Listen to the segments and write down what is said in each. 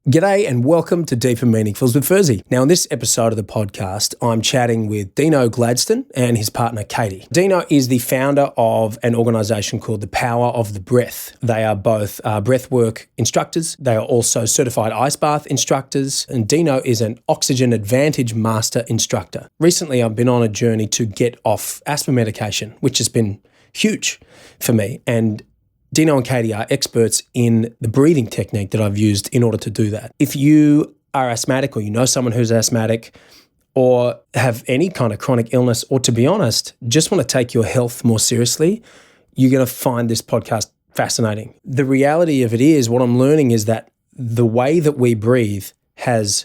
G'day and welcome to Deep and Meaningfuls with Furzey. Now, in this episode of the podcast, I'm chatting with Deano Gladstone and his partner, Katy. Deano is the founder of an organisation called The Power of the Breath. They are both Breathwork instructors. They are also certified ice bath instructors, and Deano is an Oxygen Advantage Master instructor. Recently, I've been on a journey to get off asthma medication, which has been huge for me, and Deano and Katy are experts in the breathing technique that I've used in order to do that. If you are asthmatic or you know someone who's asthmatic or have any kind of chronic illness, or to be honest, just want to take your health more seriously, you're going to find this podcast fascinating. The reality of it is, what I'm learning is that the way that we breathe has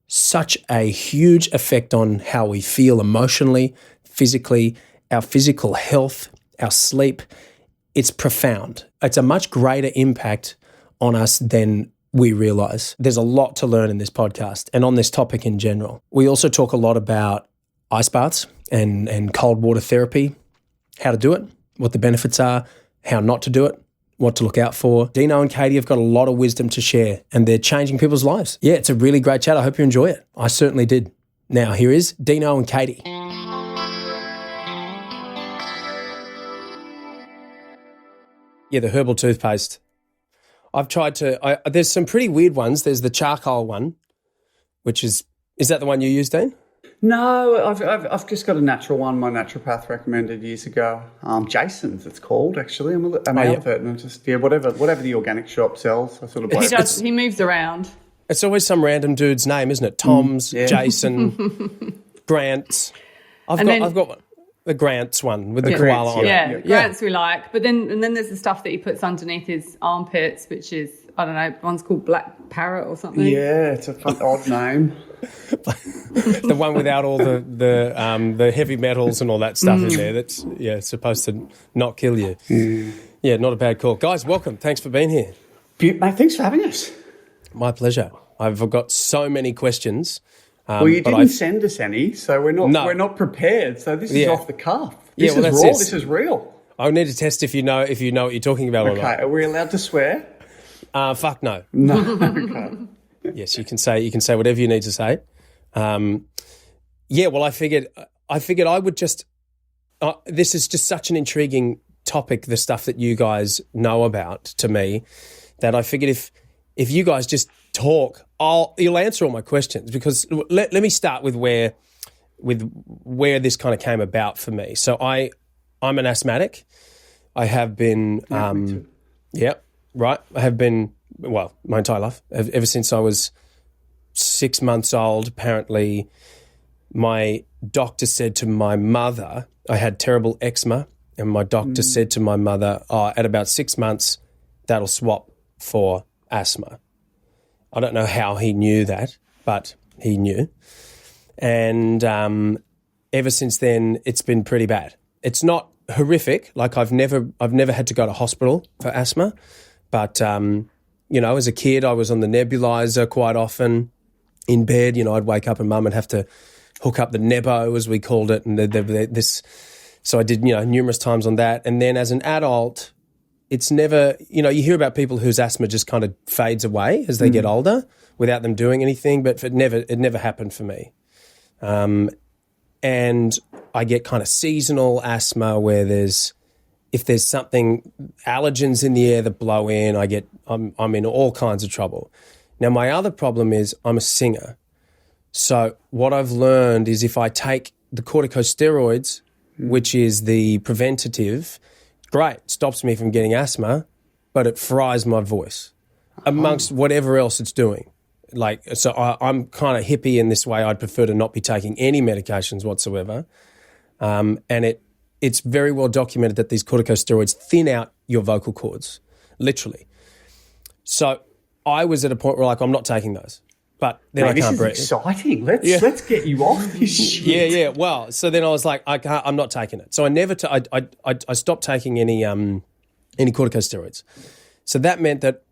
such a huge effect on how we feel emotionally, physically, our physical health, our sleep. It's profound. It's a much greater impact on us than we realise. There's a lot to learn in this podcast and on this topic in general. We also talk a lot about ice baths and cold water therapy, how to do it, what the benefits are, how not to do it, what to look out for. Deano and Katy have got a lot of wisdom to share and they're changing people's lives. Yeah, it's a really great chat. I hope you enjoy it. I certainly did. Now, here is Deano and Katy. Yeah, the herbal toothpaste. I've tried to, there's some pretty weird ones. There's the charcoal one, which is that the one you used, Dean? No, I've just got a natural one my naturopath recommended years ago. Jason's it's called, actually. I'm out of it, and I'm just, whatever the organic shop sells, I sort of buy it. He moves around. It's always some random dude's name, isn't it? Tom's, Jason, Grant's. I've got one. The Grant's one with the koala on it. Yeah, Grant's we like. But then there's the stuff that he puts underneath his armpits, which is, I don't know, one's called Black Parrot or something. Yeah, it's a fun, odd name. The one without all the heavy metals and all that stuff in there that's supposed to not kill you. Yeah, not a bad call. Guys, welcome. Thanks for being here. Mate, thanks for having us. My pleasure. I've got so many questions. Well, you didn't send us any, so we're not prepared. So this is off the cuff. This is raw. This is real. I need to test if you know what you're talking about or not. Okay, are we allowed to swear? Fuck no. No. Okay. Yes, you can say whatever you need to say. Well, I figured I would just. This is just such an intriguing topic, the stuff that you guys know about to me, that I figured if you guys just talk, you'll answer all my questions, because let me start with where this kind of came about for me. So I'm an asthmatic. I have been, I have been, well, my entire life, ever since I was 6 months old. Apparently, my doctor said to my mother, I had terrible eczema, and my doctor said to my mother, at about 6 months, that'll swap for asthma. I don't know how he knew that, but he knew. And ever since then, it's been pretty bad. It's not horrific. Like I've never had to go to hospital for asthma. But, as a kid, I was on the nebulizer quite often in bed. I'd wake up and Mum would have to hook up the nebo, as we called it. And so I did, numerous times on that. And then as an adult, it's never, you hear about people whose asthma just kind of fades away as they get older without them doing anything, but it never happened for me. And I get kind of seasonal asthma where if there's something, allergens in the air that blow in, I'm in all kinds of trouble. Now, my other problem is I'm a singer. So what I've learned is if I take the corticosteroids, which is the preventative, great, stops me from getting asthma, but it fries my voice amongst whatever else it's doing. So I'm kind of hippie in this way. I'd prefer to not be taking any medications whatsoever. And it's very well documented that these corticosteroids thin out your vocal cords, literally. So I was at a point where I'm not taking those. But then I can't breathe. This is exciting. Let's get you off this shit. Yeah. Well, so then I was like, I'm not taking it. So I never. I stopped taking any corticosteroids. So that meant that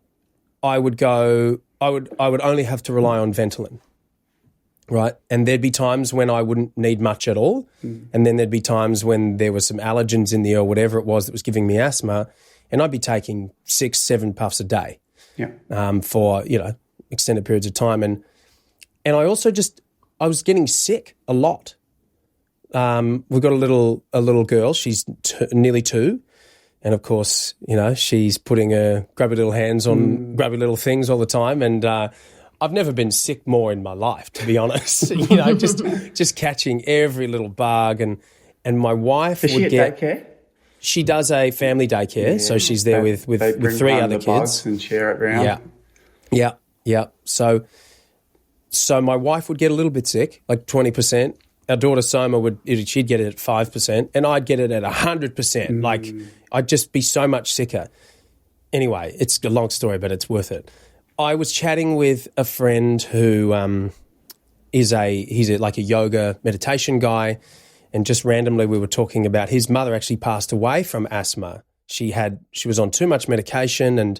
I would only have to rely on Ventolin, right? And there'd be times when I wouldn't need much at all, and then there'd be times when there was some allergens in the air or whatever it was that was giving me asthma, and I'd be taking 6-7 puffs a day. Yeah. For extended periods of time. And I also I was getting sick a lot. We've got a little girl. She's nearly 2. And of course, she's putting her grubby little hands on grubby little things all the time. And I've never been sick more in my life, to be honest. Just catching every little bug. And my wife Does would she at daycare? She does a family daycare, so she's there with 3 other kids. Bugs and share it around. Yeah. So my wife would get a little bit sick, like 20%. Our daughter Soma she'd get it at 5%, and I'd get it at 100%. Like I'd just be so much sicker. Anyway, it's a long story, but it's worth it. I was chatting with a friend who he's like a yoga meditation guy, and just randomly we were talking about his mother actually passed away from asthma. She was on too much medication, and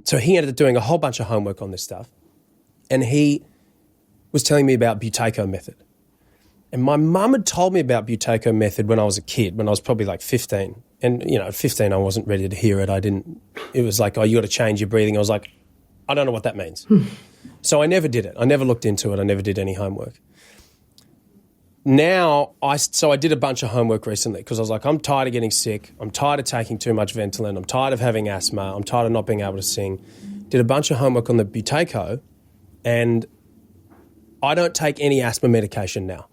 so he ended up doing a whole bunch of homework on this stuff, and he was telling me about Buteyko method. And my mum had told me about Buteyko method when I was a kid, when I was probably like 15. And, at 15, I wasn't ready to hear it. It was like, oh, you got to change your breathing. I was like, I don't know what that means. So I never did it. I never looked into it. I never did any homework. Now, I did a bunch of homework recently because I was like, I'm tired of getting sick. I'm tired of taking too much Ventolin. I'm tired of having asthma. I'm tired of not being able to sing. Did a bunch of homework on the Buteyko, and I don't take any asthma medication now.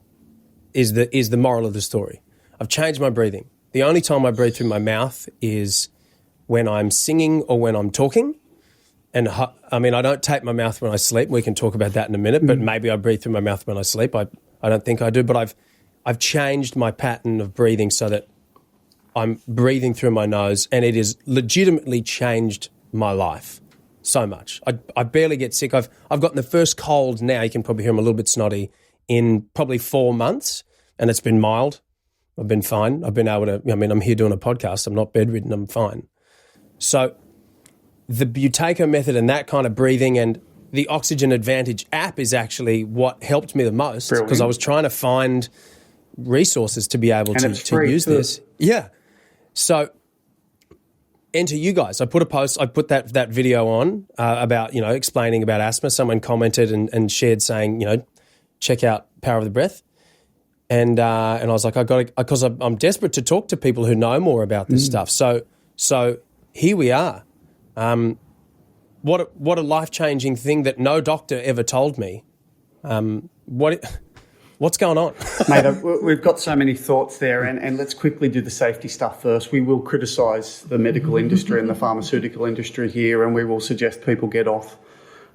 Is the moral of the story. I've changed my breathing. The only time I breathe through my mouth is when I'm singing or when I'm talking. And I don't tape my mouth when I sleep. We can talk about that in a minute, but maybe I breathe through my mouth when I sleep. I don't think I do, but I've changed my pattern of breathing so that I'm breathing through my nose, and it has legitimately changed my life so much. I barely get sick. I've gotten the first cold now. You can probably hear I'm a little bit snotty in probably 4 months, and it's been mild. I've been fine. I've been able to, I'm here doing a podcast. I'm not bedridden. I'm fine. So the Buteyko method and that kind of breathing and the Oxygen Advantage app is actually what helped me the most, because I was trying to find resources to be able to use this. Yeah. So enter you guys. I put a post, I put that video on about, explaining about asthma. Someone commented and shared saying, check out Power of the Breath. And I was like, because I'm desperate to talk to people who know more about this stuff. So here we are. What a life-changing thing that no doctor ever told me. What's going on? Mate, we've got so many thoughts there, and let's quickly do the safety stuff first. We will criticise the medical industry and the pharmaceutical industry here, and we will suggest people get off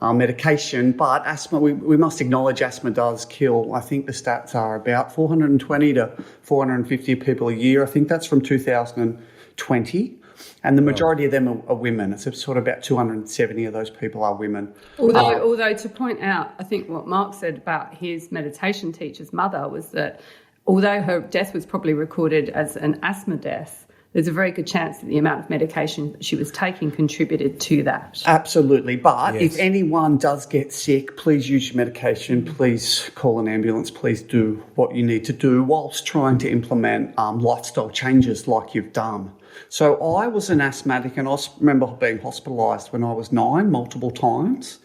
medication, but asthma, we must acknowledge asthma does kill. I think the stats are about 420 to 450 people a year. I think that's from 2020. And the majority of them are women. It's sort of about 270 of those people are women. Although to point out, I think what Mark said about his meditation teacher's mother was that although her death was probably recorded as an asthma death, there's a very good chance that the amount of medication that she was taking contributed to that. Absolutely. But if anyone does get sick, please use your medication. Please call an ambulance. Please do what you need to do whilst trying to implement lifestyle changes like you've done. So I was an asthmatic, and I remember being hospitalised when I was 9 multiple times.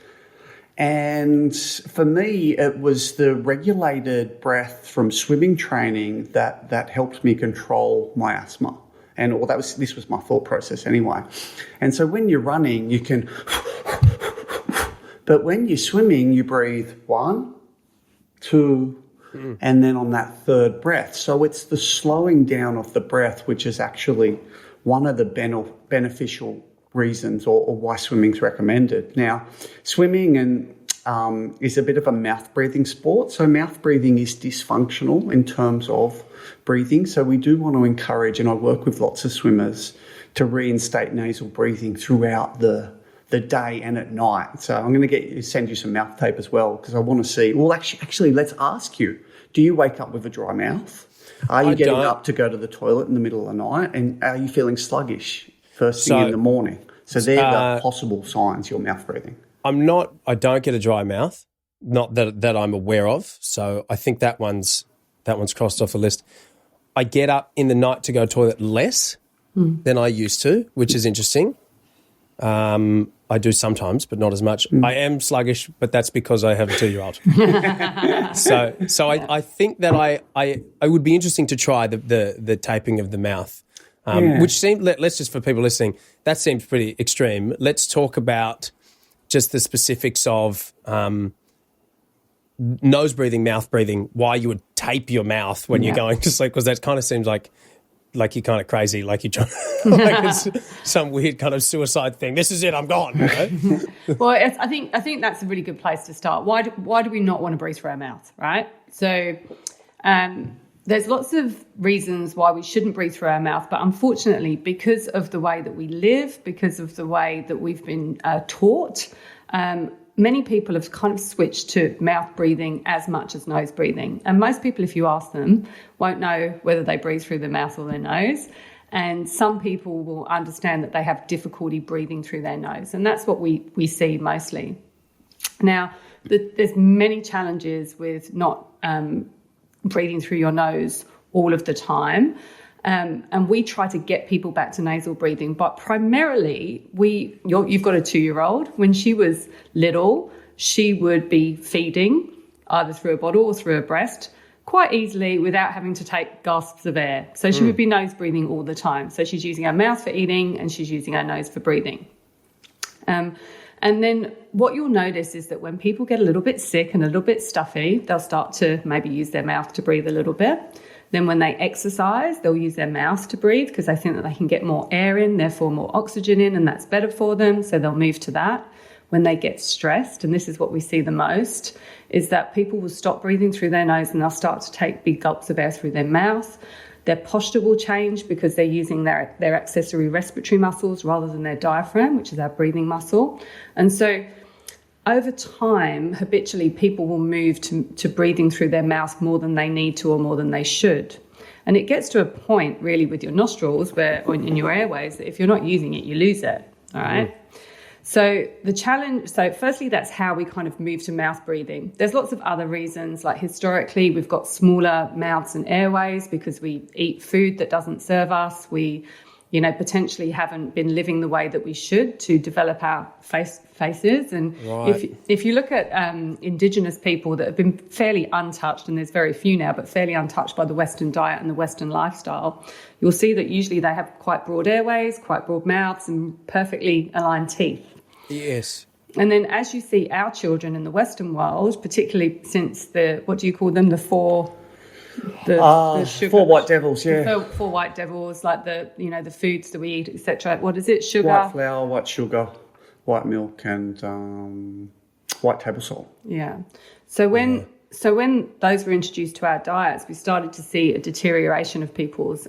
And for me, it was the regulated breath from swimming training that helped me control my asthma. And this was my thought process anyway. And so when you're running, you can, but when you're swimming, you breathe 1, 2, and then on that third breath. So it's the slowing down of the breath, which is actually one of the beneficial reasons or why swimming's recommended. Now, swimming is a bit of a mouth breathing sport. So mouth breathing is dysfunctional in terms of breathing. So we do want to encourage, and I work with lots of swimmers, to reinstate nasal breathing throughout the day and at night. So I'm going to send you some mouth tape as well, because I want to see. Well, actually, let's ask you, do you wake up with a dry mouth? Are you getting up to go to the toilet in the middle of the night? And are you feeling sluggish first thing in the morning? So they're the possible signs you're mouth breathing. I don't get a dry mouth, not that I'm aware of. So I think that one's crossed off the list. I get up in the night to go to the toilet less than I used to, which is interesting. I I do sometimes, but not as much. I am sluggish, but that's because I have a 2-year-old. so I think that I would be interesting to try the taping of the mouth, which seemed, let's just, for people listening, that seems pretty extreme. Let's talk about just the specifics of nose breathing, mouth breathing, why you would tape your mouth when you're going to sleep, because that kind of seems like you're kind of crazy, like you're trying, like it's some weird kind of suicide thing. This is it, I'm gone. Right? Well, I think that's a really good place to start. Why do we not want to breathe through our mouth, right? So there's lots of reasons why we shouldn't breathe through our mouth, but unfortunately, because of the way that we live, because of the way that we've been taught, many people have kind of switched to mouth breathing as much as nose breathing. And most people, if you ask them, won't know whether they breathe through their mouth or their nose. And some people will understand that they have difficulty breathing through their nose. And that's what we see mostly. Now, there's many challenges with not breathing through your nose all of the time. And we try to get people back to nasal breathing, but primarily you've got a 2-year-old. When she was little, she would be feeding either through a bottle or through her breast quite easily without having to take gasps of air. So she would be nose breathing all the time. So she's using her mouth for eating and she's using her nose for breathing. And then what you'll notice is that when people get a little bit sick and a little bit stuffy, they'll start to maybe use their mouth to breathe a little bit. Then when they exercise, they'll use their mouth to breathe because they think that they can get more air in, therefore more oxygen in, and that's better for them. So they'll move to that. When they get stressed, and this is what we see the most, is that people will stop breathing through their nose and they'll start to take big gulps of air through their mouth. Their posture will change because they're using their accessory respiratory muscles rather than their diaphragm, which is our breathing muscle. And so over time, habitually, people will move to breathing through their mouth more than they need to or more than they should. And it gets to a point, really, with your nostrils or in your airways, that if you're not using it, you lose it, all right? So firstly, that's how we kind of move to mouth breathing. There's lots of other reasons, like historically, we've got smaller mouths and airways because we eat food that doesn't serve us. We potentially haven't been living the way that we should to develop our faces. And if you look at Indigenous people that have been fairly untouched, and there's very few now, but fairly untouched by the Western diet and the Western lifestyle, you'll see that usually they have quite broad airways, quite broad mouths, and perfectly aligned teeth. Yes. And then as you see our children in the Western world, particularly since what do you call them, the four white devils, yeah. Four white devils, like the foods that we eat, etc. What is it? Sugar, white flour, white sugar, white milk, and white table salt. Yeah. So when those were introduced to our diets, we started to see a deterioration of people's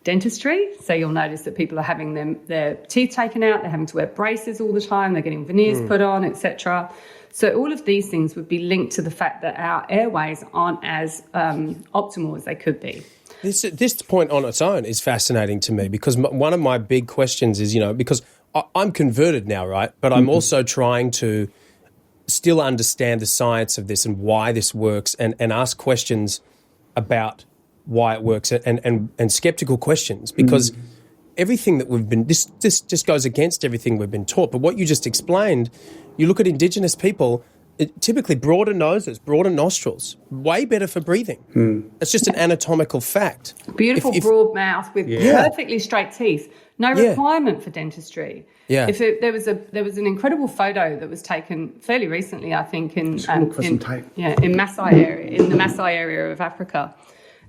dentistry. So you'll notice that people are having their teeth taken out, they're having to wear braces all the time, they're getting veneers put on, etc. So all of these things would be linked to the fact that our airways aren't as optimal as they could be. This point on its own is fascinating to me because one of my big questions is, because I'm converted now, right? But I'm also trying to still understand the science of this and why this works and ask questions about why it works and skeptical questions because everything that we've been, this just goes against everything we've been taught. But what you just explained, you look at Indigenous people, typically broader noses, broader nostrils, way better for breathing. It's just an anatomical fact. Beautiful broad mouth with perfectly straight teeth. No requirement for dentistry. Yeah. There was an incredible photo that was taken fairly recently, I think, in the Maasai area of Africa.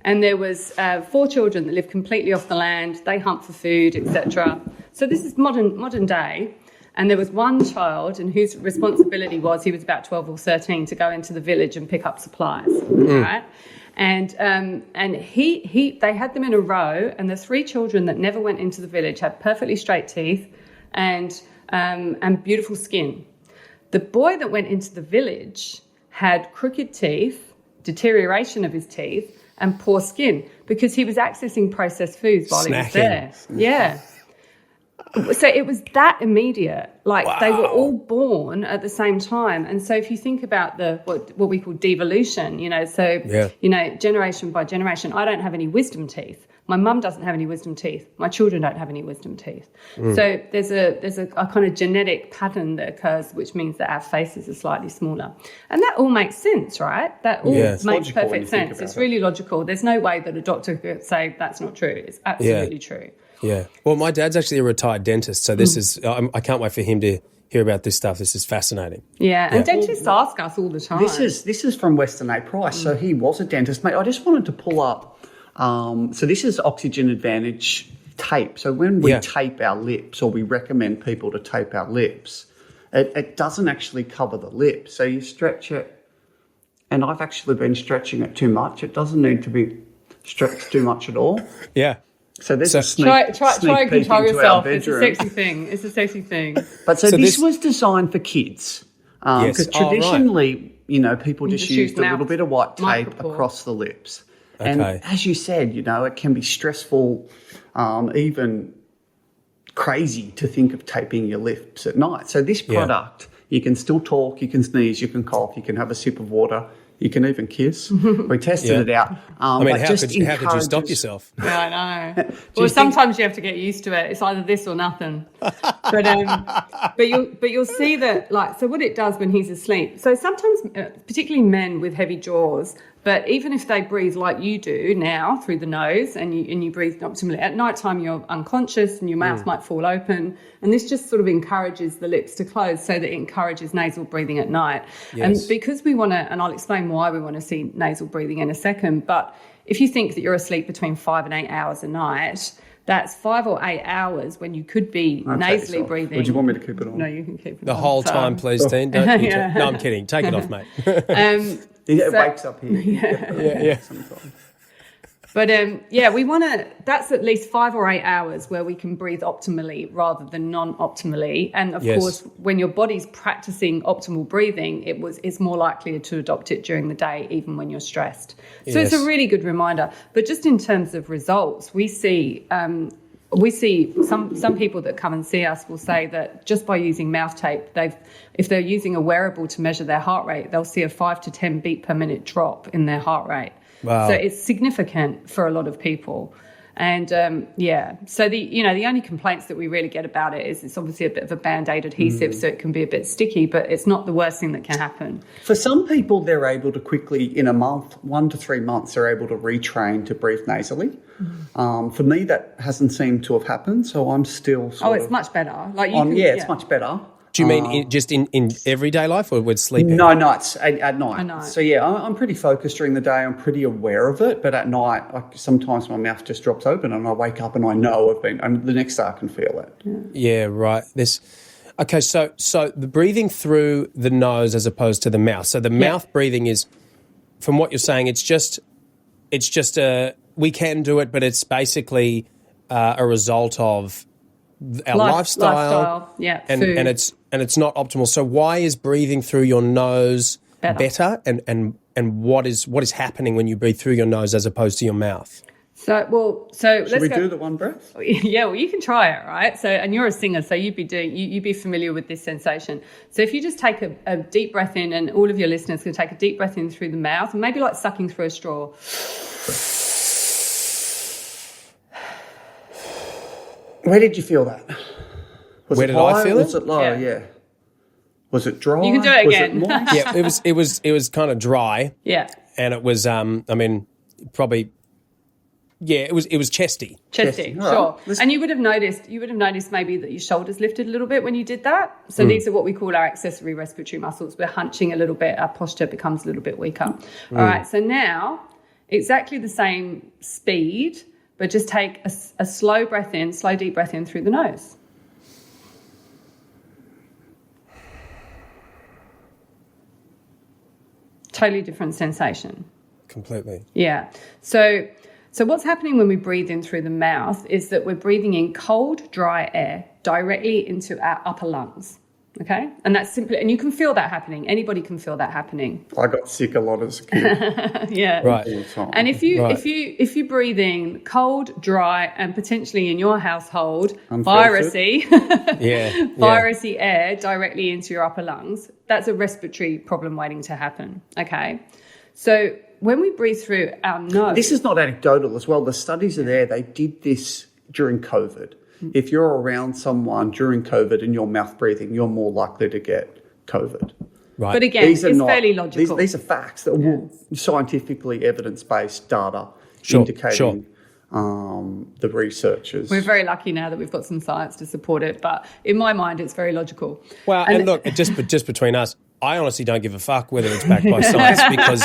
And there was 4 children that lived completely off the land. They hunt for food, etc. So this is modern day. And there was one child and whose responsibility was he was about 12 or 13 to go into the village and pick up supplies, right? And they had them in a row, and the 3 children that never went into the village had perfectly straight teeth and beautiful skin. The boy that went into the village had crooked teeth, deterioration of his teeth, and poor skin because he was accessing processed foods while he was there. Yeah. So it was that immediate. Like Wow. they were all born at the same time. And so if you think about what we call devolution, generation by generation, I don't have any wisdom teeth. My mum doesn't have any wisdom teeth. My children don't have any wisdom teeth. So there's a kind of genetic pattern that occurs, which means that our faces are slightly smaller. And that all makes sense, right? That all makes perfect sense. It's really logical. There's no way that a doctor could say that's not true. It's absolutely true. Yeah. Well, my dad's actually a retired dentist, so this is I can't wait for him to hear about this stuff. This is fascinating. Yeah, and dentists ask us all the time. This is from Weston A. Price. So he was a dentist. Mate, I just wanted to pull up. So this is Oxygen Advantage tape. So when we tape our lips, or we recommend people to tape our lips, it doesn't actually cover the lip. So you stretch it, and I've actually been stretching it too much. It doesn't need to be stretched too much at all. Yeah. So there's a sneak try and peek control into yourself. our It's a bedroom. sexy thing. It's a sexy thing. But so this was designed for kids. Because traditionally, people just used a little bit of white tape across the lips. Okay. And as you said, it can be stressful, even crazy to think of taping your lips at night. So this product, you can still talk, you can sneeze, you can cough, you can have a sip of water, you can even kiss. We tested it out. How could you stop yourself? Yeah, I know. Well, sometimes you have to get used to it. It's either this or nothing. But you'll see that, so what it does when he's asleep. So sometimes, particularly men with heavy jaws, but even if they breathe like you do now through the nose and you breathe optimally, at night time you're unconscious and your mouth might fall open, and this just sort of encourages the lips to close so that it encourages nasal breathing at night. Yes. And because we want to, and I'll explain why we want to see nasal breathing in a second, but if you think that you're asleep between 5 and 8 hours a night, that's 5 or 8 hours when you could be nasally breathing. Would you want me to keep it on? No, you can keep it on. The whole time, please, Dean. Don't you No, I'm kidding. Take it off, mate. It wakes up here. Yeah. Sometimes. But we want to, that's at least 5 or 8 hours where we can breathe optimally rather than non-optimally. And of course, when your body's practicing optimal breathing, it's more likely to adopt it during the day, even when you're stressed. So it's a really good reminder. But just in terms of results, we see some people that come and see us will say that just by using mouth tape, if they're using a wearable to measure their heart rate, they'll see a 5 to 10 beat per minute drop in their heart rate. Wow. So it's significant for a lot of people. And so the only complaints that we really get about it is it's obviously a bit of a Band-Aid adhesive, so it can be a bit sticky, but it's not the worst thing that can happen. For some people, they're able to quickly, in a month, 1 to 3 months, they're able to retrain to breathe nasally. For me, that hasn't seemed to have happened, so I'm still it's much better. It's much better. Do you mean just in everyday life or with sleeping? No, nights, at night. So, I'm pretty focused during the day. I'm pretty aware of it. But at night, sometimes my mouth just drops open and I wake up and I know the next day I can feel it. Yeah, right. Okay, so the breathing through the nose as opposed to the mouth. So the mouth breathing is, from what you're saying, it's just we can do it, but it's basically a result of our lifestyle, food. and it's not optimal. So why is breathing through your nose better? And what is happening when you breathe through your nose as opposed to your mouth? Should we do the one breath? Yeah, well, you can try it, right? So, and you're a singer, so you'd be familiar with this sensation. So if you just take a deep breath in, and all of your listeners can take a deep breath in through the mouth, and maybe like sucking through a straw. Where did you feel that? Where did I feel it? Was it low? Yeah. Was it dry? You can do it again. Was it moist? Yeah, it was kind of dry. Yeah. And it was probably. Yeah, it was chesty. Chesty, All sure. right. And you would have noticed maybe that your shoulders lifted a little bit when you did that. So these are what we call our accessory respiratory muscles. We're hunching a little bit. Our posture becomes a little bit weaker. All right. So now, exactly the same speed, but just take a slow deep breath in through the nose. Totally different sensation. Completely. Yeah. So what's happening when we breathe in through the mouth is that we're breathing in cold, dry air directly into our upper lungs. Okay, and that's simply, and you can feel that happening. Anybody can feel that happening. I got sick a lot as a kid. Yeah, right. All the time. And if you're breathing cold, dry, and potentially in your household virusy, virusy air directly into your upper lungs, that's a respiratory problem waiting to happen. Okay, so when we breathe through our nose, this is not anecdotal as well. The studies are there. They did this during COVID. If you're around someone during COVID and you're mouth breathing, you're more likely to get COVID. Right. But again, it's fairly logical. These are facts that will scientifically evidence-based data indicating the researchers. We're very lucky now that we've got some science to support it, but in my mind, it's very logical. Well, and look, just between us, I honestly don't give a fuck whether it's backed by science because...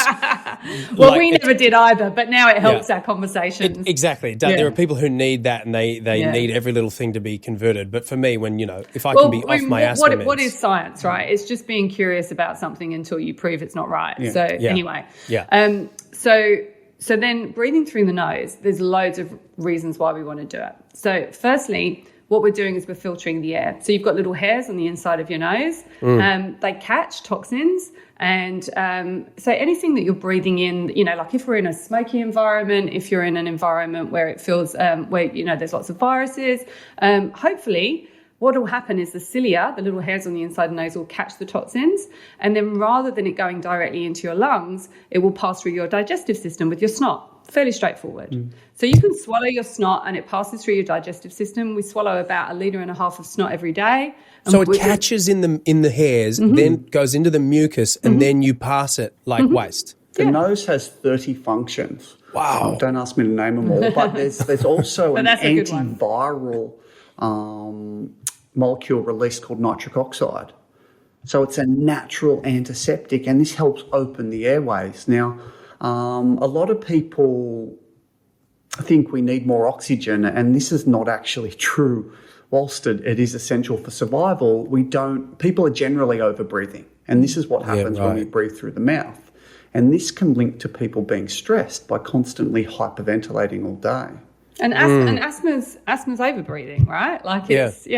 Well, we never did either, but now it helps our conversations. Exactly. There are people who need that and they need every little thing to be converted. But for me, when, if I can be off my asthma meds... What is science, right? It's just being curious about something until you prove it's not right. Yeah. So anyway. Yeah. So then breathing through the nose, there's loads of reasons why we want to do it. So firstly, what we're doing is we're filtering the air. So you've got little hairs on the inside of your nose. They catch toxins. And so anything that you're breathing in, like if we're in a smoky environment, if you're in an environment where it feels, where, there's lots of viruses, hopefully what will happen is the cilia, the little hairs on the inside of the nose, will catch the toxins. And then rather than it going directly into your lungs, it will pass through your digestive system with your snot. Fairly straightforward. So you can swallow your snot and it passes through your digestive system. We swallow about 1.5 litres of snot every day. So it catches in the hairs, then goes into the mucus, and then you pass it like waste. The nose has 30 functions. Wow. Don't ask me to name them all, but there's also an antiviral molecule released called nitric oxide. So it's a natural antiseptic, and this helps open the airways. Now, a lot of people think we need more oxygen, and this is not actually true. Whilst it is essential for survival, people are generally over-breathing. And this is what happens when we breathe through the mouth. And this can link to people being stressed by constantly hyperventilating all day. And asthma's over-breathing, right? Like it's,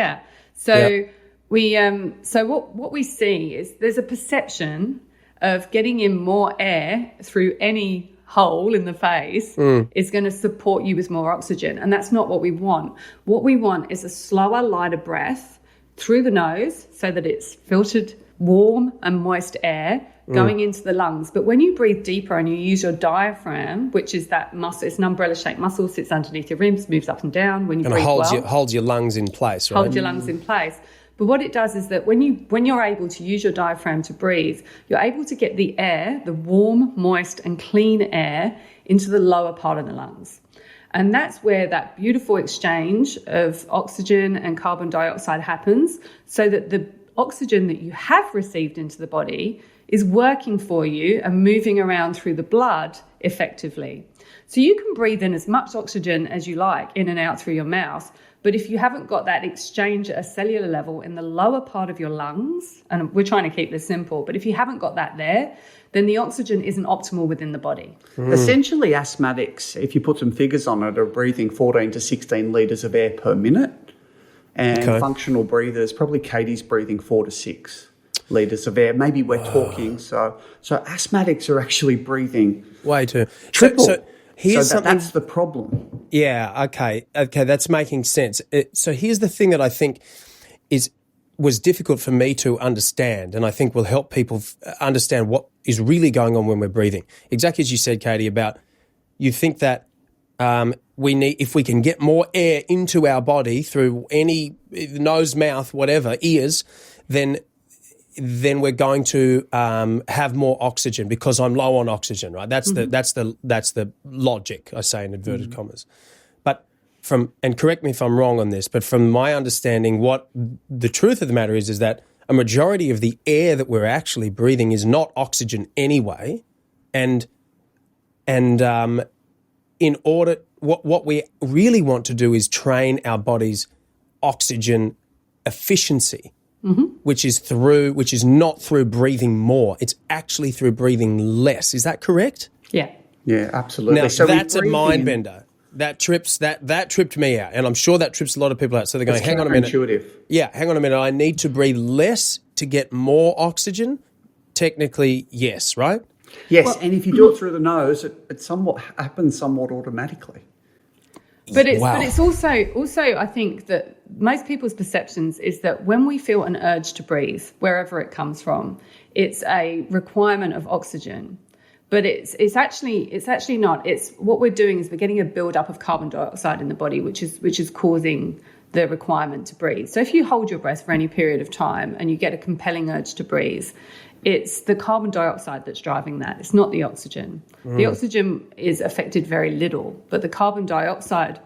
So what we see is there's a perception of getting in more air through any hole in the face is going to support you with more oxygen. And that's not what we want. What we want is a slower, lighter breath through the nose so that it's filtered, warm and moist air going into the lungs. But when you breathe deeper and you use your diaphragm, which is that muscle, it's an umbrella-shaped muscle, sits underneath your ribs, moves up and down. When you breathe holds your lungs in place, right? Holds your lungs in place. But what it does is that when you're able to use your diaphragm to breathe, you're able to get the air, the warm, moist and clean air into the lower part of the lungs. And that's where that beautiful exchange of oxygen and carbon dioxide happens, so that the oxygen that you have received into the body is working for you and moving around through the blood effectively. So you can breathe in as much oxygen as you like in and out through your mouth. But if you haven't got that exchange at a cellular level in the lower part of your lungs, and we're trying to keep this simple, but if you haven't got that there, then the oxygen isn't optimal within the body. Essentially, asthmatics, if you put some figures on it, are breathing 14 to 16 litres of air per minute. And functional breathers, probably Katy's breathing 4 to 6 litres of air. Maybe we're talking. So asthmatics are actually breathing way too triple. So that's the problem. Yeah, okay, that's making sense. So here's the thing that I think was difficult for me to understand, and I think will help people understand what is really going on when we're breathing. Exactly as you said, Katy, about you think that we need, if we can get more air into our body through any nose, mouth, whatever, ears, then we're going to have more oxygen because I'm low on oxygen, right? That's the logic, I say in inverted commas. But and correct me if I'm wrong on this, but from my understanding, what the truth of the matter is that a majority of the air that we're actually breathing is not oxygen anyway, and in order, what we really want to do is train our body's oxygen efficiency. Which is not through breathing more. It's actually through breathing less. Is that correct? Yeah. Yeah, absolutely. Now, so that's a mind bender. that tripped me out, and I'm sure that trips a lot of people out. So they're going, hang on a minute. Intuitive. Yeah, hang on a minute. I need to breathe less to get more oxygen. Technically, yes, right? Yes, and if you do it through the nose, it somewhat happens somewhat automatically. But it's also I think that most people's perceptions is that when we feel an urge to breathe, wherever it comes from, it's a requirement of oxygen. But it's actually not. It's what we're doing is we're getting a buildup of carbon dioxide in the body, which is causing the requirement to breathe. So if you hold your breath for any period of time and you get a compelling urge to breathe, it's the carbon dioxide that's driving that. It's not the oxygen. The oxygen is affected very little, but the carbon dioxide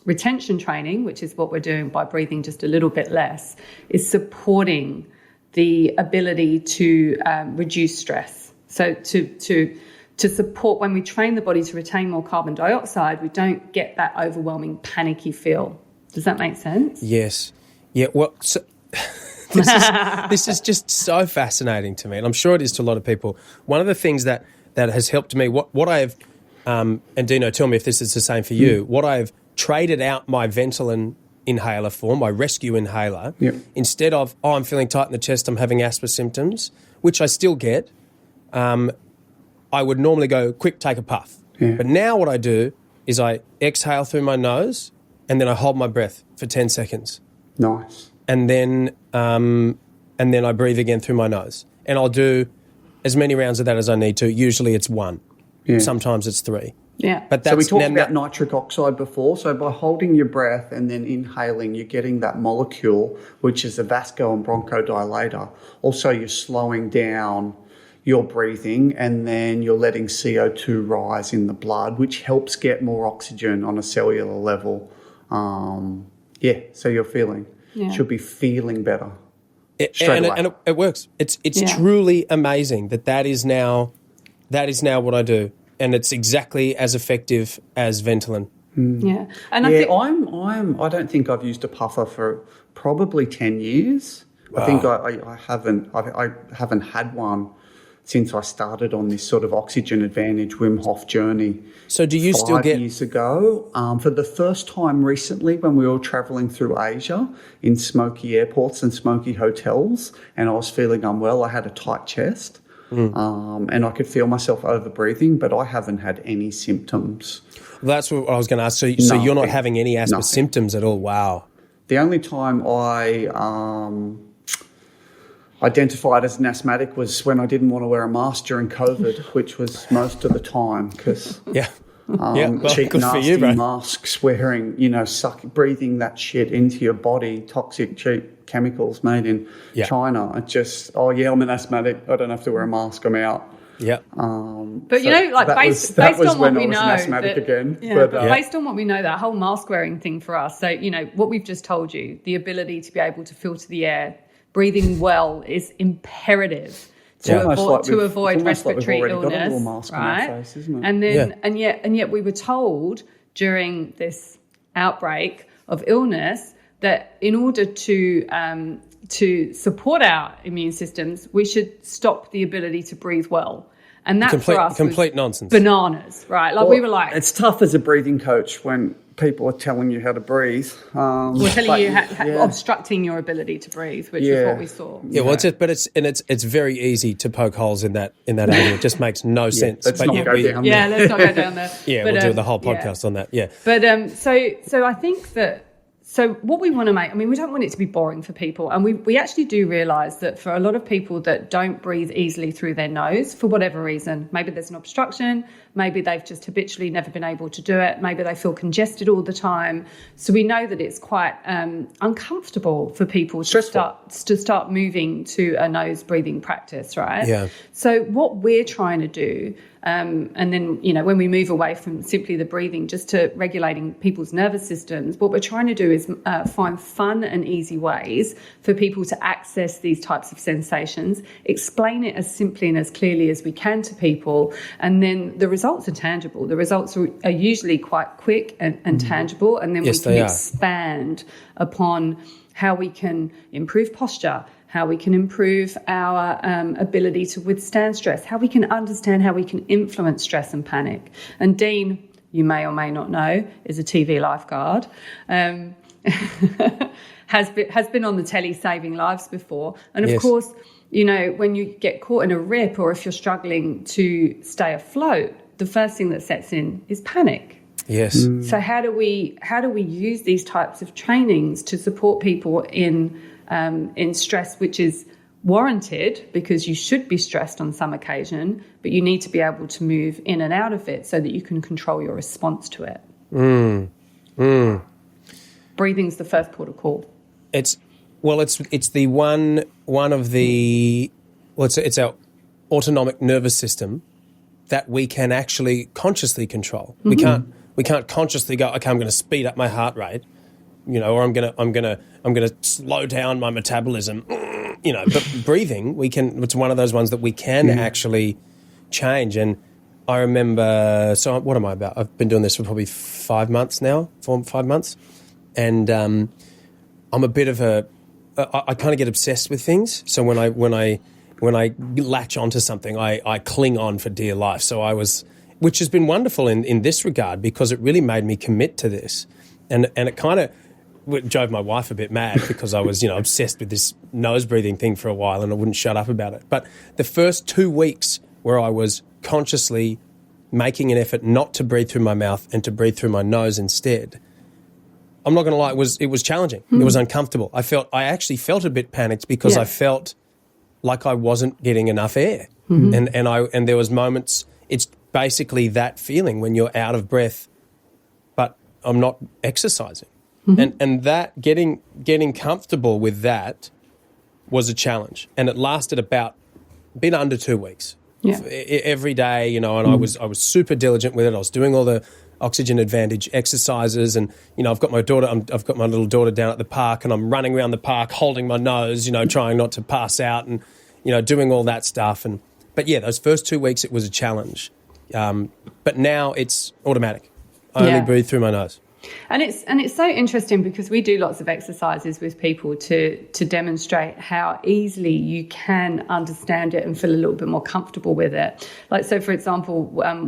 retention training, which is what we're doing by breathing just a little bit less, is supporting the ability to reduce stress. So to support, when we train the body to retain more carbon dioxide, we don't get that overwhelming panicky feel. Does that make sense? Yes. Yeah. Well, so, this is just so fascinating to me, and I'm sure it is to a lot of people. One of the things that has helped me, what I have, and Deano, tell me if this is the same for you. What I have traded out my Ventolin inhaler for, my rescue inhaler, instead of I'm feeling tight in the chest, I'm having asthma symptoms, which I still get. I would normally go, quick, take a puff. Yeah. But now what I do is I exhale through my nose and then I hold my breath for 10 seconds. Nice. And then I breathe again through my nose. And I'll do as many rounds of that as I need to. Usually it's 1. Yeah. Sometimes it's 3. Yeah. But so we talked about nitric oxide before. So by holding your breath and then inhaling, you're getting that molecule, which is a vasco and bronchodilator. Also, you're slowing down your breathing, and then you're letting CO2 rise in the blood, which helps get more oxygen on a cellular level. So you're should be feeling better. And it works. It's truly amazing that is now what I do, and it's exactly as effective as Ventolin. Yeah, and I don't think I've used a puffer for probably 10 years. Wow. I think I haven't had one since I started on this sort of oxygen advantage Wim Hof journey. So do you still get... 5 years ago, for the first time recently when we were travelling through Asia in smoky airports and smoky hotels, and I was feeling unwell, I had a tight chest, and I could feel myself over-breathing, but I haven't had any symptoms. That's what I was going to ask. So you're not having any asthma symptoms at all? Wow. The only time I... identified as an asthmatic was when I didn't want to wear a mask during COVID, which was most of the time because cheap, nasty masks, wearing, breathing that shit into your body, toxic, cheap chemicals made in China. It just, I'm an asthmatic. I don't have to wear a mask. I'm out. Yeah. But based on what we know, based on what we know, that whole mask wearing thing for us. So, what we've just told you, the ability to be able to filter the air, breathing well is imperative to avoid respiratory illness, right? Face, isn't it? And then, and yet we were told during this outbreak of illness that in order to support our immune systems, we should stop the ability to breathe well. And that for us complete nonsense. Bananas, right? We were like... It's tough as a breathing coach when people are telling you how to breathe. We're telling you obstructing your ability to breathe, which is what we saw. Yeah, well, it's very easy to poke holes in that area. It just makes no sense. Let's not go down there. Yeah, let's not go down there. We'll do the whole podcast on that. Yeah. But so I think that... So what we want to make, we don't want it to be boring for people. And we actually do realise that for a lot of people that don't breathe easily through their nose, for whatever reason, maybe there's an obstruction, maybe they've just habitually never been able to do it, maybe they feel congested all the time. So we know that it's quite uncomfortable for people to start moving to a nose breathing practice, right? Yeah. So what we're trying to do, and then, when we move away from simply the breathing just to regulating people's nervous systems, what we're trying to do is find fun and easy ways for people to access these types of sensations, explain it as simply and as clearly as we can to people, and then the results are tangible. The results are usually quite quick and tangible, and then we can expand upon how we can improve posture, how we can improve our ability to withstand stress, how we can understand how we can influence stress and panic. And Dean, you may or may not know, is a TV lifeguard, has been on the telly saving lives before. And of course, you know, when you get caught in a rip or if you're struggling to stay afloat, the first thing that sets in is panic. Yes. So how do we use these types of trainings to support people in stress, which is warranted because you should be stressed on some occasion, but you need to be able to move in and out of it so that you can control your response to it. Breathing's the first port of call. It's the one of the it's our autonomic nervous system that we can actually consciously control. We can't consciously go, okay, I'm going to speed up my heart rate, you know, or I'm going to slow down my metabolism, you know. But breathing, it's one of those ones that we can actually change. And I remember, so what am I about? I've been doing this for probably 5 months now, 5 months, and I'm a bit of I kind of get obsessed with things. So when I latch onto something, I cling on for dear life. So which has been wonderful in this regard, because it really made me commit to this. And it kind of drove my wife a bit mad because I was, you know, obsessed with this nose breathing thing for a while and I wouldn't shut up about it. But the first 2 weeks where I was consciously making an effort not to breathe through my mouth and to breathe through my nose instead, I'm not going to lie, it was challenging. It was uncomfortable. I actually felt a bit panicked because I felt like I wasn't getting enough air. And there was moments, it's basically that feeling when you're out of breath, but I'm not exercising. And that getting comfortable with that was a challenge. And it lasted about a bit under 2 weeks. Yeah. Every day, you know, and I was super diligent with it. I was doing all the Oxygen Advantage exercises, and you know, I've got my little daughter down at the park, and I'm running around the park holding my nose, you know, trying not to pass out, and you know, doing all that stuff. But yeah, those first 2 weeks it was a challenge, but now it's automatic. I only breathe through my nose. And it's so interesting because we do lots of exercises with people to demonstrate how easily you can understand it and feel a little bit more comfortable with it. Like, so for example,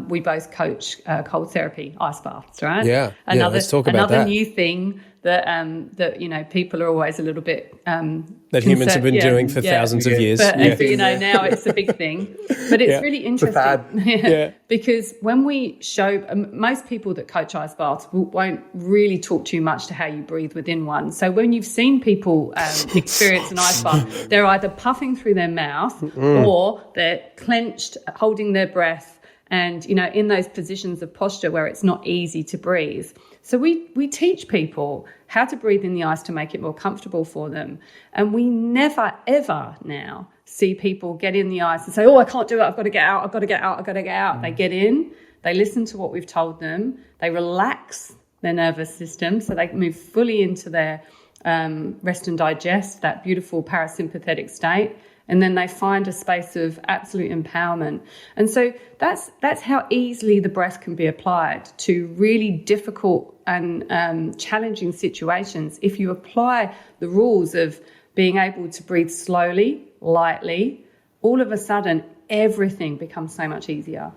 we both coach cold therapy, ice baths, right? Yeah. Let's talk about that. Another new thing that you know, people are always a little bit that humans have been doing for thousands of years. But you know, now it's a big thing. But it's really interesting because when we show most people that coach ice baths won't really talk too much to how you breathe within one. So when you've seen people experience an ice bath, they're either puffing through their mouth or they're clenched, holding their breath, and you know, in those positions of posture where it's not easy to breathe. So we teach people how to breathe in the ice to make it more comfortable for them. And we never, ever now see people get in the ice and say, oh, I can't do it. I've got to get out. I've got to get out. I've got to get out. They get in, they listen to what we've told them. They relax their nervous system so they can move fully into their rest and digest, that beautiful parasympathetic state. And then they find a space of absolute empowerment. And so that's how easily the breath can be applied to really difficult and challenging situations. If you apply the rules of being able to breathe slowly, lightly, all of a sudden everything becomes so much easier.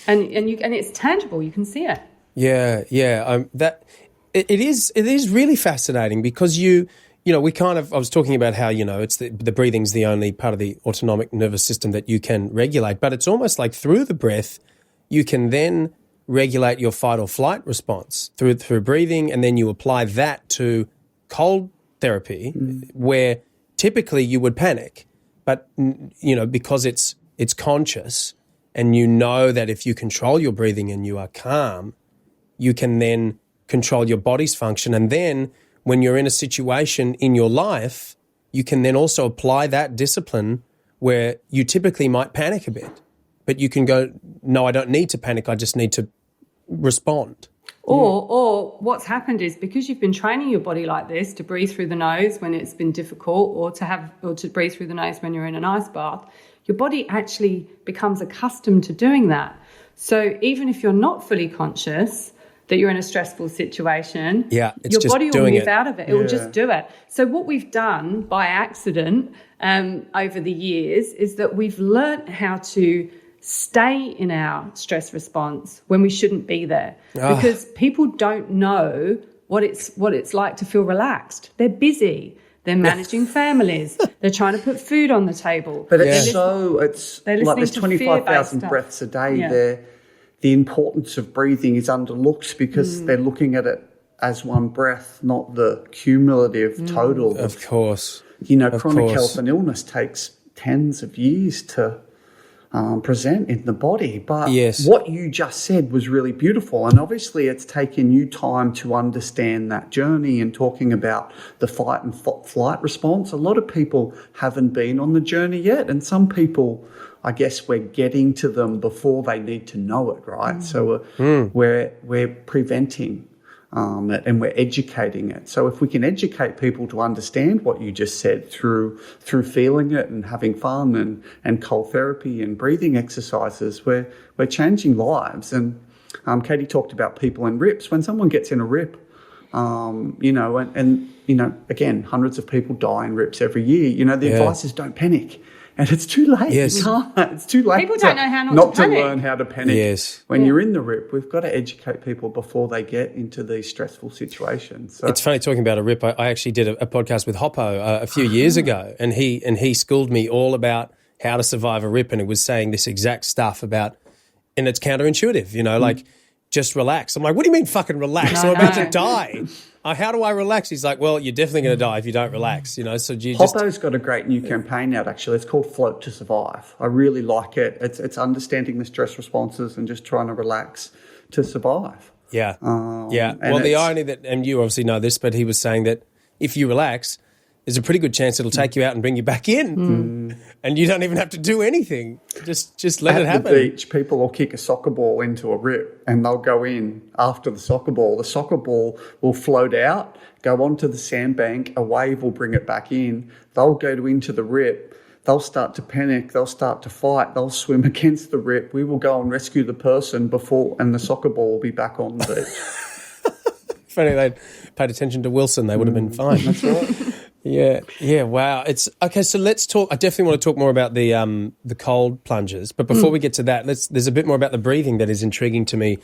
And it's tangible. You can see it. Yeah. It is really fascinating because you know, I was talking about how, you know, it's the breathing's the only part of the autonomic nervous system that you can regulate, but it's almost like through the breath, you can then regulate your fight or flight response through breathing, and then you apply that to cold therapy where typically you would panic, but, you know, because it's conscious and you know that if you control your breathing and you are calm, you can then control your body's function, and then when you're in a situation in your life, you can then also apply that discipline where you typically might panic a bit, but you can go, no, I don't need to panic. I just need to respond. Or what's happened is because you've been training your body like this to breathe through the nose when it's been difficult, or to breathe through the nose when you're in an ice bath, your body actually becomes accustomed to doing that. So even if you're not fully conscious that you're in a stressful situation, your body will move out of it. It will just do it. So what we've done by accident over the years is that we've learnt how to stay in our stress response when we shouldn't be there, because people don't know what it's like to feel relaxed. They're busy. They're managing families. They're trying to put food on the table. But it's like there's 25,000 breaths a day. Yeah. The importance of breathing is underlooked because they're looking at it as one breath, not the cumulative total. Of course. Chronic health and illness takes tens of years to present in the body. But what you just said was really beautiful. And obviously it's taken you time to understand that journey and talking about the fight and flight response. A lot of people haven't been on the journey yet. And some people, I guess we're getting to them before they need to know it, right? So we're preventing it, and we're educating it. So if we can educate people to understand what you just said through feeling it and having fun and cold therapy and breathing exercises, we're changing lives. And Katy talked about people in RIPs. When someone gets in a RIP, again, hundreds of people die in RIPs every year. The advice is don't panic. And it's too late. Yes. It's too late. People don't know how not to panic. Learn how to panic. Yes. When you're in the RIP, we've got to educate people before they get into these stressful situations. So. It's funny talking about a RIP. I actually did a podcast with Hoppo a few years ago, and he schooled me all about how to survive a RIP, and it was saying this exact stuff about, and it's counterintuitive, like just relax. I'm like, what do you mean fucking relax? I'm about to die. How do I relax? He's like, well, you're definitely going to die if you don't relax, So Hoppo's got a great new campaign out, actually. It's called Float to Survive. I really like it. It's understanding the stress responses and just trying to relax to survive. Yeah. Well, the irony that, and you obviously know this, but he was saying that if you relax, there's a pretty good chance it'll take you out and bring you back in. And you don't even have to do anything. Just let it happen. At the beach, people will kick a soccer ball into a rip and they'll go in after the soccer ball. The soccer ball will float out, go onto the sandbank, a wave will bring it back in. They'll go into the rip. They'll start to panic. They'll start to fight. They'll swim against the rip. We will go and rescue the person and the soccer ball will be back on the beach. If only they'd paid attention to Wilson, they would have been fine. That's right. Yeah, wow. It's okay. So let's talk. I definitely want to talk more about the cold plunges, but before we get to that, there's a bit more about the breathing that is intriguing to me.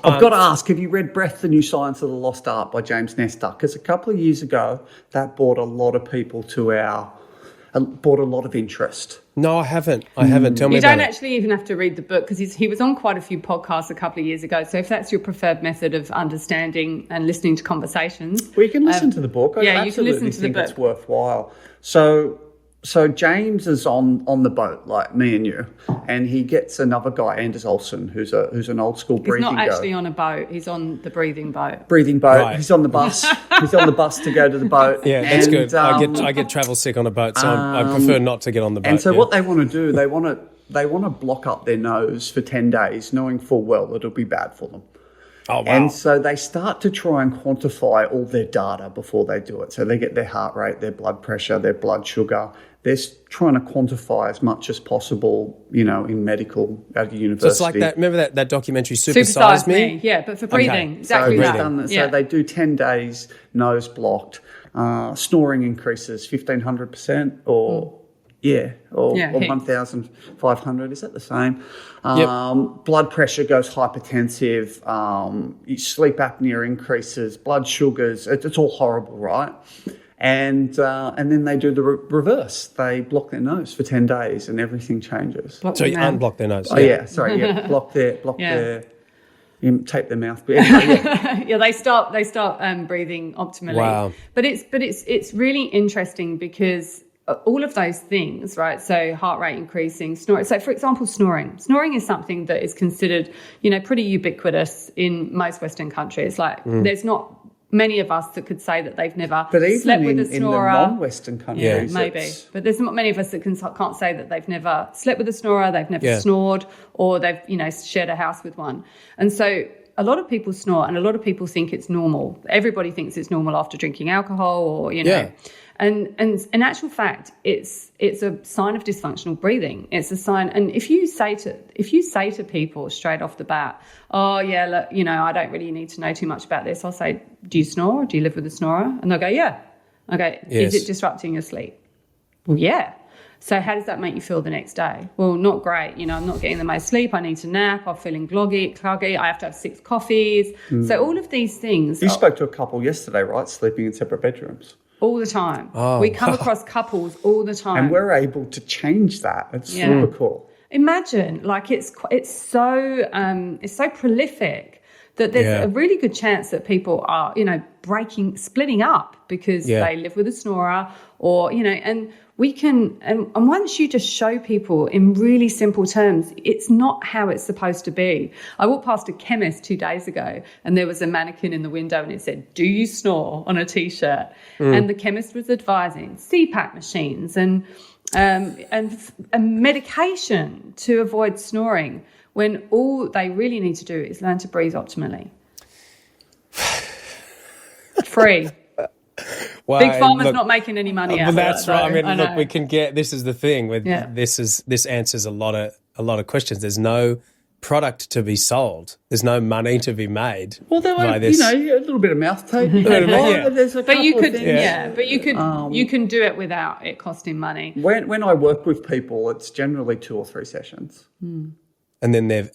I've got to ask: have you read "Breath: The New Science of the Lost Art" by James Nestor? Because a couple of years ago, that brought a lot of people brought a lot of interest. No, I haven't. Tell me about it. You don't actually even have to read the book because he was on quite a few podcasts a couple of years ago. So if that's your preferred method of understanding and listening to conversations. Well, you can listen to the book. I you can listen to the book. It's worthwhile. So James is on the boat like me and you, and he gets another guy, Anders Olsen, who's an old school breathing guy. He's not actually on a boat. He's on the breathing boat. Right. He's on the bus. He's on the bus to go to the boat. Yeah, that's good. I get travel sick on a boat, so I prefer not to get on the boat. And so what they want to do, they want to block up their nose for 10 days, knowing full well it'll be bad for them. Oh, wow. And so they start to try and quantify all their data before they do it. So they get their heart rate, their blood pressure, their blood sugar. They're trying to quantify as much as possible, in medical at university. So it's like that. Remember that documentary, Supersize Me? Yeah, but for breathing, exactly that. So they do 10 days, nose blocked. Snoring increases 1,500% or 1,500. Is that the same? Blood pressure goes hypertensive. Sleep apnea increases. Blood sugars. It's all horrible, right? And then they do the reverse. They block their nose for 10 days and everything changes. So you unblock their nose. Block their tape their mouth. But anyway, they start breathing optimally. Wow. But it's really interesting because all of those things, right? So heart rate increasing, snoring. So for example, snoring. Snoring is something that is considered, pretty ubiquitous in most Western countries. Like there's not many of us that could say that they've never slept with a snorer. In the non-Western countries, maybe. But there's not many of us that can't say that they've never slept with a snorer, they've never snored, or they've shared a house with one. And so a lot of people snore, and a lot of people think it's normal. Everybody thinks it's normal after drinking alcohol, or And in actual fact, it's a sign of dysfunctional breathing. It's a sign, and if you say to people straight off the bat, oh yeah, look, I don't really need to know too much about this. I'll say, do you snore? Do you live with a snorer? And they'll go, yeah. Okay, yes. Is it disrupting your sleep? Well, yeah. So how does that make you feel the next day? Well, not great. I'm not getting the most sleep. I need to nap. I'm feeling cloggy. I have to have 6 coffees. So all of these things. You spoke to a couple yesterday, right? Sleeping in separate bedrooms. All the time. Oh. We come across couples all the time. And we're able to change that. It's super cool. Imagine, it's so prolific that there's a really good chance that people are, splitting up because they live with a snorer, or, and we can, and once you just show people in really simple terms, it's not how it's supposed to be. I walked past a chemist 2 days ago and there was a mannequin in the window and it said, "Do you snore?" on a T-shirt. And the chemist was advising CPAP machines and medication to avoid snoring, when all they really need to do is learn to breathe optimally. Free. Well, Big Pharma's not making any money out of that's that. right. I mean, look, we can get. This is the thing with this answers a lot of questions. There's no product to be sold. There's no money to be made. Well, there by were, this. a little bit of mouth tape. There's a but you couple could, of things. but you can do it without it costing money. When I work with people, it's generally 2 or 3 sessions. And then they've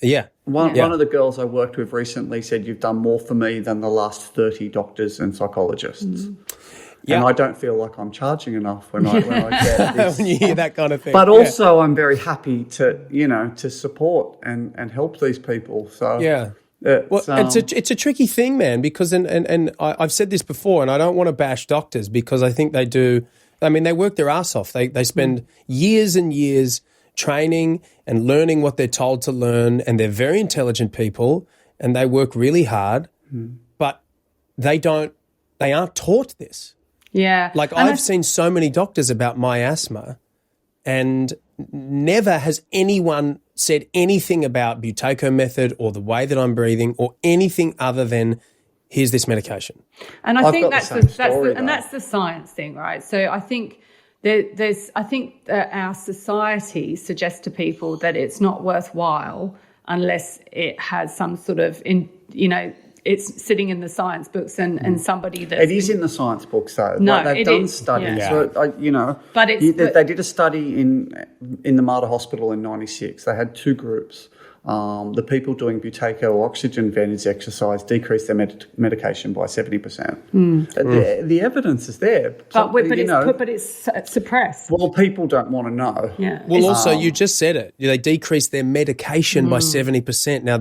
One of the girls I worked with recently said, "You've done more for me than the last 30 doctors and psychologists." And I don't feel like I'm charging enough when I get this. when you hear that kind of thing. But also I'm very happy to support and help these people. So it's a tricky thing, man, because and I've said this before, and I don't want to bash doctors because I think they do. I mean, they work their ass off. They spend years and years training and learning what they're told to learn, and they're very intelligent people and they work really hard, but they aren't taught this. Yeah. Like, I've seen so many doctors about my asthma, and never has anyone said anything about Buteyko method or the way that I'm breathing or anything other than, here's this medication. And I think that's the science thing, right? So I think that our society suggests to people that it's not worthwhile unless it has some sort of it's sitting in the science books and somebody that... It is in the science books, though. No, they've done studies. Yeah. So, they did a study in the Mater Hospital in 96. They had 2 groups. The people doing Buteyko or oxygen vented exercise decreased their medication by 70%. The evidence is there. But it's suppressed. Well, people don't want to know. Yeah. Well, also, you just said it. They decreased their medication by 70%. Now,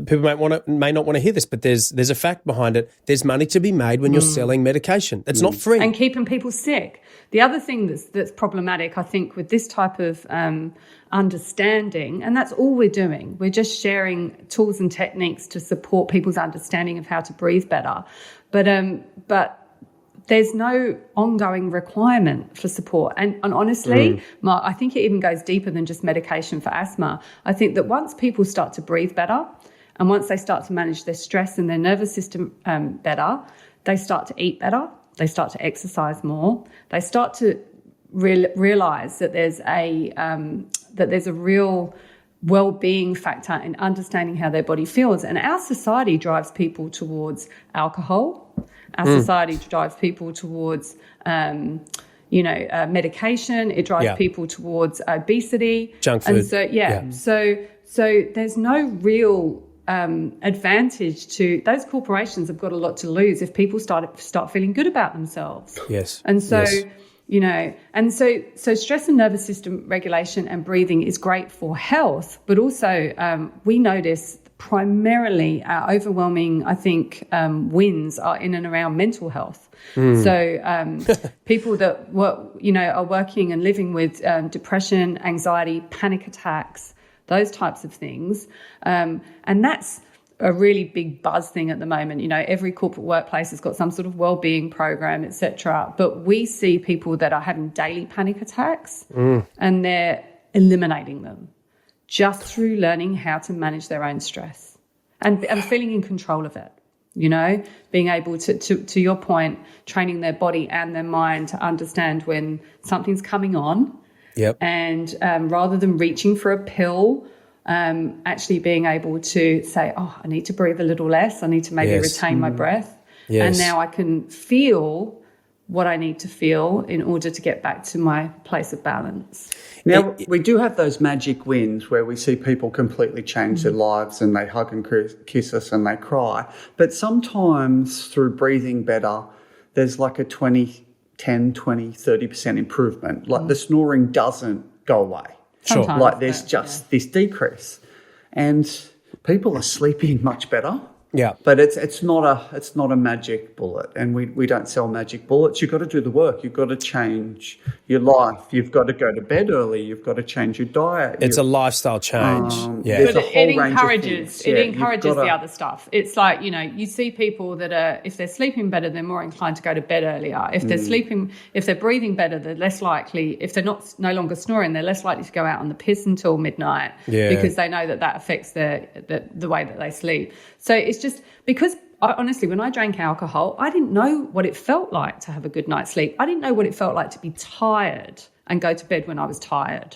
people may not want to hear this, but there's a fact behind it. There's money to be made when you're selling medication. That's not free. And keeping people sick. The other thing that's problematic, I think, with this type of understanding, and that's all we're doing. We're just sharing tools and techniques to support people's understanding of how to breathe better. But there's no ongoing requirement for support. And honestly, Mark, I think it even goes deeper than just medication for asthma. I think that once people start to breathe better, and once they start to manage their stress and their nervous system better, they start to eat better, they start to exercise more, they start to realise that there's a real well-being factor in understanding how their body feels. And our society drives people towards alcohol. Our society drives people towards, medication. It drives people towards obesity, junk food. And so there's no real advantage to those corporations. Have got a lot to lose if people start feeling good about themselves. Yes, and so. Yes. So stress and nervous system regulation and breathing is great for health, but also we notice primarily our overwhelming, I think, wins are in and around mental health. So people that are working and living with depression, anxiety, panic attacks, those types of things, and that's a really big buzz thing at the moment. Every corporate workplace has got some sort of well-being program, etc. But we see people that are having daily panic attacks and they're eliminating them just through learning how to manage their own stress and feeling in control of it. Being able to your point, training their body and their mind to understand when something's coming on. Yep. And rather than reaching for a pill, actually being able to say, I need to breathe a little less. I need to maybe retain my breath. Yes. And now I can feel what I need to feel in order to get back to my place of balance. Now, we do have those magic wins where we see people completely change their lives and they hug and kiss us and they cry. But sometimes through breathing better, there's like a 10, 20, 30% improvement. Like the snoring doesn't go away. Sure. Sometimes, Like there's just this decrease. And people are sleeping much better. Yeah. But it's not a magic bullet, and we don't sell magic bullets. You've got to do the work. You've got to change your life. You've got to go to bed early. You've got to change your diet. It's a lifestyle change. There's But a whole it range of encourages things. the other stuff. It's like, you see people that are, if they're sleeping better, they're more inclined to go to bed earlier. If they're breathing better, they're less likely, if they're no longer snoring, they're less likely to go out on the piss until midnight because they know that affects the way that they sleep. So it's just because honestly, when I drank alcohol, I didn't know what it felt like to have a good night's sleep. I didn't know what it felt like to be tired and go to bed when I was tired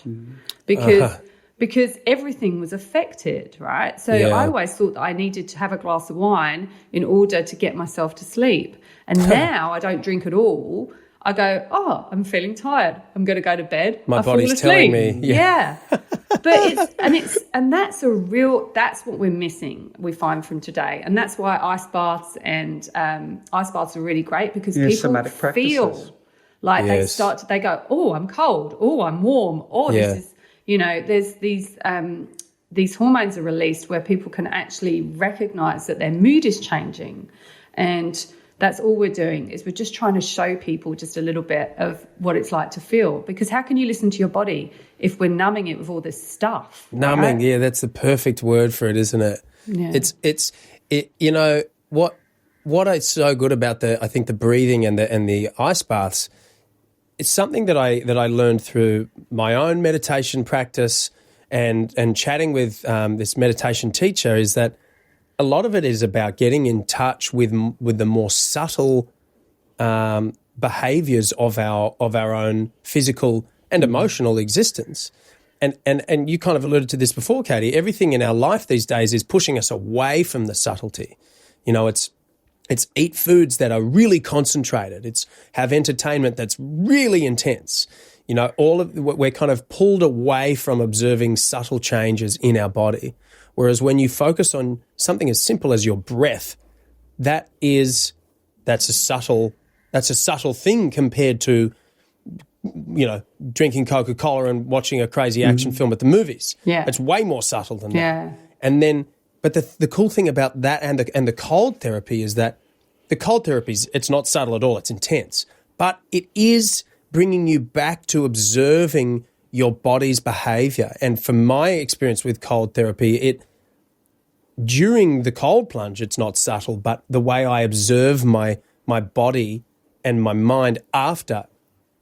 because everything was affected, right? So I always thought that I needed to have a glass of wine in order to get myself to sleep. And now I don't drink at all. I go, I'm feeling tired. I'm going to go to bed. My body's telling me. Yeah. But that's what we're missing, we find from today. And that's why ice baths and ice baths are really great because people feel like they go, I'm cold. I'm warm. This is, there's these hormones are released where people can actually recognize that their mood is changing. And that's all we're doing is we're just trying to show people just a little bit of what it's like to feel. Because how can you listen to your body if we're numbing it with all this stuff? Numbing, right? yeah, that's the perfect word for it, isn't it? Yeah. It's what is so good about the breathing and the ice baths. It's something that I learned through my own meditation practice and chatting with this meditation teacher is that a lot of it is about getting in touch with the more subtle behaviours of our own physical and emotional existence. And you kind of alluded to this before, Katy. Everything in our life these days is pushing us away from the subtlety. It's eat foods that are really concentrated. It's have entertainment that's really intense. We're kind of pulled away from observing subtle changes in our body. Whereas when you focus on something as simple as your breath, that's a subtle thing compared to, drinking Coca-Cola and watching a crazy action film at the movies. Yeah. It's way more subtle than that. Yeah. And then, but the cool thing about that and the cold therapy is that the cold therapy it's not subtle at all. It's intense, but it is bringing you back to observing your body's behavior. And from my experience with cold therapy, during the cold plunge, it's not subtle, but the way I observe my body and my mind after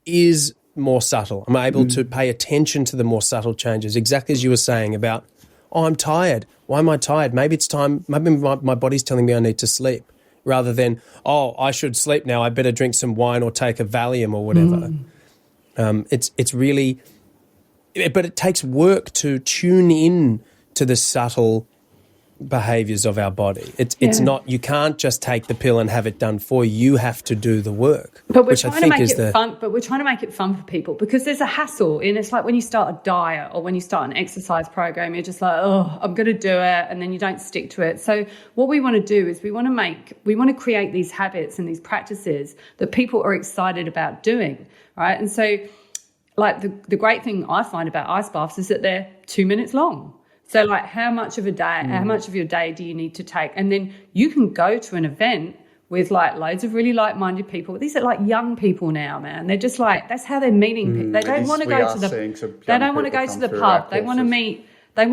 is more subtle. I'm able to pay attention to the more subtle changes, exactly as you were saying about, I'm tired. Why am I tired? Maybe it's time, maybe my body's telling me I need to sleep, rather than, I should sleep now, I better drink some wine or take a Valium or whatever. It's really... But it takes work to tune in to the subtle behaviours of our body. It's not, you can't just take the pill and have it done for you. You have to do the work. But we're trying to make it fun. But we're trying to make it fun for people because there's a hassle, and it's like when you start a diet or when you start an exercise program, you're just like, I'm going to do it, and then you don't stick to it. So what we want to do is we want to create these habits and these practices that people are excited about doing, right? And so, like the great thing I find about ice baths is that they're 2 minutes long. So like how much of your day do you need to take? And then you can go to an event with like loads of really like-minded people. These are like young people now, man. They're just like, that's how they're meeting people. They don't want to go to the pub. They want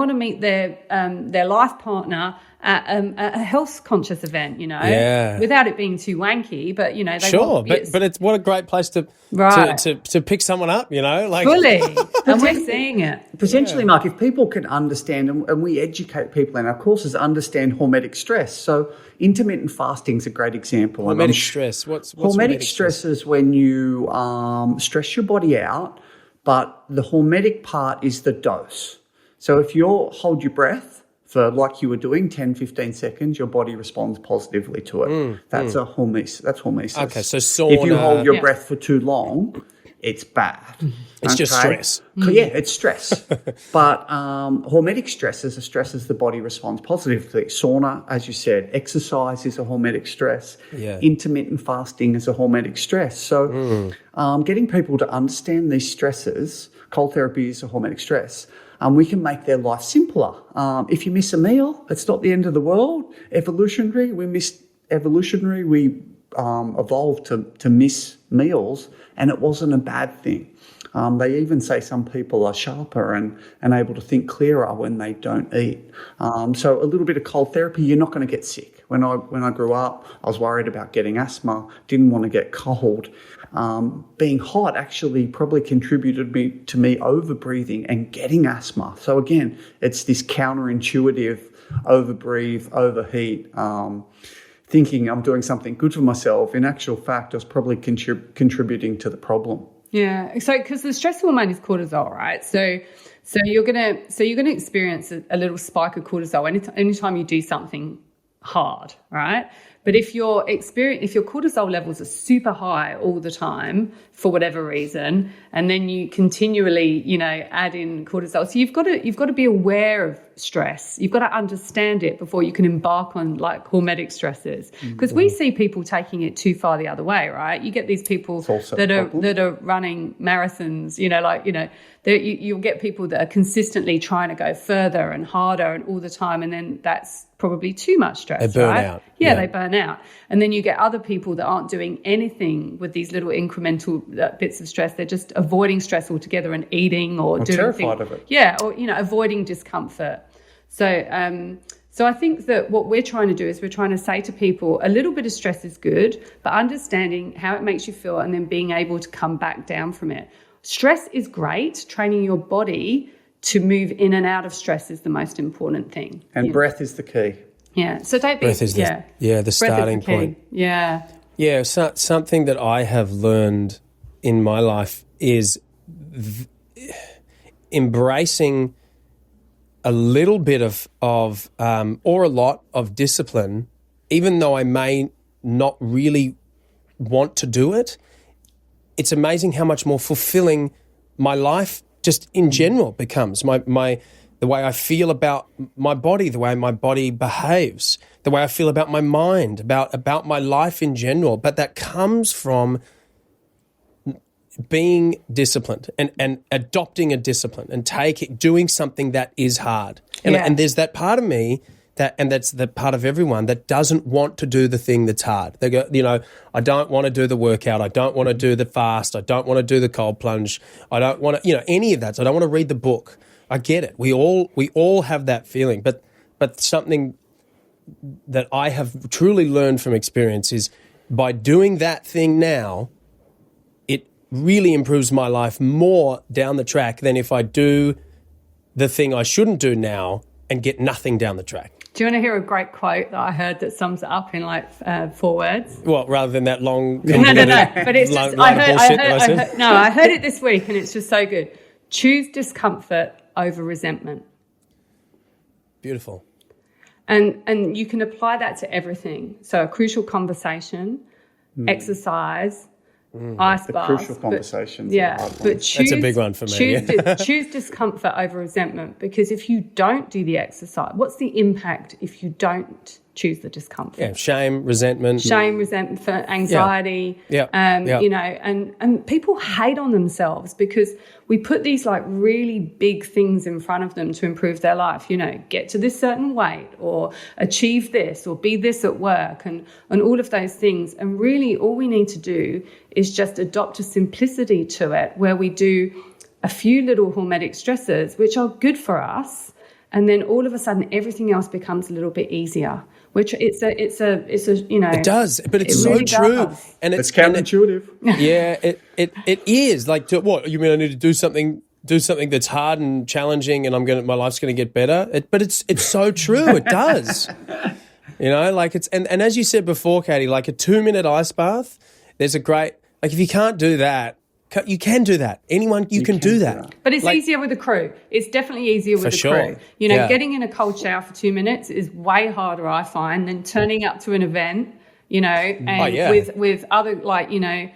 to meet their life partner at a health conscious event, without it being too wanky, but but it's what a great place to pick someone up, fully, and we're seeing it potentially, Mark. If people can understand, and we educate people in our courses, understand hormetic stress. So intermittent fasting is a great example. Hormetic stress. What's hormetic stress? Is when you stress your body out, but the hormetic part is the dose. So if you hold your breath for like you were doing 10, 15 seconds, your body responds positively to it. That's hormesis. Okay, so sauna. If you hold your breath for too long, it's bad. It's just stress. Yeah, it's stress. But hormetic stress is a stress as the body responds positively. Sauna, as you said, exercise is a hormetic stress. Yeah. Intermittent fasting is a hormetic stress. So getting people to understand these stresses, cold therapy is a hormetic stress. We can make their life simpler. If you miss a meal, it's not the end of the world. Evolutionary, we evolved to miss meals, and it wasn't a bad thing. They even say some people are sharper and able to think clearer when they don't eat. So a little bit of cold therapy, you're not going to get sick. When I grew up, I was worried about getting asthma, didn't want to get cold. Being hot actually probably contributed to me over-breathing and getting asthma. So again, it's this counterintuitive over-breathe, overheat, thinking I'm doing something good for myself. In actual fact, I was probably contributing to the problem. Yeah. So because the stress hormone is cortisol, right? So you're gonna experience a little spike of cortisol anytime you do something hard, right? But if your cortisol levels are super high all the time for whatever reason, and then you continually, add in cortisol, so you've got to be aware of stress. You've got to understand it before you can embark on like hormetic stresses. Because we see people taking it too far the other way, right? You get these people that are running marathons, you'll get people that are consistently trying to go further and harder and all the time, and then that's probably too much stress. They burn right? out. Yeah, they burn out. And then you get other people that aren't doing anything with these little incremental bits of stress. They're just avoiding stress altogether and eating or doing terrified of it. Yeah, or avoiding discomfort. So I think that what we're trying to do is we're trying to say to people a little bit of stress is good, but understanding how it makes you feel and then being able to come back down from it. Stress is great. Training your body to move in and out of stress is the most important thing. And breath is the key. Yeah. So don't be... Breath is the starting point. Yeah. Yeah, so, something that I have learned in my life is embracing a little bit of or a lot of discipline, even though I may not really want to do it. It's amazing how much more fulfilling my life just in general becomes. The way I feel about my body, the way my body behaves, the way I feel about my mind, about my life in general. But that comes from being disciplined and adopting a discipline and doing something that is hard. And there's that part of me that's the part of everyone that doesn't want to do the thing that's hard. They go, I don't want to do the workout. I don't want to do the fast. I don't want to do the cold plunge. I don't want to, any of that. So I don't want to read the book. I get it. We all have that feeling. But something that I have truly learned from experience is by doing that thing now, it really improves my life more down the track than if I do the thing I shouldn't do now and get nothing down the track. Do you want to hear a great quote that I heard that sums it up in 4 words? Well, rather than that long... No. But it's just... I heard it this week and it's just so good. Choose discomfort over resentment. Beautiful. And you can apply that to everything. So a crucial conversation, exercise, ice bath. Crucial conversations. But choose, that's a big one for me. Choose discomfort over resentment, because if you don't do the exercise, what's the impact if you don't choose the discomfort? Yeah, shame, resentment, anxiety. And people hate on themselves because we put these really big things in front of them to improve their life. Get to this certain weight or achieve this or be this at work and all of those things. And really all we need to do is just adopt a simplicity to it where we do a few little hormetic stressors, which are good for us. And then all of a sudden everything else becomes a little bit easier. Which it does, but it's so really true, does. And it's counterintuitive. It is like, what you mean? I need to do something that's hard and challenging, and my life's going to get better. But it's so true. It does. And as you said before, Katy, like a 2-minute ice bath. There's a great if you can't do that, You can do that. Anyone, you can do that. But it's easier with a crew. It's definitely easier with a crew. You know, getting in a cold shower for 2 minutes is way harder, I find, than turning up to an event, you know, and with other, like, you know,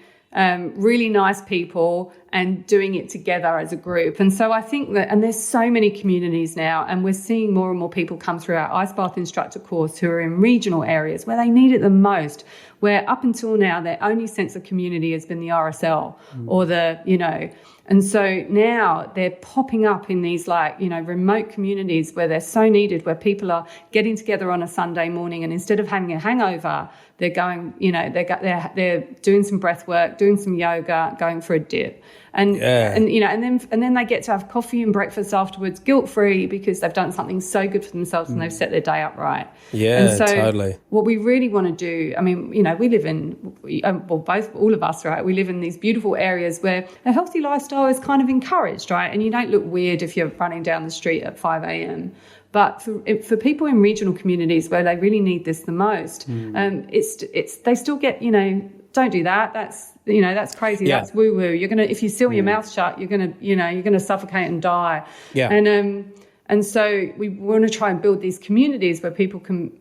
really nice people and doing it together as a group. And so I think that, and there's so many communities now, and we're seeing more and more people come through our ice bath instructor course who are in regional areas where they need it the most, where up until now their only sense of community has been the RSL or the, you know, and so now they're popping up in these, like, you know, remote communities where they're so needed, where people are getting together on a Sunday morning, and instead of having a hangover, they're going, you know, they're doing some breath work, doing some yoga, going for a dip. And you know, and then they get to have coffee and breakfast afterwards, guilt-free, because they've done something so good for themselves and they've set their day up right. Yeah, and so totally. What we really want to do, I mean, you know, we live in, all of us, right? We live in these beautiful areas where a healthy lifestyle is kind of encouraged, right? And you don't look weird if you're running down the street at 5 a.m. But for people in regional communities where they really need this the most, they still get, you know, don't do that. That's crazy. Yeah. That's woo woo. You're gonna, if you seal your mouth shut, you're gonna suffocate and die. Yeah. And so we want to try and build these communities where people can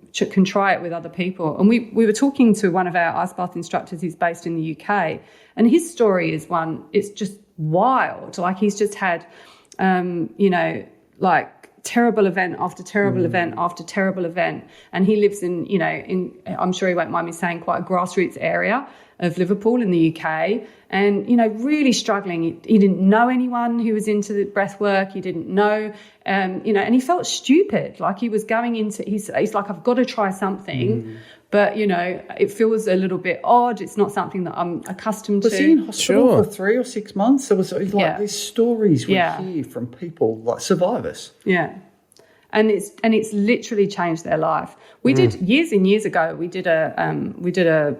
try it with other people. And we were talking to one of our ice bath instructors who's based in the UK, and his story is one. It's just wild. Like, he's just had, you know, like, terrible event after terrible event after terrible event, and he lives in, you know, I'm sure he won't mind me saying, quite a grassroots area of Liverpool in the UK, and, you know, really struggling. He didn't know anyone who was into the breath work. He didn't know, you know, and he felt stupid. Like, he was going into, he's like, I've got to try something. But, you know, it feels a little bit odd. It's not something that I'm accustomed to. Was he in hospital for 3 or 6 months? There was, like, these stories we hear from people, like survivors. Yeah. And it's literally changed their life. We did years and years ago. We did a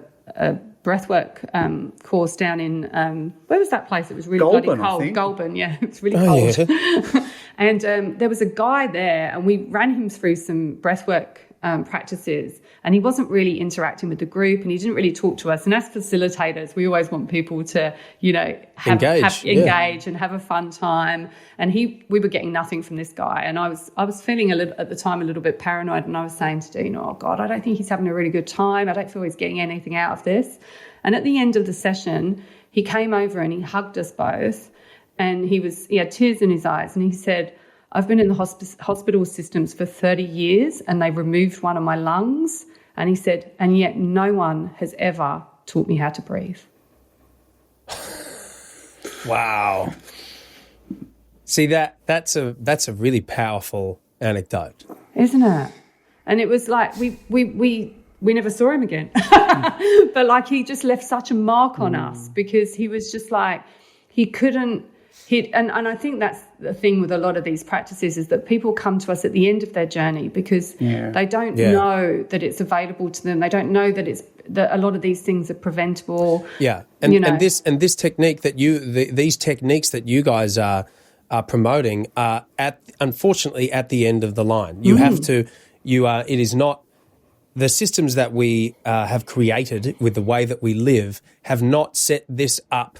breathwork course down in where was that place? It was really bloody cold. Goulburn, yeah, it's really cold. Yeah. And there was a guy there, and we ran him through some breathwork practices, and he wasn't really interacting with the group, and he didn't really talk to us. And as facilitators, we always want people to, you know, engage and have a fun time. And we were getting nothing from this guy, and I was feeling at the time a little bit paranoid, and I was saying to Deano, oh God, I don't think he's having a really good time. I don't feel he's getting anything out of this. And at the end of the session, he came over and he hugged us both, and he had tears in his eyes, and he said, I've been in the hospital systems for 30 years, and they removed one of my lungs. And he said, and yet no one has ever taught me how to breathe. Wow. See, that's a really powerful anecdote. Isn't it? And it was like we never saw him again. But, like, he just left such a mark on us, because he was just like, he couldn't. And I think that's the thing with a lot of these practices, is that people come to us at the end of their journey because they don't know that it's available to them. They don't know that a lot of these things are preventable. Yeah, and, you know, and this technique that these techniques that you guys are promoting are unfortunately at the end of the line. You have to. It is not. The systems that we have created with the way that we live have not set this up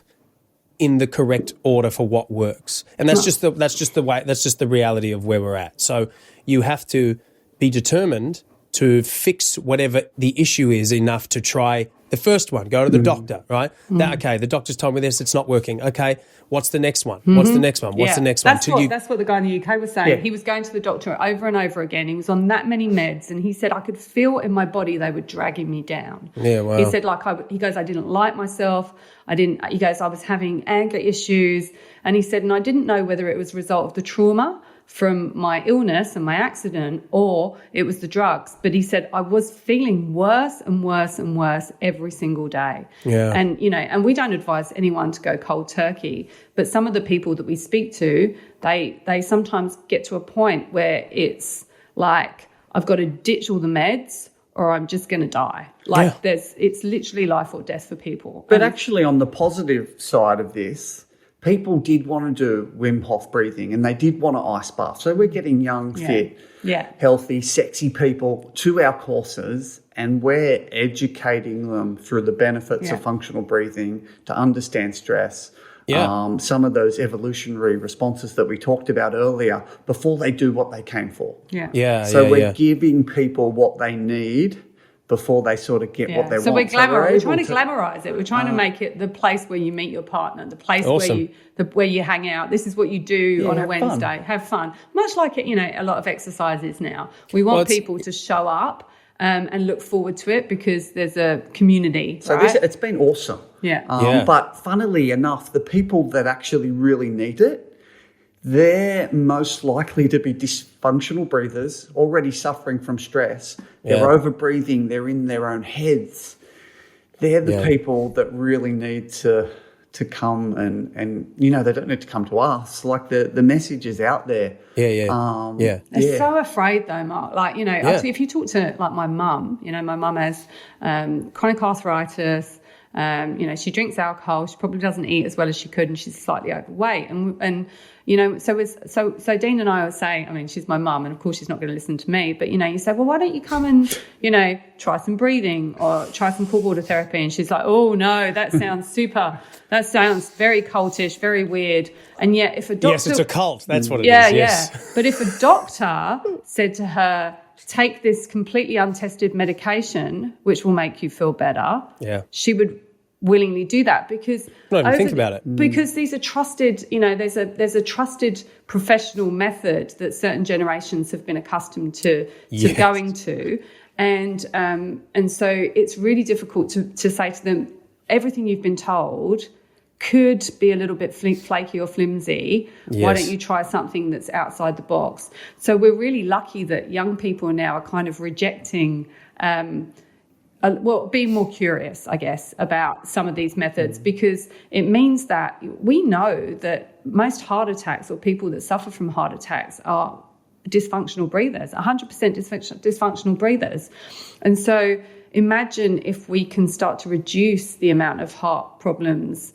in the correct order for what works. And that's just the reality of where we're at. So you have to be determined to fix whatever the issue is enough to try the first one. Go to the doctor, right? Okay, the doctor's told me this, it's not working. Okay, what's the next one? What's the next one? What's the next one? That's what the guy in the UK was saying. Yeah. He was going to the doctor over and over again. He was on that many meds, and he said, I could feel in my body they were dragging me down. Yeah, wow. He said, he goes, I didn't like myself. He goes, I was having anger issues. And he said, and I didn't know whether it was a result of the trauma from my illness and my accident, or it was the drugs. But he said, I was feeling worse and worse and worse every single day. Yeah. And, you know, and we don't advise anyone to go cold turkey, but some of the people that we speak to, they sometimes get to a point where it's like, I've got to ditch all the meds or I'm just going to die. Like it's literally life or death for people. But actually, on the positive side of this, people did want to do Wim Hof breathing, and they did want to ice bath. So we're getting young, fit, healthy, sexy people to our courses, and we're educating them through the benefits of functional breathing to understand stress. some of those evolutionary responses that we talked about earlier before they do what they came for. So we're giving people what they need before they sort of get what they want. So we're trying to glamorize it. We're trying to make it the place where you meet your partner, the place where you hang out. This is what you do on a Wednesday. Have fun. Much like it, a lot of exercises now. We want people to show up and look forward to it because there's a community. So it's been awesome. But funnily enough, the people that actually really need it, they're most likely to be dysfunctional breathers, already suffering from stress. They're over-breathing. They're in their own heads. They're the people that really need to come and they don't need to come to us. Like the message is out there. They're so afraid though, Mark. Like, actually if you talk to like my mum, my mum has chronic arthritis. She drinks alcohol. She probably doesn't eat as well as she could, and she's slightly overweight. So Dean and I were saying, I mean, she's my mum, and of course she's not going to listen to me. But you say, well, why don't you come and try some breathing or try some cool water therapy? And she's like, oh no, that sounds super. That sounds very cultish, very weird. And yet, if a doctor, it's a cult. That's what it is. Yes. But if a doctor said to her, take this completely untested medication, which will make you feel better, she would willingly do that because not even think about it. Because these are trusted, there's a trusted professional method that certain generations have been accustomed to going to, and so it's really difficult to say to them everything you've been told could be a little bit flaky or flimsy. Why don't you try something that's outside the box? So we're really lucky that young people now are kind of rejecting, being more curious, I guess, about some of these methods because it means that we know that most heart attacks or people that suffer from heart attacks are dysfunctional breathers, 100% dysfunctional breathers. And so imagine if we can start to reduce the amount of heart problems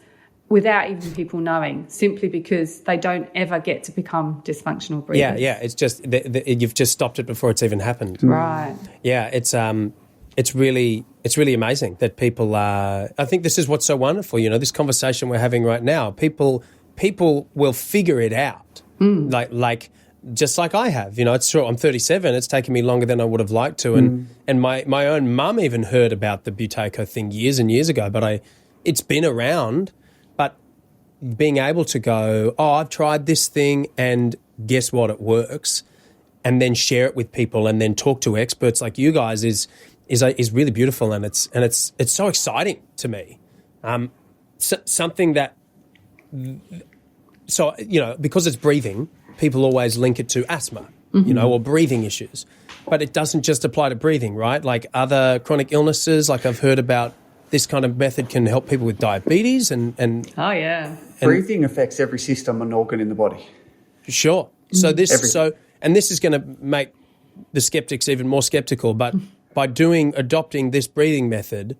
without even people knowing, simply because they don't ever get to become dysfunctional breathers. It's just you've just stopped it before it's even happened. Right. Yeah, it's really amazing that people are. I think this is what's so wonderful. This conversation we're having right now. People will figure it out. Like just like I have. It's true. I'm 37. It's taken me longer than I would have liked to, and my own mum even heard about the Buteyko thing years and years ago. But it's been around. Being able to go, I've tried this thing and guess what, it works, and then share it with people and then talk to experts like you guys is really beautiful, and it's so exciting to me. Something that, because it's breathing, people always link it to asthma, or breathing issues, but it doesn't just apply to breathing, right? Like other chronic illnesses, like I've heard about. This kind of method can help people with diabetes and breathing affects every system and organ in the body. Sure. So this is going to make the skeptics even more skeptical. But by adopting this breathing method,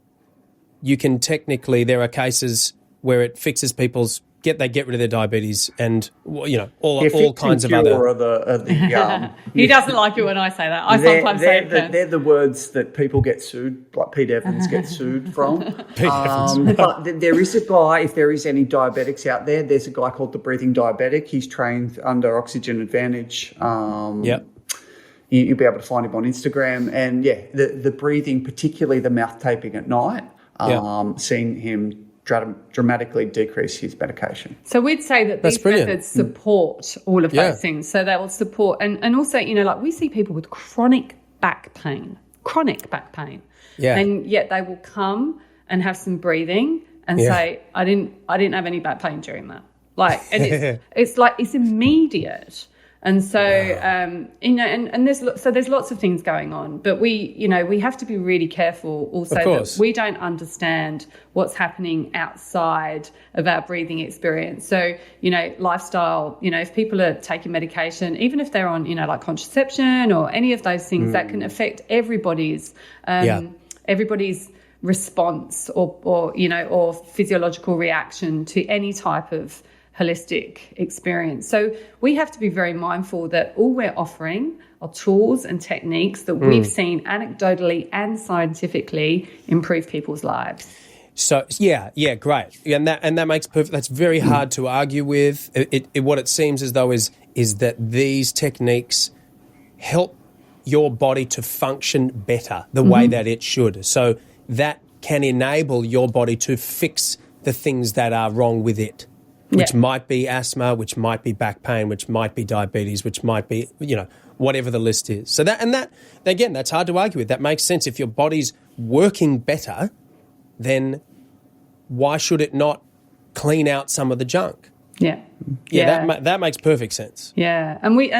you can technically, there are cases where it fixes people's they get rid of their diabetes and all kinds of other. He doesn't like it when I say that. I sometimes say it. They're the words that people get sued, like Pete Evans gets sued from. But there is a guy. If there is any diabetics out there, there's a guy called the Breathing Diabetic. He's trained under Oxygen Advantage. You'll be able to find him on Instagram, and the breathing, particularly the mouth taping at night. Seeing him dramatically decrease his medication. So we'd say that these methods support all of those things. So they will support, and also, like we see people with chronic back pain, and yet they will come and have some breathing and say, I didn't have any back pain during that. Like, and it's immediate. And so, and there's lots of things going on, but we have to be really careful also that we don't understand what's happening outside of our breathing experience. So, lifestyle, if people are taking medication, even if they're on, like contraception or any of those things, that can affect everybody's response or physiological reaction to any type of holistic experience. So we have to be very mindful that all we're offering are tools and techniques that we've seen anecdotally and scientifically improve people's lives. So great, and that makes perfect. That's very hard to argue with. What it seems as though is that these techniques help your body to function better the way that it should. So that can enable your body to fix the things that are wrong with it, which might be asthma, which might be back pain, which might be diabetes, which might be whatever the list is. So that again, that's hard to argue with. That makes sense. If your body's working better, then why should it not clean out some of the junk? Yeah. That makes perfect sense. Yeah, and we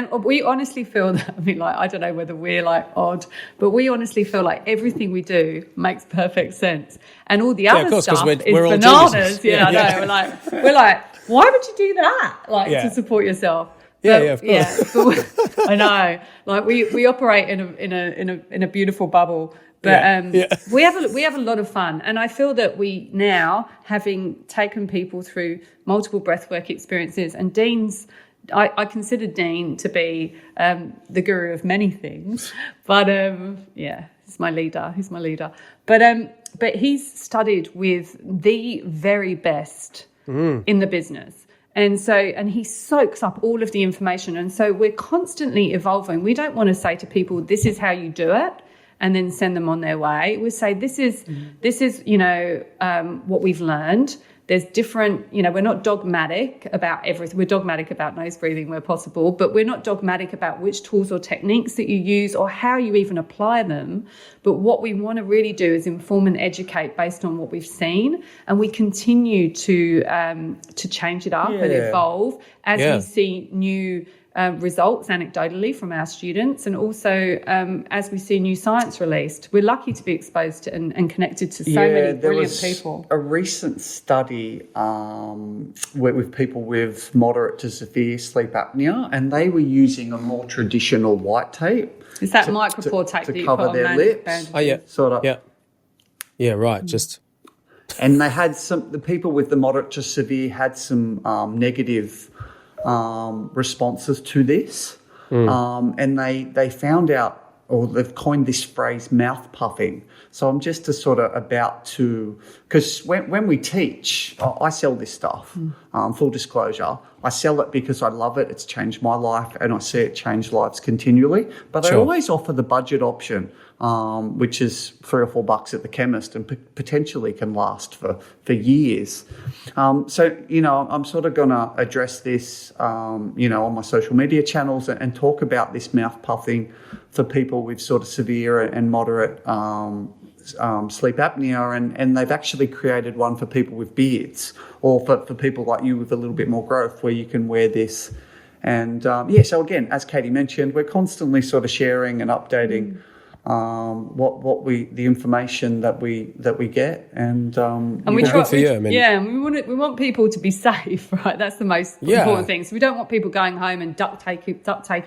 honestly feel that. I mean, I don't know whether we're odd, but we honestly feel like everything we do makes perfect sense, and all the other stuff is bananas. I know. We're like, why would you do that? To support yourself. Of course. But I know. We operate in a beautiful bubble. But we have a lot of fun, and I feel that we now, having taken people through multiple breathwork experiences, and I consider Dean to be the guru of many things, but he's my leader. But he's studied with the very best in the business. And he soaks up all of the information, and so we're constantly evolving. We don't want to say to people, "This is how you do it," and then send them on their way. We say, this is what we've learned. There's different, we're not dogmatic about everything. We're dogmatic about nose breathing where possible, but we're not dogmatic about which tools or techniques that you use or how you even apply them. But what we want to really do is inform and educate based on what we've seen. And we continue to change it up and evolve as we see new results anecdotally from our students, and also as we see new science released. We're lucky to be exposed to and connected to so many brilliant people. A recent study with people with moderate to severe sleep apnea, and they were using a more traditional white tape. Is that micropore tape to cover their lips? Oh yeah, sort of. Yeah, right. Just and they had the people with the moderate to severe had some negative responses to this, and they found out, or they've coined this phrase, mouth puffing. So I'm just because when we teach, I sell this stuff, full disclosure. I sell it because I love it. It's changed my life, and I see it change lives continually. But I always offer the budget option, which is $3 or $4 at the chemist, and potentially can last for years. I'm sort of going to address this, on my social media channels and talk about this mouth puffing for people with sort of severe and moderate sleep apnea, and they've actually created one for people with beards, or for people like you with a little bit more growth, where you can wear this. And so again, as Katy mentioned, we're constantly sort of sharing and updating the information that we get, and we try, we want people to be safe, right? That's the most important thing. So we don't want people going home and duct tape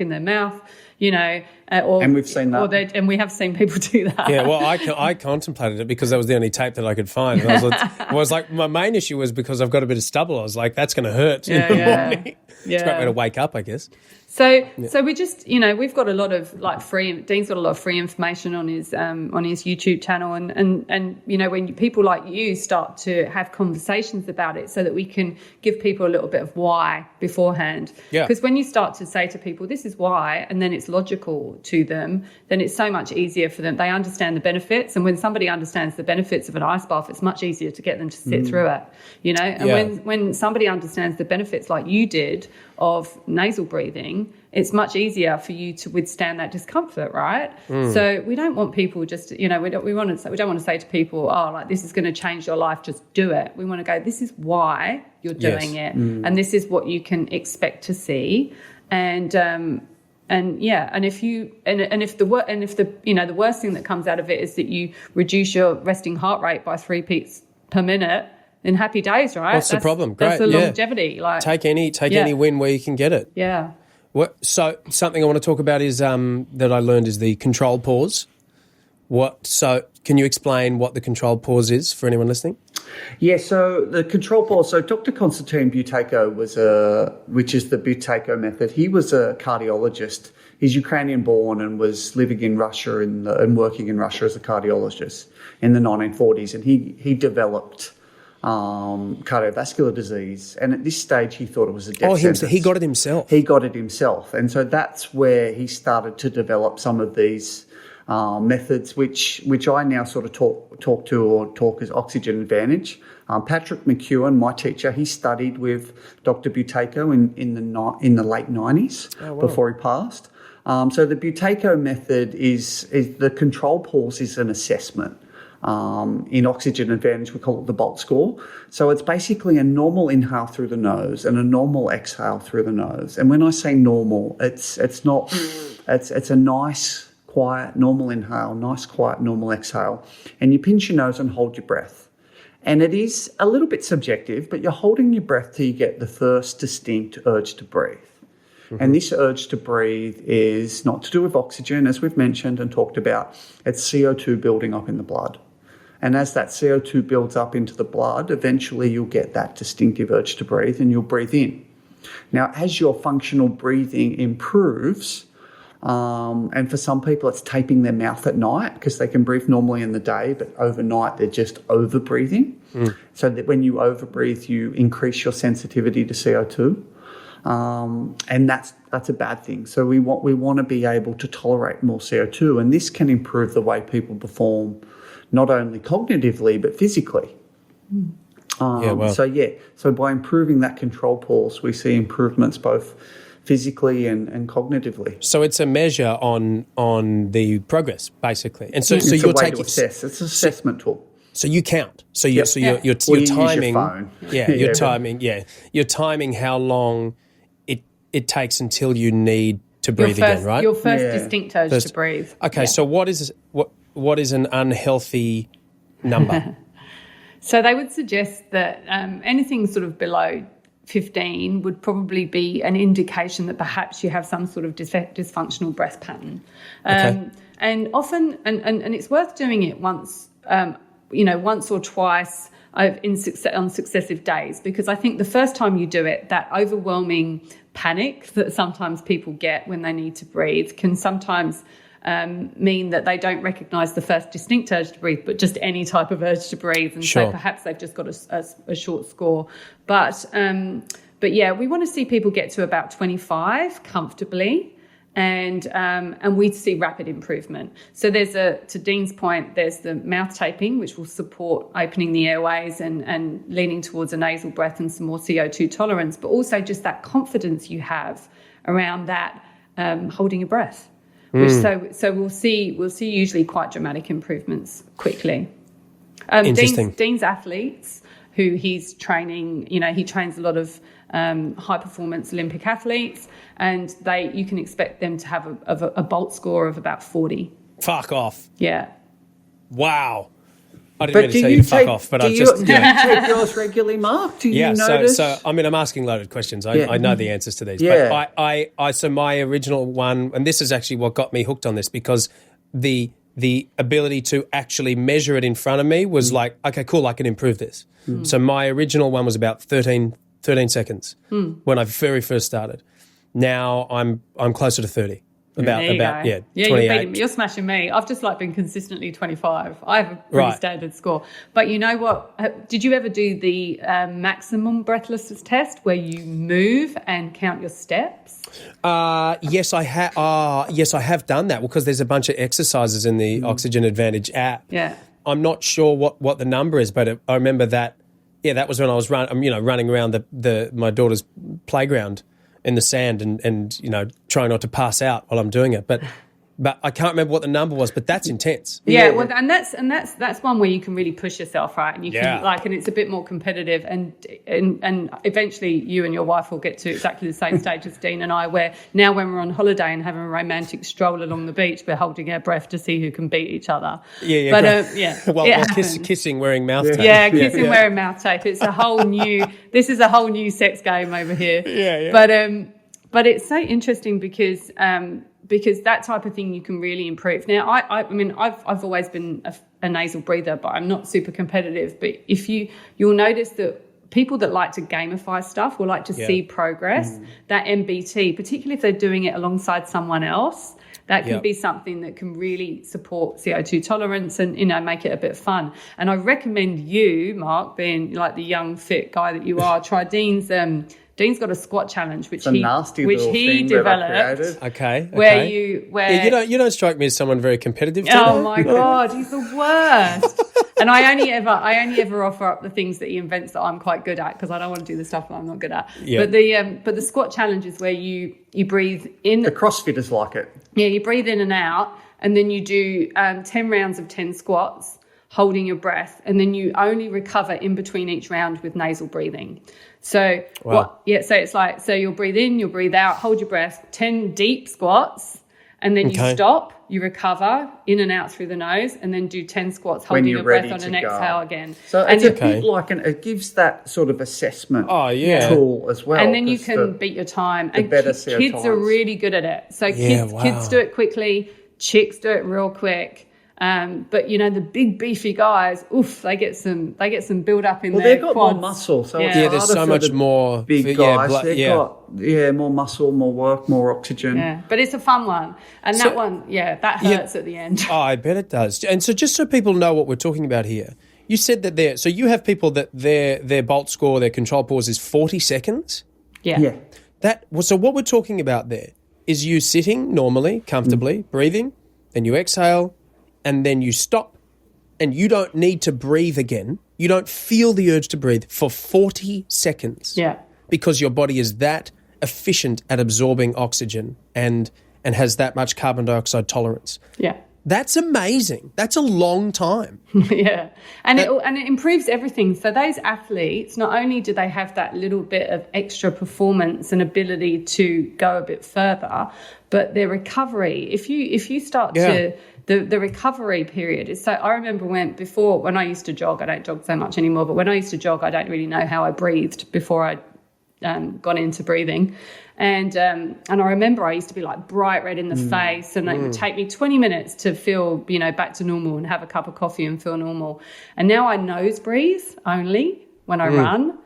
in their mouth, and we've seen that, and we have seen people do that. Yeah, well, I contemplated it because that was the only tape that I could find. And I was like, my main issue was because I've got a bit of stubble. I was like, that's going to hurt in the morning. It's a great way to wake up, I guess. So we just, we've got a lot of Dean's got a lot of free information on his YouTube channel, and when people like you start to have conversations about it, so that we can give people a little bit of why beforehand. Yeah. Because when you start to say to people, this is why, and then it's logical to them, then it's so much easier for them. They understand the benefits, and when somebody understands the benefits of an ice bath, it's much easier to get them to sit through it, And when somebody understands the benefits like you did of nasal breathing, it's much easier for you to withstand that discomfort, right? So we don't want people just, we don't want to say to people, this is going to change your life, just do it. We want to go, this is why you're doing it, and this is what you can expect to see, and if the worst thing that comes out of it is that you reduce your resting heart rate by 3 beats per minute, then happy days, right? What's the problem? Great. That's the longevity. Take any win where you can get it. Yeah. So something I want to talk about is that I learned is the control pause. So can you explain what the control pause is for anyone listening? Yeah, so the control pulse, so Dr. Konstantin Buteyko which is the Buteyko method. He was a cardiologist. He's Ukrainian born and was living in Russia and working in Russia as a cardiologist in the 1940s. And he developed cardiovascular disease. And at this stage, he thought it was a death sentence. He got it himself. He got it himself. And so that's where he started to develop some of these methods, which I now sort of talk as oxygen advantage. Patrick McEwen, my teacher, he studied with Dr. Buteyko in the late 90s before he passed. So the Buteyko method is the control pulse is an assessment. In oxygen advantage, we call it the BOLT score. So it's basically a normal inhale through the nose and a normal exhale through the nose. And when I say normal, it's a nice, quiet, normal inhale, nice, quiet, normal exhale. And you pinch your nose and hold your breath. And it is a little bit subjective, but you're holding your breath till you get the first distinct urge to breathe. Mm-hmm. And this urge to breathe is not to do with oxygen, as we've mentioned and talked about. It's CO2 building up in the blood. And as that CO2 builds up into the blood, eventually you'll get that distinctive urge to breathe and you'll breathe in. Now, as your functional breathing improves, and for some people it's taping their mouth at night because they can breathe normally in the day, but overnight they're just over-breathing. So that when you over-breathe, you increase your sensitivity to CO2. And that's a bad thing. So we want to be able to tolerate more CO2, and this can improve the way people perform not only cognitively but physically. So by improving that control pulse, we see improvements both physically and cognitively. So it's a measure on the progress, basically. And so it's you're a way taking to assess. It's an assessment tool. So you count. So you're you timing. Use your phone. You're timing. Yeah, you're timing how long it takes until you need to breathe again, right? Your first distinct urge to breathe. Okay, so what is an unhealthy number? So they would suggest that anything sort of below 15 would probably be an indication that perhaps you have some sort of dysfunctional breath pattern. And often, and it's worth doing it once, once or twice on successive days, because I think the first time you do it, that overwhelming panic that sometimes people get when they need to breathe can sometimes mean that they don't recognise the first distinct urge to breathe, but just any type of urge to breathe, and so perhaps they've just got a short score. But yeah, we want to see people get to about 25 comfortably, and we see rapid improvement. So to Dean's point, there's the mouth taping, which will support opening the airways and leaning towards a nasal breath and some more CO2 tolerance, but also just that confidence you have around that holding your breath. So we'll see usually quite dramatic improvements quickly. Interesting. Dean's athletes, who he's training, he trains a lot of high performance Olympic athletes, and you can expect them to have a BOLT score of about 40. Fuck off. Yeah. Wow. I didn't mean to tell you to fuck off, but do you take yours regularly, Mark? Do you notice? So I mean, I'm asking loaded questions. I know the answers to these. Yeah. But so my original one, and this is actually what got me hooked on this, because the ability to actually measure it in front of me was like, okay, cool, I can improve this. So my original one was about 13 seconds when I very first started. Now I'm closer to 30. About 28. You're smashing me. I've just been consistently 25. I have a pretty standard score. But you know what? Did you ever do the maximum breathlessness test where you move and count your steps? Yes, I have. Yes, I have done that because there's a bunch of exercises in the Oxygen Advantage app. Yeah. I'm not sure what the number is, but I remember that. Yeah, that was when I was running around my daughter's playground in the sand and trying not to pass out while I'm doing it. But I can't remember what the number was, but that's intense. Yeah, well, and that's one where you can really push yourself, right? And you can and it's a bit more competitive, and eventually you and your wife will get to exactly the same stage as Dean and I, where now when we're on holiday and having a romantic stroll along the beach, we're holding our breath to see who can beat each other. Kissing wearing mouth tape. Yeah, kissing wearing mouth tape. It's this is a whole new sex game over here. Yeah. But it's so interesting because that type of thing you can really improve. Now, I mean, I've always been a nasal breather, but I'm not super competitive. But you'll notice that people that like to gamify stuff will like to see progress. That MBT, particularly if they're doing it alongside someone else, that can be something that can really support CO2 tolerance and, make it a bit fun. And I recommend you, Mark, being like the young, fit guy that you are, try Dean's got a squat challenge, which he developed. Okay. Where you don't strike me as someone very competitive. Oh my God, he's the worst. And I only ever offer up the things that he invents that I'm quite good at, because I don't want to do the stuff that I'm not good at. Yep. But the squat challenge is where you breathe in. The CrossFitters like it. Yeah, you breathe in and out, and then you do 10 rounds of 10 squats, holding your breath, and then you only recover in between each round with nasal breathing. So so it's like, so you'll breathe in, you'll breathe out, hold your breath, 10 deep squats, and then you stop, you recover in and out through the nose, and then do 10 squats holding your breath on an exhale again. So it's a bit like it gives that sort of assessment tool as well. And then you can beat your time. And kids are really good at it. So kids do it quickly, chicks do it real quick. But the big beefy guys, they get some build up in their they've got quads. more muscle, so there's so much more big guys. They've got more muscle, more work, more oxygen. Yeah, but it's a fun one, and that hurts at the end. Oh, I bet it does. And so, just so people know what we're talking about here, you said that so you have people that their bolt score, their control pause is 40 seconds. Yeah. So what we're talking about there is you sitting normally, comfortably, breathing, then you exhale. And then you stop, and you don't need to breathe again. You don't feel the urge to breathe for 40 seconds. Yeah. Because your body is that efficient at absorbing oxygen and has that much carbon dioxide tolerance. Yeah. That's amazing. That's a long time. Yeah. And it improves everything. So those athletes, not only do they have that little bit of extra performance and ability to go a bit further, but their recovery, if you start to the recovery period is so. I remember when I used to jog, I don't jog so much anymore, but when I used to jog, I don't really know how I breathed before I got into breathing. And I remember I used to be like bright red in the face, and it would take me 20 minutes to feel, back to normal and have a cup of coffee and feel normal. And now I nose breathe only when I run.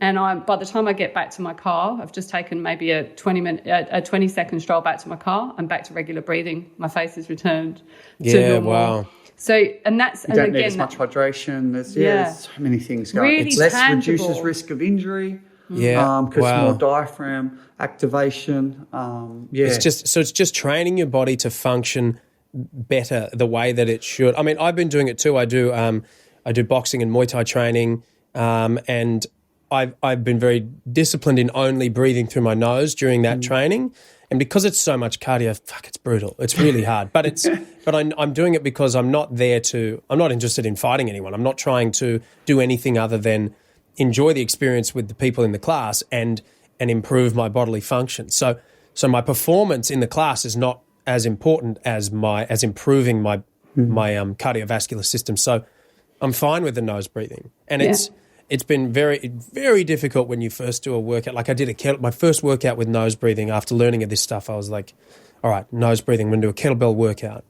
And by the time I get back to my car, I've just taken maybe a 20-second stroll back to my car. I'm back to regular breathing. My face has returned to normal. Wow. So, you don't need as much hydration. There's so many things going. Really It's less tangible. Reduces risk of injury. Yeah, because more diaphragm activation. It's just training your body to function better the way that it should. I mean, I've been doing it too. I do boxing and Muay Thai training, and I've been very disciplined in only breathing through my nose during that training. And because it's so much cardio, it's brutal. It's really hard. But I'm doing it because I'm not interested in fighting anyone. I'm not trying to do anything other than enjoy the experience with the people in the class and improve my bodily function. So my performance in the class is not as important as improving my cardiovascular system. So I'm fine with the nose breathing. And it's been very, very difficult when you first do a workout. Like I did my first workout with nose breathing. After learning of this stuff, I was like, all right, nose breathing, I'm going to do a kettlebell workout.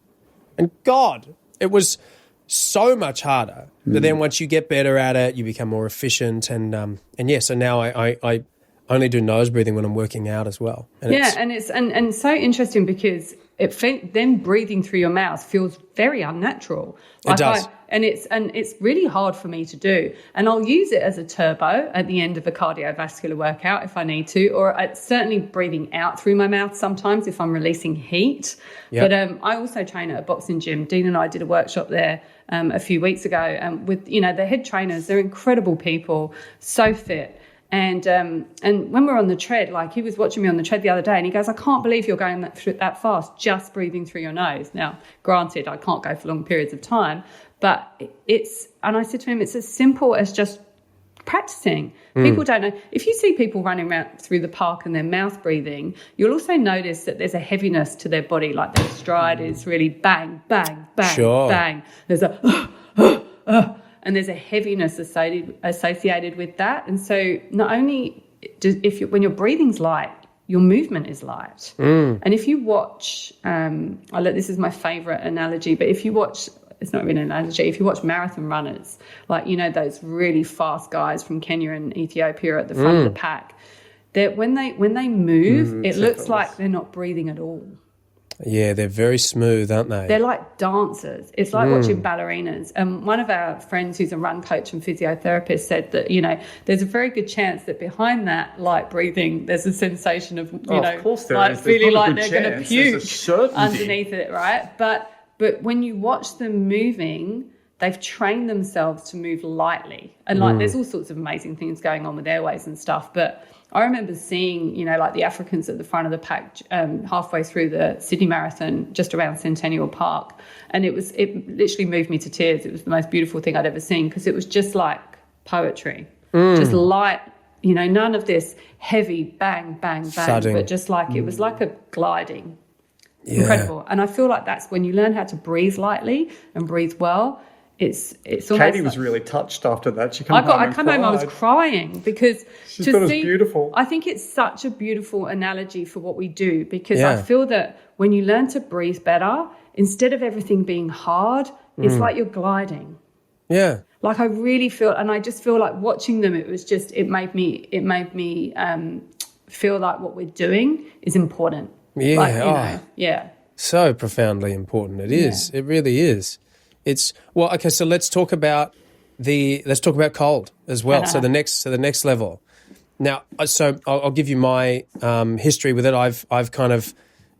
And God, it was so much harder. But then once you get better at it, you become more efficient. So now I only do nose breathing when I'm working out as well. And it's so interesting because then breathing through your mouth feels very unnatural. It does. It's really hard for me to do. And I'll use it as a turbo at the end of a cardiovascular workout if I need to, or certainly breathing out through my mouth sometimes if I'm releasing heat. Yep. But I also train at a boxing gym. Dean and I did a workshop there a few weeks ago with, the head trainers. They're incredible people, so fit. And when we're on the tread, like he was watching me on the tread the other day and he goes, I can't believe you're going that fast, just breathing through your nose. Now, granted, I can't go for long periods of time, but and I said to him, it's as simple as just practicing. People don't know. If you see people running around through the park and they're mouth breathing, you'll also notice that there's a heaviness to their body, like their stride is really bang, bang, bang, bang. There's and there's a heaviness associated with that. And so not only when your breathing's light, your movement is light. And if you watch, this is my favorite analogy, but if you watch, it's not really an analogy, if you watch marathon runners, like, you know, those really fast guys from Kenya and Ethiopia at the front of the pack, that when they move, it looks like they're not breathing at all. Yeah, they're very smooth, aren't they? They're like dancers. It's like watching ballerinas. And one of our friends who's a run coach and physiotherapist said that, you know, there's a very good chance that behind that light breathing, there's a sensation of, of course there like is. feeling like they're going to There's puke underneath it, right? But when you watch them moving, they've trained themselves to move lightly. And like there's all sorts of amazing things going on with airways and stuff. But I remember seeing, you know, like the Africans at the front of the pack halfway through the Sydney Marathon, just around Centennial Park. And it literally moved me to tears. It was the most beautiful thing I'd ever seen, because it was just like poetry, just light, you know, none of this heavy bang, bang, bang, thudding. but just like, it was like a gliding. Incredible. And I feel like that's when you learn how to breathe lightly and breathe well. It's almost Katy was really touched after that. She I come home, I was crying, because she thought it was beautiful. I think it's such a beautiful analogy for what we do, because I feel that when you learn to breathe better, instead of everything being hard, it's like you're gliding. Yeah. Like I really feel, and I just feel like watching them, it made me feel like what we're doing is important. Yeah. Like, you know, yeah. So profoundly important. It is. It really is. It's okay. So let's talk about cold as well. So the next level. Now, so I'll give you my history with it. I've kind of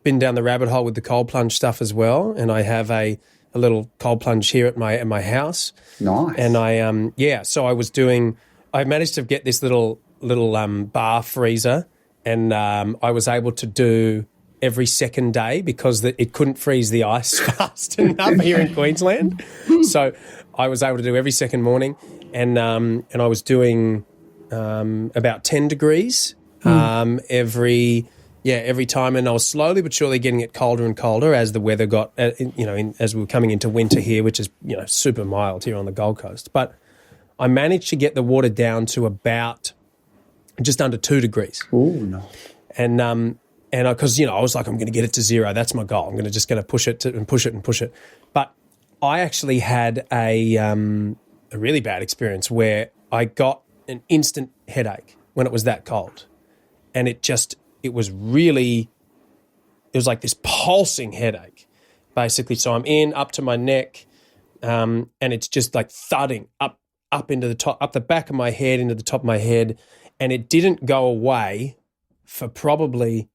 been down the rabbit hole with the cold plunge stuff as well, and I have a little cold plunge here at my house. Nice. And so I managed to get this little bar freezer, and I was able to do every second day, because it couldn't freeze the ice fast enough here in Queensland. So I was able to do every second morning, and I was doing about 10 degrees every time, and I was slowly but surely getting it colder and colder as the weather got, as we were coming into winter here, which is, you know, super mild here on the Gold Coast. But I managed to get the water down to about just under 2 degrees. Oh no! And because, you know, I was like, I'm going to get it to zero. That's my goal. I'm going to just push it and push it and push it. But I actually had a really bad experience where I got an instant headache when it was that cold. And it was like this pulsing headache, basically. So I'm up to my neck, and it's just like thudding up into the top, up the back of my head, into the top of my head. And it didn't go away for probably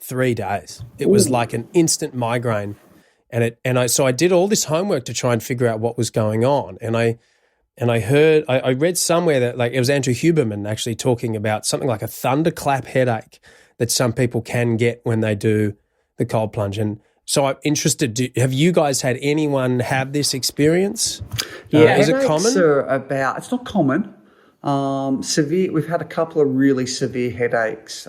3 days. It was like an instant migraine, so I did all this homework to try and figure out what was going on. And I read somewhere that, like, it was Andrew Huberman actually talking about something like a thunderclap headache that some people can get when they do the cold plunge. And so I'm interested. Have you guys had anyone have this experience? Yeah, is it common? It's not common. Severe. We've had a couple of really severe headaches.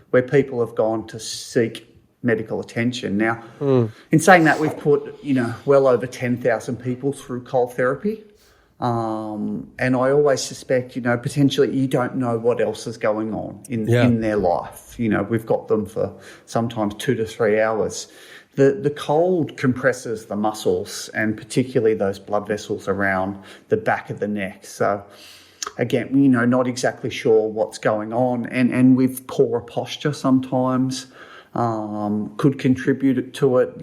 Where people have gone to seek medical attention. Now, in saying that, we've put, you know, well over 10,000 people through cold therapy. And I always suspect, you know, potentially you don't know what else is going on in their life. You know, we've got them for sometimes 2 to 3 hours. The cold compresses the muscles, and particularly those blood vessels around the back of the neck. So, again, you know, not exactly sure what's going on, and with poor posture sometimes could contribute to it.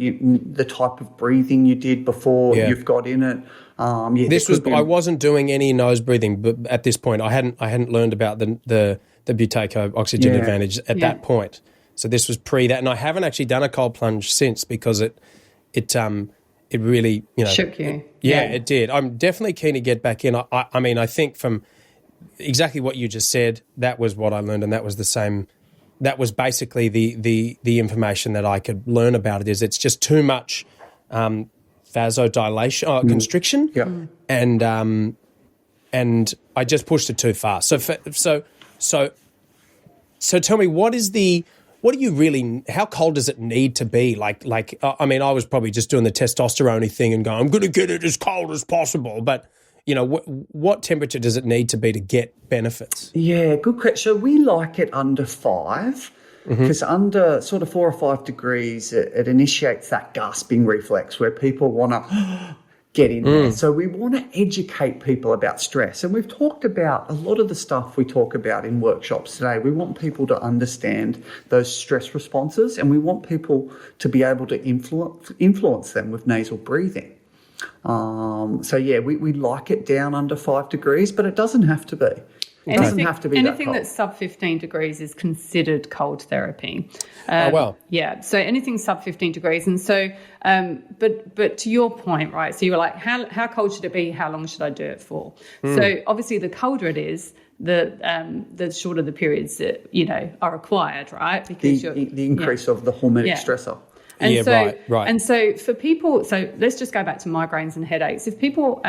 The type of breathing you did before you've got in it. I wasn't doing any nose breathing, but at this point, I hadn't learned about the Buteyko oxygen advantage at that point. So this was pre that, and I haven't actually done a cold plunge since, because it really, you know, shook you. It did. I'm definitely keen to get back in. I mean, I think from exactly what you just said, that was what I learned, and that was the same. That was basically the information that I could learn about it. Is it's just too much vasodilation, constriction, and I just pushed it too far. So tell me, what do you really? How cold does it need to be? Like I mean, I was probably just doing the testosterone thing and going, I'm going to get it as cold as possible. But what temperature does it need to be to get benefits? Yeah, good question. So we like it under 5 because under sort of 4 or 5 degrees, it initiates that gasping reflex where people want to get in there. So we want to educate people about stress. And we've talked about a lot of the stuff we talk about in workshops today. We want people to understand those stress responses, and we want people to be able to influence them with nasal breathing. We like it down under 5 degrees, but it doesn't have to be. It doesn't have to be anything that cold. that's sub 15 degrees is considered cold therapy. Yeah, so anything sub 15 degrees. And so, but to your point, right, so you were like, how cold should it be? How long should I do it for? So obviously the colder it is, the shorter the periods that, are required, right? Because the increase of the hormetic stressor. And right. And so for people, so let's just go back to migraines and headaches. If people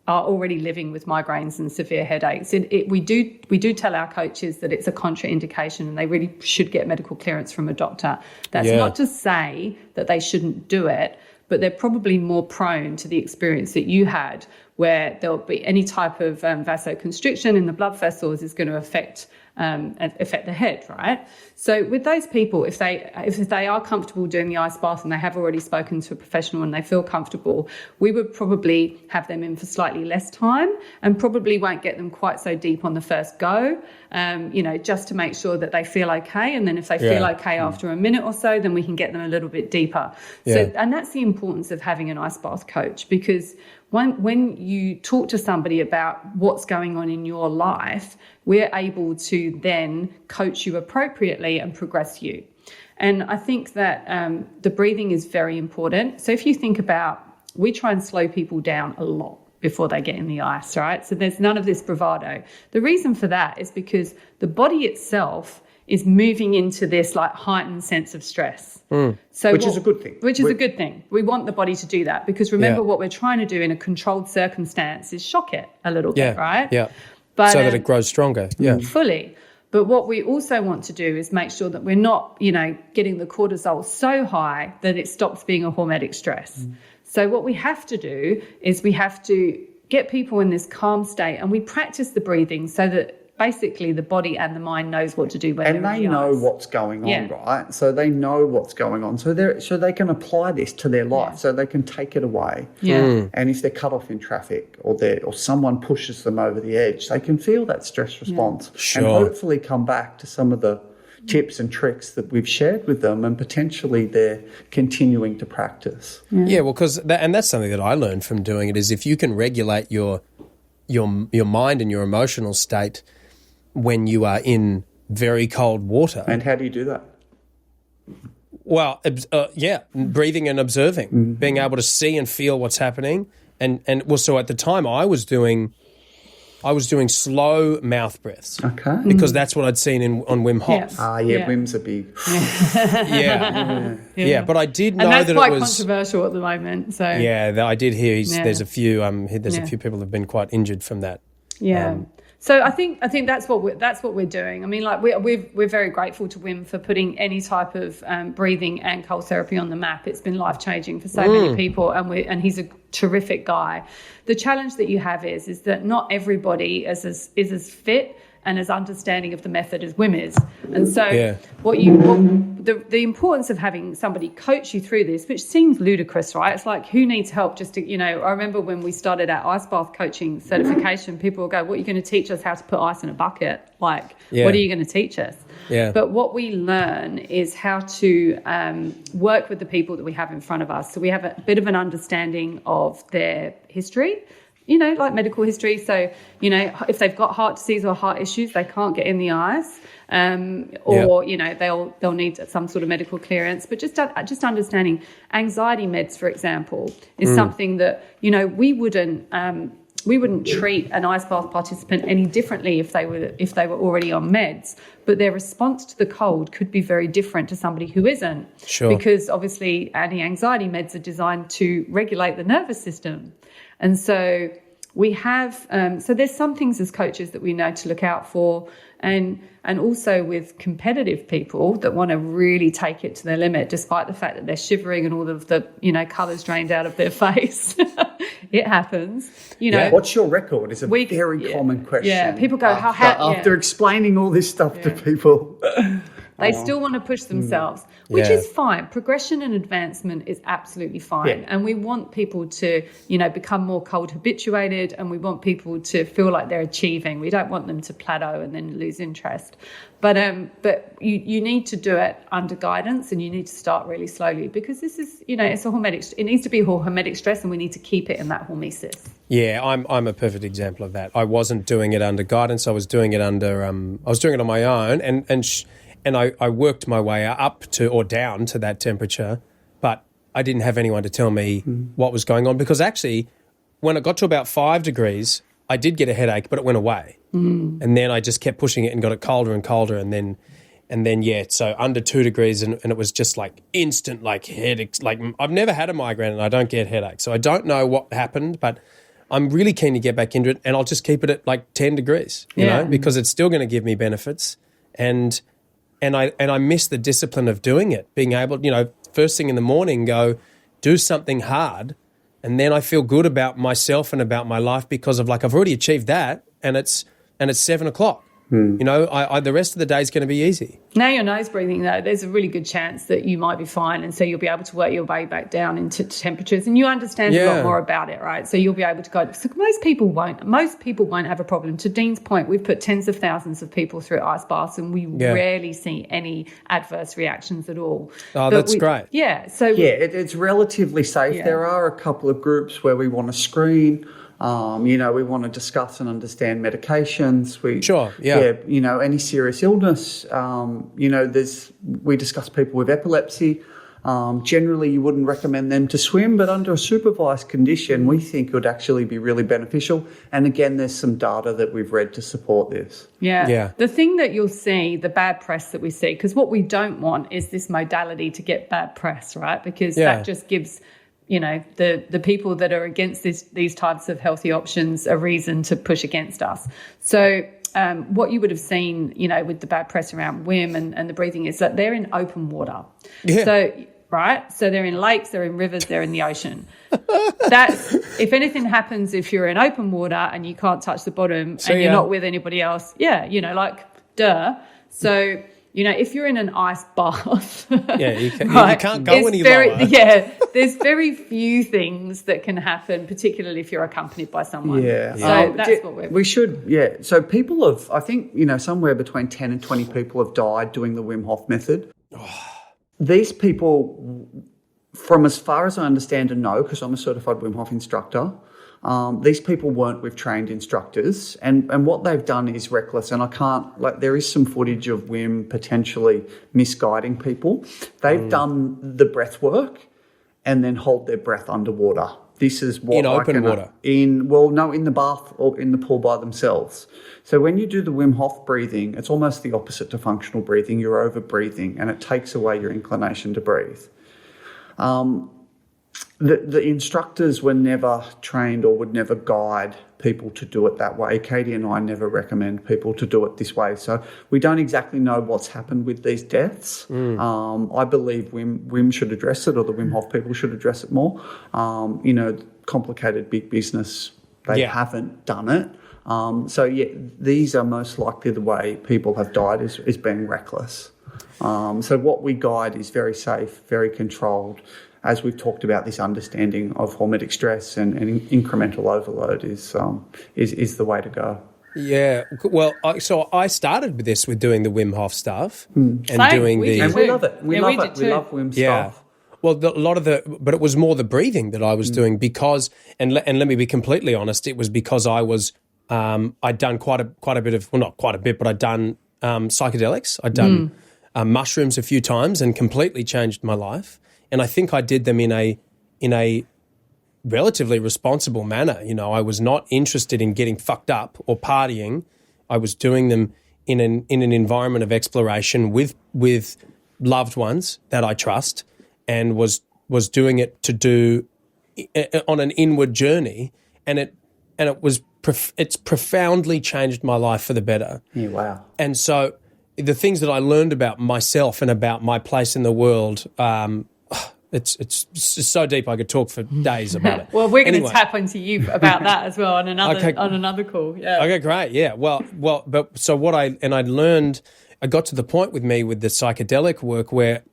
are already living with migraines and severe headaches, we do tell our coaches that it's a contraindication and they really should get medical clearance from a doctor. That's not to say that they shouldn't do it, but they're probably more prone to the experience that you had, where there'll be any type of vasoconstriction in the blood vessels is going to affect the head, right? So with those people, if they are comfortable doing the ice bath and they have already spoken to a professional and they feel comfortable, we would probably have them in for slightly less time and probably won't get them quite so deep on the first go, just to make sure that they feel okay. And then if they feel okay after a minute or so, then we can get them a little bit deeper. So, and that's the importance of having an ice bath coach, because when you talk to somebody about what's going on in your life, we're able to then coach you appropriately and progress you. And I think that the breathing is very important. So if you think about, we try and slow people down a lot before they get in the ice, right? So there's none of this bravado. The reason for that is because the body itself is moving into this like heightened sense of stress. So which is a good thing. Which is a good thing. We want the body to do that, because remember what we're trying to do in a controlled circumstance is shock it a little bit, right? Yeah. But, so that it grows stronger. Yeah. Fully. But what we also want to do is make sure that we're not, getting the cortisol so high that it stops being a hormetic stress. So what we have to do is we have to get people in this calm state, and we practice the breathing so that basically the body and the mind knows what to do when they're in the And they know what's going on, right? So they know what's going on. So they can apply this to their life, so they can take it away. And if they're cut off in traffic or someone pushes them over the edge, they can feel that stress response and hopefully come back to some of the tips and tricks that we've shared with them, and potentially they're continuing to practice. Yeah, well, and that's something that I learned from doing it, is if you can regulate your mind and your emotional state when you are in very cold water. And how do you do that? Well, breathing and observing, being able to see and feel what's happening. And so at the time I was doing slow mouth breaths. Okay. Because that's what I'd seen on Wim Hof. Wim's a big... Yeah, but I did know that it was... And that's quite controversial at the moment. So I did hear there's a few people have been quite injured from that. Yeah. So I think that's what we're doing. I mean, like we're very grateful to Wim for putting any type of breathing and cold therapy on the map. It's been life changing for so many people, and he's a terrific guy. The challenge that you have is that not everybody is as fit and as understanding of the method as Wim is. And so the importance of having somebody coach you through this, which seems ludicrous, right? It's like, who needs help just to, I remember when we started our ice bath coaching certification, people would go, what are you going to teach us how to put ice in a bucket? Like, what are you going to teach us? Yeah. But what we learn is how to work with the people that we have in front of us. So we have a bit of an understanding of their history, like medical history. So, if they've got heart disease or heart issues, they can't get in the ice, they'll need some sort of medical clearance. But just understanding already meds, for example, is something that, we wouldn't treat an ice bath participant any differently if they were already on meds, but their response to the cold could be very different to somebody who isn't. Sure. Because obviously anti-anxiety meds are designed to regulate the nervous system. And so we have, so there's some things as coaches that we know to look out for, and also with competitive people that want to really take it to their limit, despite the fact that they're shivering and all of the, colours drained out of their face. It happens. What's your record is a very common question. Yeah, people go, after explaining all this stuff to people. They still want to push themselves, which is fine. Progression and advancement is absolutely fine. And we want people to, become more cold habituated, and we want people to feel like they're achieving. We don't want them to plateau and then lose interest. But you need to do it under guidance, and you need to start really slowly, because this is, it's a hormetic. It needs to be a hormetic stress, and we need to keep it in that hormesis. Yeah, I'm a perfect example of that. I wasn't doing it under guidance. I was doing it under. I was doing it on my own, and I worked my way up to or down to that temperature, but I didn't have anyone to tell me what was going on, because actually when it got to about 5 degrees, I did get a headache, but it went away. And then I just kept pushing it and got it colder and colder, and then so under 2 degrees, and it was just like instant headaches. Like, I've never had a migraine and I don't get headaches. So I don't know what happened, but I'm really keen to get back into it, and I'll just keep it at like 10 degrees, you know, because it's still going to give me benefits. And I miss the discipline of doing it, being able, first thing in the morning, go do something hard, and then I feel good about myself and about my life, because of I've already achieved that, and it's 7 o'clock. The rest of the day is going to be easy. Now you're nose breathing, though, there's a really good chance that you might be fine, and so you'll be able to work your way back down into temperatures, and you understand a lot more about it, right? So you'll be able to go. So most people won't have a problem. To Dean's point, we've put tens of thousands of people through ice baths, and we rarely see any adverse reactions at all. Oh, that's great. Yeah. So it's relatively safe. Yeah. There are a couple of groups where we want to screen. We want to discuss and understand medications. Any serious illness. We discuss people with epilepsy. Generally, you wouldn't recommend them to swim, but under a supervised condition, we think it would actually be really beneficial. And again, there's some data that we've read to support this. Yeah. The thing that you'll see, the bad press that we see, because what we don't want is this modality to get bad press, right? Because that just gives the people that are against these types of healthy options a reason to push against us. So what you would have seen, with the bad press around WIM and the breathing, is that they're in open water. Yeah. So they're in lakes, they're in rivers, they're in the ocean. That's, if anything happens, if you're in open water and you can't touch the bottom and you're not with anybody else, duh. So, if you're in an ice bath, you can't go any lower. There's very few things that can happen, particularly if you're accompanied by someone. Yeah. So that's what we should. Yeah. So people have, I think, somewhere between 10 and 20 people have died doing the Wim Hof method. These people, from as far as I understand and know, because I'm a certified Wim Hof instructor, these people weren't with trained instructors, and what they've done is reckless, and I can't, there is some footage of Wim potentially misguiding people. They've done the breath work and then hold their breath underwater. This is what in open water? In the bath or in the pool by themselves. So when you do the Wim Hof breathing, it's almost the opposite to functional breathing. You're over breathing, and it takes away your inclination to breathe. The instructors were never trained or would never guide people to do it that way. Katy and I never recommend people to do it this way. So we don't exactly know what's happened with these deaths. I believe Wim should address it, or the Wim Hof people should address it more. Complicated big business, they haven't done it. These are most likely the way people have died is being reckless. So what we guide is very safe, very controlled. As we've talked about, this understanding of hormetic stress and incremental overload is the way to go. Yeah, well, so I started with this, with doing the Wim Hof stuff and doing the. And we love it. We love Wim stuff. Well, but it was more the breathing that I was doing, because, and let me be completely honest, it was because I was, I'd done quite a bit of, well, not quite a bit, but I'd done psychedelics. I'd done mushrooms a few times and completely changed my life. And I think I did them in a relatively responsible manner. I was not interested in getting fucked up or partying. I was doing them in an environment of exploration with loved ones that I trust, and was doing it to do on an inward journey. And and it's profoundly changed my life for the better. Yeah, wow. And so the things that I learned about myself and about my place in the world, it's so deep I could talk for days about it. Well, we're going to tap into you about that as well on another call. Yeah. Okay, great. Yeah. Well, but so I learned, I got to the point with the psychedelic work where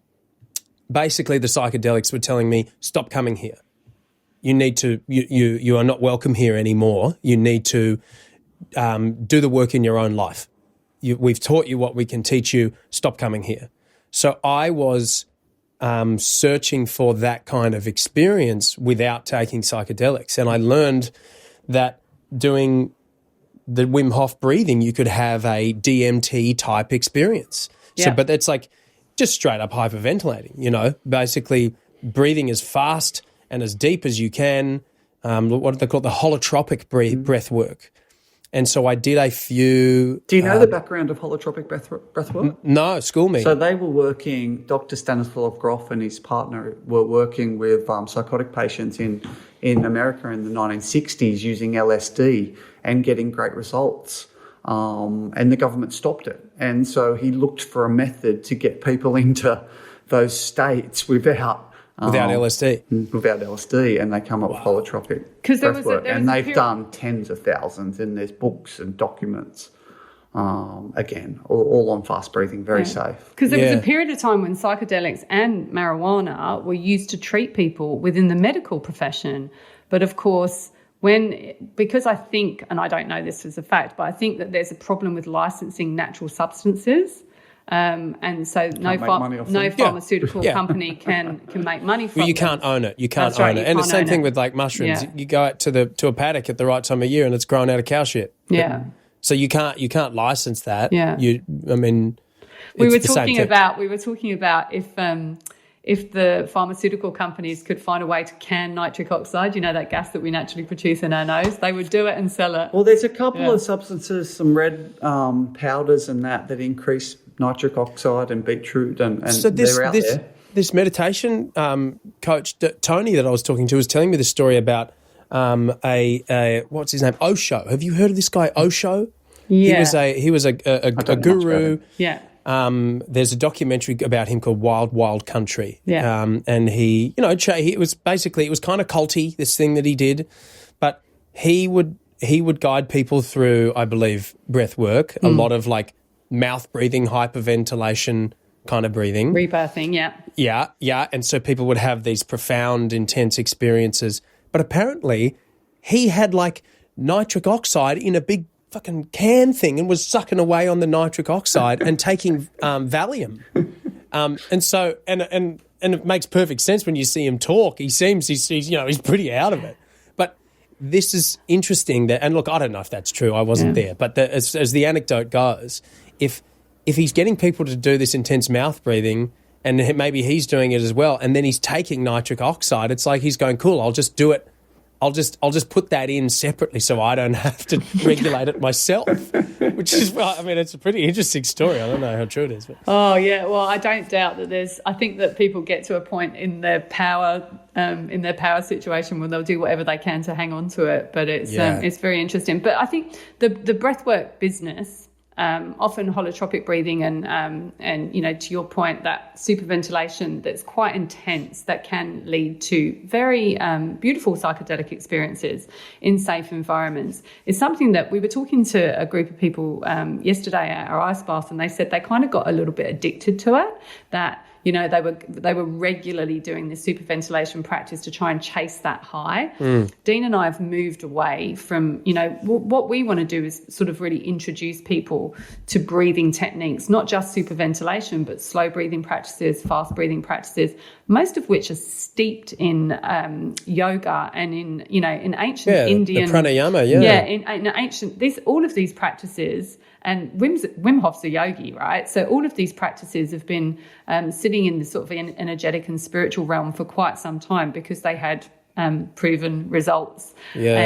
basically the psychedelics were telling me, stop coming here. You need to, you are not welcome here anymore. You need to do the work in your own life. We've taught you what we can teach you. Stop coming here. So I was searching for that kind of experience without taking psychedelics. And I learned that doing the Wim Hof breathing, you could have a DMT type experience. Yeah. So, but it's like just straight up hyperventilating, basically breathing as fast and as deep as you can. What do they call it? The holotropic breath work. And so I did a few... Do you know the background of holotropic breathwork? No, school me. So they were working, Dr. Stanislav Grof and his partner were working with psychotic patients in America in the 1960s using LSD and getting great results. And the government stopped it. And so he looked for a method to get people into those states without LSD. Without LSD, and they come up with holotropic breathwork. And they've done tens of thousands, and there's books and documents, again, all on fast breathing, very safe. Because there was a period of time when psychedelics and marijuana were used to treat people within the medical profession. But of course, because I think, and I don't know this as a fact, but I think that there's a problem with licensing natural substances. And so no pharmaceutical company can make money from it. You can't own it. You can't own it. And the same thing with like mushrooms. Yeah. You go out to a paddock at the right time of year and it's growing out of cow shit. Yeah. So you can't license that. Yeah. We were talking about if the pharmaceutical companies could find a way to can nitric oxide, that gas that we naturally produce in our nose, they would do it and sell it. Well, there's a couple of substances, some red powders and that increase nitric oxide and beetroot, and so they're out there. This meditation coach, Tony, that I was talking to, was telling me the story about what's his name? Osho. Have you heard of this guy, Osho? Yeah. He was a guru. Yeah. There's a documentary about him called Wild Wild Country. Yeah. And he, it was kind of culty, this thing that he did, but he would guide people through, I believe, breath work, a lot of like mouth breathing, hyperventilation kind of breathing. Rebirthing, yeah. Yeah, yeah. And so people would have these profound, intense experiences. But apparently he had like nitric oxide in a big fucking can thing and was sucking away on the nitric oxide and taking Valium. And so it makes perfect sense when you see him talk. He's pretty out of it. But this is interesting and look, I don't know if that's true. I wasn't there. But as the anecdote goes, if he's getting people to do this intense mouth breathing and maybe he's doing it as well and then he's taking nitric oxide, it's like he's going, cool, I'll just do it. I'll just put that in separately so I don't have to regulate it myself, which is, it's a pretty interesting story. I don't know how true it is. But. Oh, yeah. Well, I don't doubt that I think that people get to a point in their power situation where they'll do whatever they can to hang on to it. But it's very interesting. But I think the breathwork business, often holotropic breathing and to your point, that superventilation that's quite intense that can lead to very beautiful psychedelic experiences in safe environments is something that we were talking to a group of people yesterday at our ice bath, and they said they kind of got a little bit addicted to it, that they were regularly doing this superventilation practice to try and chase that high. Dean and I have moved away from, what we want to do is sort of really introduce people to breathing techniques, not just superventilation, but slow breathing practices, fast breathing practices, most of which are steeped in yoga and in ancient Indian. The pranayama, in ancient, all of these practices. And Wim Hof's a yogi, right? So all of these practices have been sitting in the sort of energetic and spiritual realm for quite some time because they had proven results. Yeah.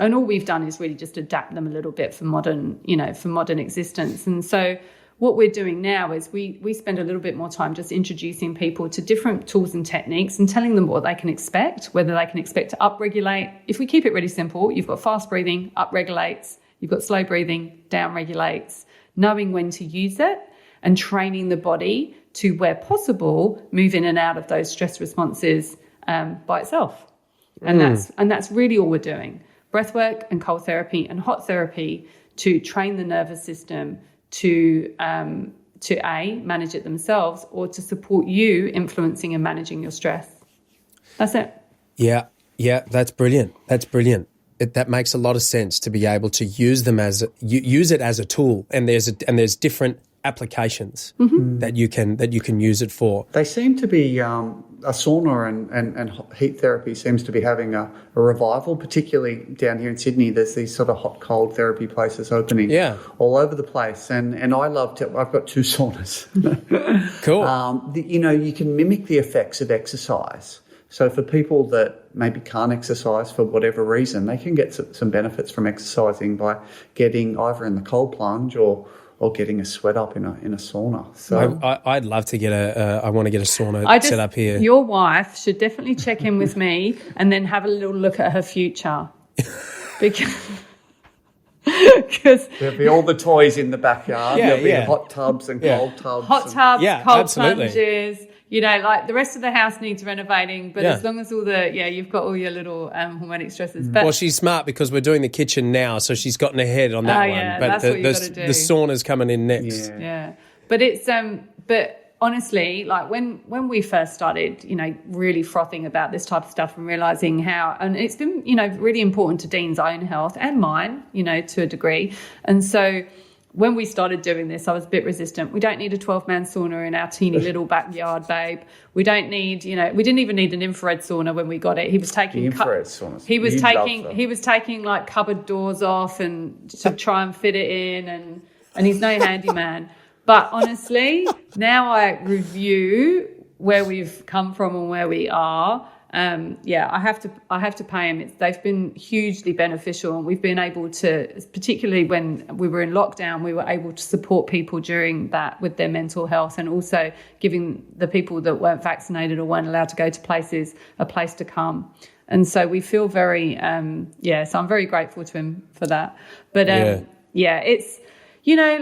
And all we've done is really just adapt them a little bit for modern existence. And so what we're doing now is we spend a little bit more time just introducing people to different tools and techniques and telling them what they can expect, whether they can expect to upregulate. If we keep it really simple, you've got fast breathing, upregulates, you've got slow breathing, downregulates, knowing when to use it and training the body to, where possible, move in and out of those stress responses by itself. And that's really all we're doing. Breathwork and cold therapy and hot therapy to train the nervous system to manage it themselves, or to support you influencing and managing your stress. That's it. Yeah, that's brilliant. That makes a lot of sense, to be able to use them use it as a tool, and there's different applications that you can use it for. They seem to be a sauna and heat therapy seems to be having a revival, particularly down here in Sydney. There's these sort of hot cold therapy places opening all over the place, and I love to. I've got 2 saunas. Cool. You can mimic the effects of exercise. So for people that maybe can't exercise for whatever reason, they can get some benefits from exercising by getting either in the cold plunge or getting a sweat up in a sauna. So I'd love to get I want to get a sauna set up here. Your wife should definitely check in with me and then have a little look at her future. Because there'll be all the toys in the backyard. Yeah, there'll be hot tubs and cold tubs. Hot tubs, cold absolutely. plunges. Like the rest of the house needs renovating, but as long as you've got all your little hormonic stresses. But, well, she's smart because we're doing the kitchen now, so she's gotten ahead on that one. Yeah, but that's what you've got to do. The sauna's coming in next. Yeah. But it's but honestly, like when we first started, really frothing about this type of stuff and realizing how, and it's been, really important to Dean's own health and mine, to a degree. And so when we started doing this, I was a bit resistant. We don't need a 12-man sauna in our teeny little backyard, babe. We don't need, we didn't even need an infrared sauna when we got it. He was taking infrared saunas. He was taking like cupboard doors off and to try and fit it in, and he's no handyman. But honestly, now I review where we've come from and where we are. I have to pay them. They've been hugely beneficial, and we've been able to, particularly when we were in lockdown, we were able to support people during that with their mental health, and also giving the people that weren't vaccinated or weren't allowed to go to places a place to come. And so we feel very, so I'm very grateful to him for that. But it's, we don't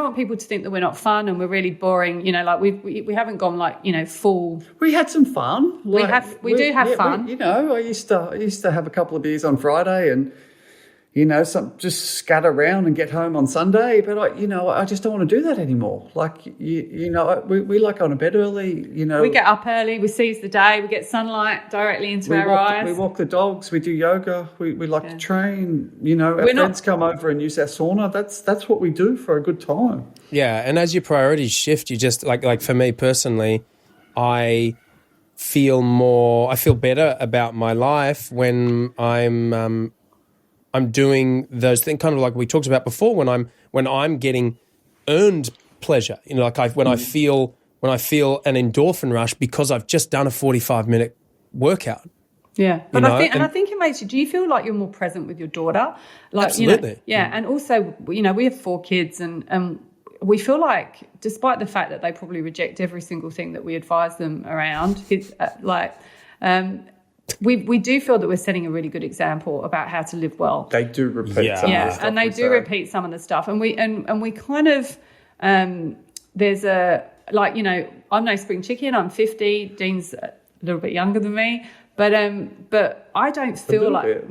want people to think that we're not fun and we're really boring. We haven't gone full. We had some fun. We do have fun. I used to have a couple of beers on Friday and, just scatter around and get home on Sunday. But I just don't want to do that anymore. We like going to bed early. We get up early. We seize the day. We get sunlight directly into our eyes. We walk the dogs. We do yoga. We like to train. Our friends come over and use our sauna. That's what we do for a good time. Yeah, and as your priorities shift, you just like for me personally, I feel better about my life when I'm doing those things, kind of like we talked about before, when I'm getting earned pleasure. When I feel an endorphin rush because I've just done a 45-minute workout. Yeah, but I think it makes you. Do you feel like you're more present with your daughter? Absolutely. And also, we have 4 kids, and we feel like, despite the fact that they probably reject every single thing that we advise them around, we do feel that we're setting a really good example about how to live well. They do repeat some of the stuff. And they do repeat some of the stuff. And we kind of, there's I'm no spring chicken. I'm 50. Dean's a little bit younger than me. But I don't feel like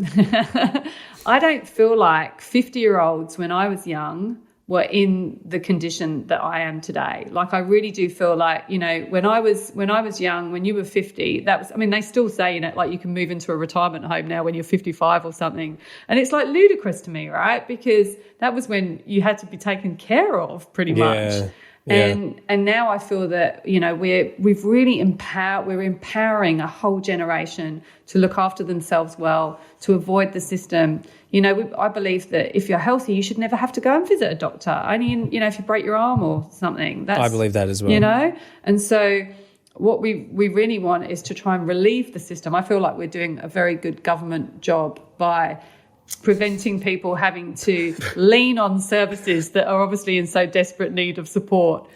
I don't feel like 50-year-olds when I was young were in the condition that I am today. I really do feel like, when I was young, when you were 50, they still say, you can move into a retirement home now when you're 55 or something. And it's ludicrous to me, right? Because that was when you had to be taken care of pretty much. Yeah. And now I feel that, we're empowering a whole generation to look after themselves well, to avoid the system. I believe that if you're healthy, you should never have to go and visit a doctor. Only if you break your arm or something. I believe that as well. And so what we really want is to try and relieve the system. I feel like we're doing a very good government job by preventing people having to lean on services that are obviously in so desperate need of support.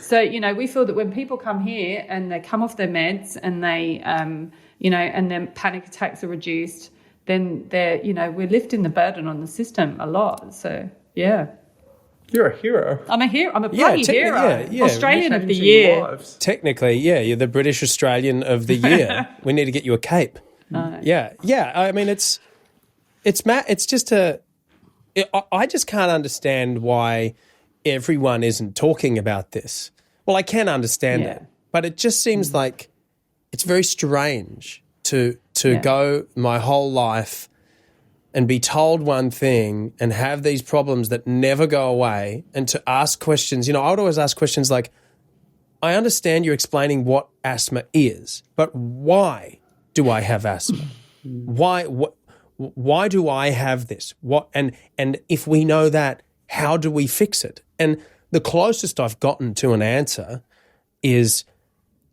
So, you know, we feel that when people come here and they come off their meds and they, you know, and their panic attacks are reduced, then they're, you know, we're lifting the burden on the system a lot. So, yeah. You're a hero. I'm a hero. I'm a bloody hero. Yeah. Australian of the year. Lives. Technically, yeah, you're the British Australian of the year. We need to get you a cape. Yeah. I mean, it's just I just can't understand why everyone isn't talking about this. Well, I can understand it, but it just seems like it's very strange to go my whole life and be told one thing and have these problems that never go away, and to ask questions. You know, I would always ask questions like, I understand you're explaining what asthma is, but why do I have asthma? Why do I have this? And if we know that, how do we fix it? And the closest I've gotten to an answer is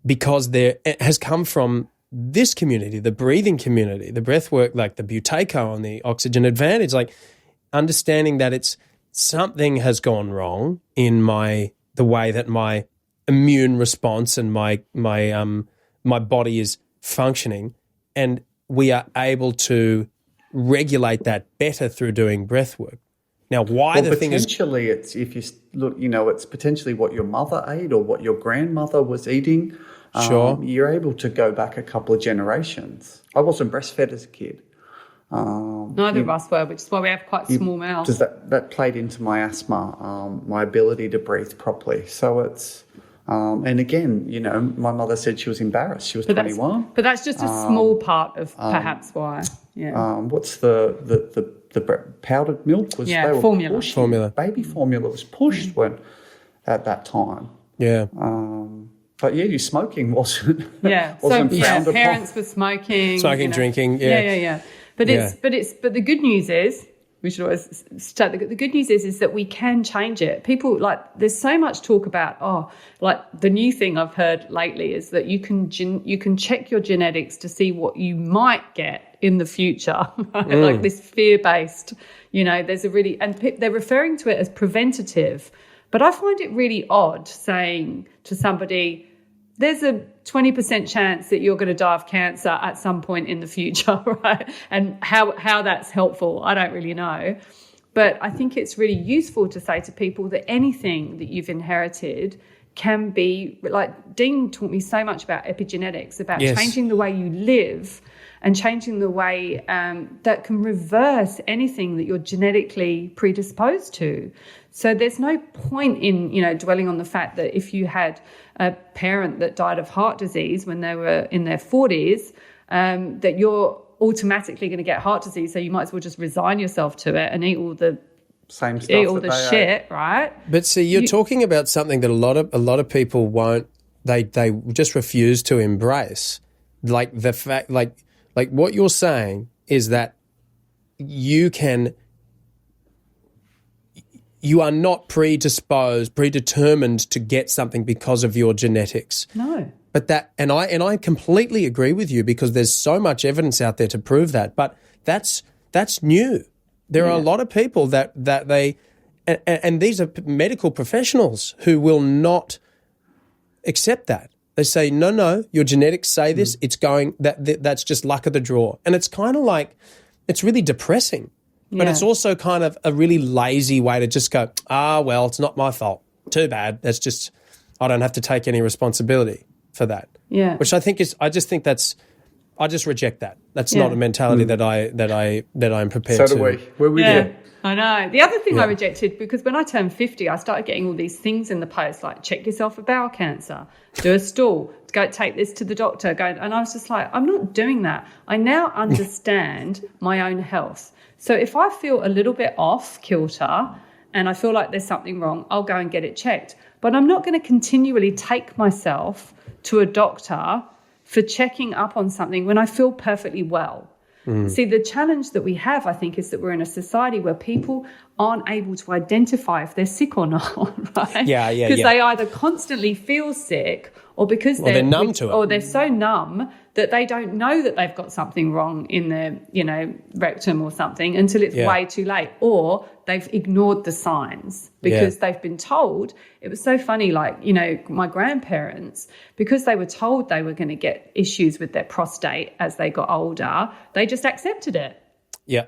because it has come from this community, the breathing community, the breathwork, like the Buteyko and the oxygen advantage, like understanding that it's something has gone wrong in the way that my immune response and my body is functioning, and we are able to regulate that better through doing breathwork. Now, the thing is, potentially, it's if you look, you know, it's potentially what your mother ate or what your grandmother was eating. Sure, you're able to go back a couple of generations. I wasn't breastfed as a kid. Neither of us were, which is why we have quite small mouths. Does that played into my asthma, my ability to breathe properly. So it's, and again, you know, my mother said she was embarrassed. She was 21. But that's just a small part of perhaps why. Yeah. What's the powdered milk was formula. Baby formula was pushed at that time. Yeah. But yeah, your smoking wasn't. Yeah. wasn't frowned upon. Parents were smoking, drinking. Yeah. But but the good news is, we should always start. The good news is that we can change it. People, like, there's so much talk about, like the new thing I've heard lately is that you can check your genetics to see what you might get in the future, like this fear-based, you know, they're referring to it as preventative. But I find it really odd saying to somebody, there's a 20% chance that you're going to die of cancer at some point in the future, right? And how that's helpful, I don't really know. But I think it's really useful to say to people that anything that you've inherited can be, like Dean taught me so much about epigenetics, about changing the way you live and changing the way that can reverse anything that you're genetically predisposed to. So there's no point in, you know, dwelling on the fact that if you had a parent that died of heart disease when they were in their 40s, that you're automatically going to get heart disease. So you might as well just resign yourself to it and eat all the same stuff, eat all the shit, right? But see, you're talking about something that a lot of people won't. They just refuse to embrace, like the fact, like what you're saying is that you are not predetermined to get something because of your genetics. No. But I completely agree with you, because there's so much evidence out there to prove that. But that's new. There are a lot of people that they, and these are medical professionals who will not accept that. They say, no, your genetics say this. It's going that's just luck of the draw, and it's kind of like, it's really depressing. But it's also kind of a really lazy way to just go, well, it's not my fault. Too bad. That's just, I don't have to take any responsibility for that. Yeah. Which I just reject that. That's not a mentality that I'm prepared to. So do we. We're with you. I know. The other thing I rejected, because when I turned 50, I started getting all these things in the post, like check yourself for bowel cancer, do a stool, go take this to the doctor, and I was just like, I'm not doing that. I now understand my own health. So if I feel a little bit off kilter and I feel like there's something wrong, I'll go and get it checked. But I'm not going to continually take myself to a doctor for checking up on something when I feel perfectly well. See, the challenge that we have, I think, is that we're in a society where people aren't able to identify if they're sick or not, right? Yeah. Because they either constantly feel sick or because they're numb to it. Or they're so numb that they don't know that they've got something wrong in their, rectum or something until it's way too late. Or they've ignored the signs because they've been told. It was so funny, my grandparents, because they were told they were going to get issues with their prostate as they got older, they just accepted it. Yeah.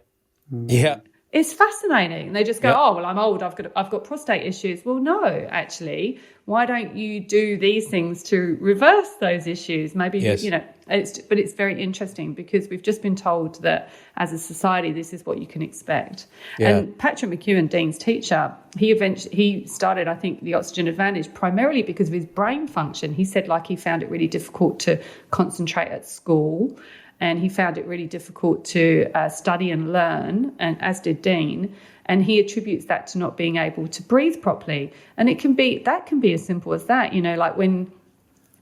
Yeah. It's fascinating. They just go, oh, well, I'm old. I've got prostate issues. Well, no, actually, why don't you do these things to reverse those issues? Maybe, but it's very interesting because we've just been told that as a society, this is what you can expect. Yeah. And Patrick McEwen, Dean's teacher, he started, I think, the Oxygen Advantage primarily because of his brain function. He said, he found it really difficult to concentrate at school. And he found it really difficult to study and learn, and as did Dean. And he attributes that to not being able to breathe properly. And that can be as simple as that. When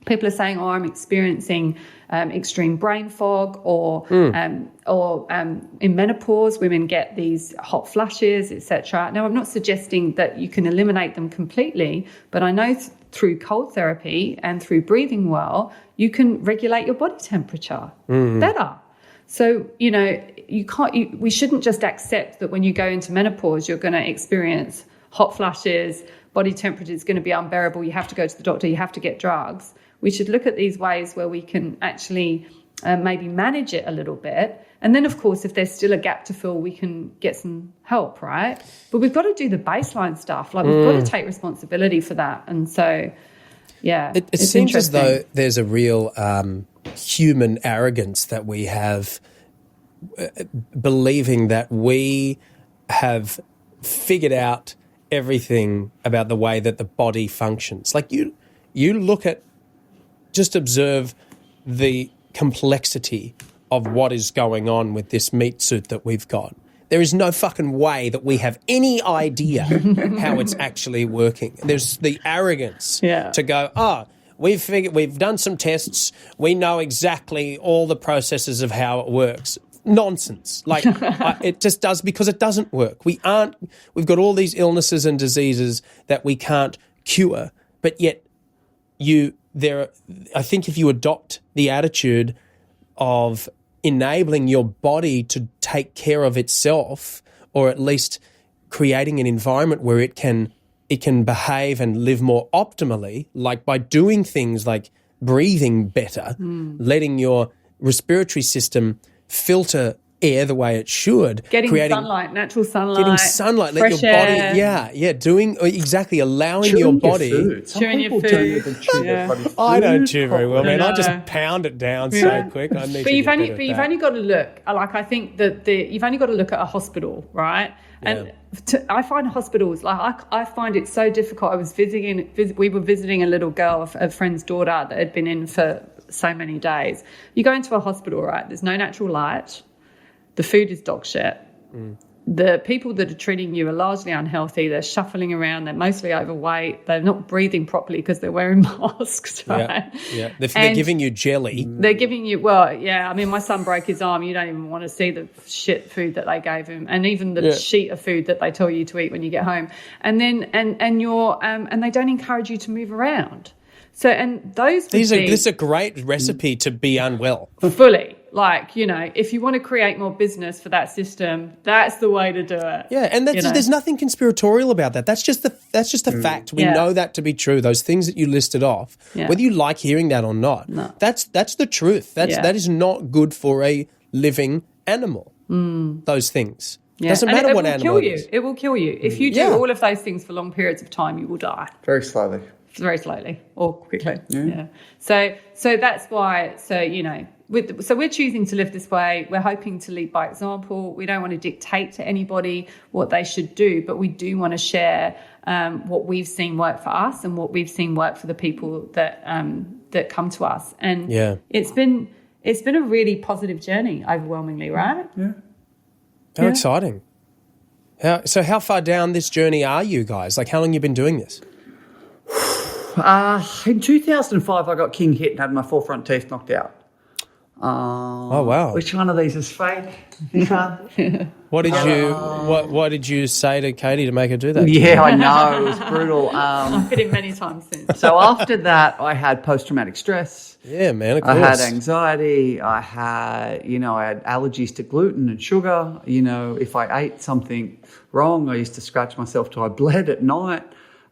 people are saying, I'm experiencing extreme brain fog, or in menopause, women get these hot flushes, etc. Now, I'm not suggesting that you can eliminate them completely, but I know through cold therapy and through breathing well, you can regulate your body temperature better. So, we shouldn't just accept that when you go into menopause, you're going to experience hot flushes, body temperature is going to be unbearable, you have to go to the doctor, you have to get drugs. We should look at these ways where we can actually maybe manage it a little bit. And then, of course, if there's still a gap to fill, we can get some help, right? But we've got to do the baseline stuff. We've got to take responsibility for that. And so, it seems as though there's a real human arrogance that we have, believing that we have figured out everything about the way that the body functions. You look at, just observe the complexity of what is going on with this meat suit that we've got. There is no fucking way that we have any idea how it's actually working. There's the arrogance to go, we've done some tests, we know exactly all the processes of how it works. Nonsense. It just does, because it doesn't work. We've got all these illnesses and diseases that we can't cure, but yet I think if you adopt the attitude of enabling your body to take care of itself, or at least creating an environment where it can behave and live more optimally, like by doing things like breathing better, letting your respiratory system filter air the way it should. Sunlight, natural sunlight. Getting sunlight, let your body, doing exactly, allowing your body. Chewing your food. I don't chew very well, man. I just pound it down so quick. You've only got to look. I think that you've only got to look at a hospital, right? And I find hospitals, I find it so difficult. We were visiting a little girl, a friend's daughter that had been in for so many days. You go into a hospital, right? There's no natural light. The food is dog shit. The people that are treating you are largely unhealthy. They're shuffling around. They're mostly overweight. They're not breathing properly because they're wearing masks, right? Yeah. They're giving you jelly. They're giving you, my son broke his arm. You don't even want to see the shit food that they gave him, and even the sheet of food that they tell you to eat when you get home. And then, and they don't encourage you to move around. So, and this is a great recipe to be unwell. Fully. If you want to create more business for that system, that's the way to do it. Yeah, and there's nothing conspiratorial about that. That's just a fact. We know that to be true. Those things that you listed off, whether you like hearing that or not, that's the truth. That is not good for a living animal. Those things. Yeah. Doesn't matter what animal it is. It will kill you. If you do all of those things for long periods of time, you will die. Very slowly. Very slowly or quickly. Yeah. So that's why. So we're choosing to live this way. We're hoping to lead by example. We don't want to dictate to anybody what they should do, but we do want to share what we've seen work for us and what we've seen work for the people that come to us. And it's been a really positive journey, overwhelmingly, right? Yeah. How exciting! How far down this journey are you guys? How long have you been doing this? In 2005, I got king hit and had my 4 front teeth knocked out. Oh, wow. Which one of these is fake? This one? What did you say to Katy to make her do that? Yeah, I know. It was brutal. I've been in many times since. So after that, I had post-traumatic stress. Yeah, man, of course. I had anxiety. I had allergies to gluten and sugar. If I ate something wrong, I used to scratch myself till I bled at night.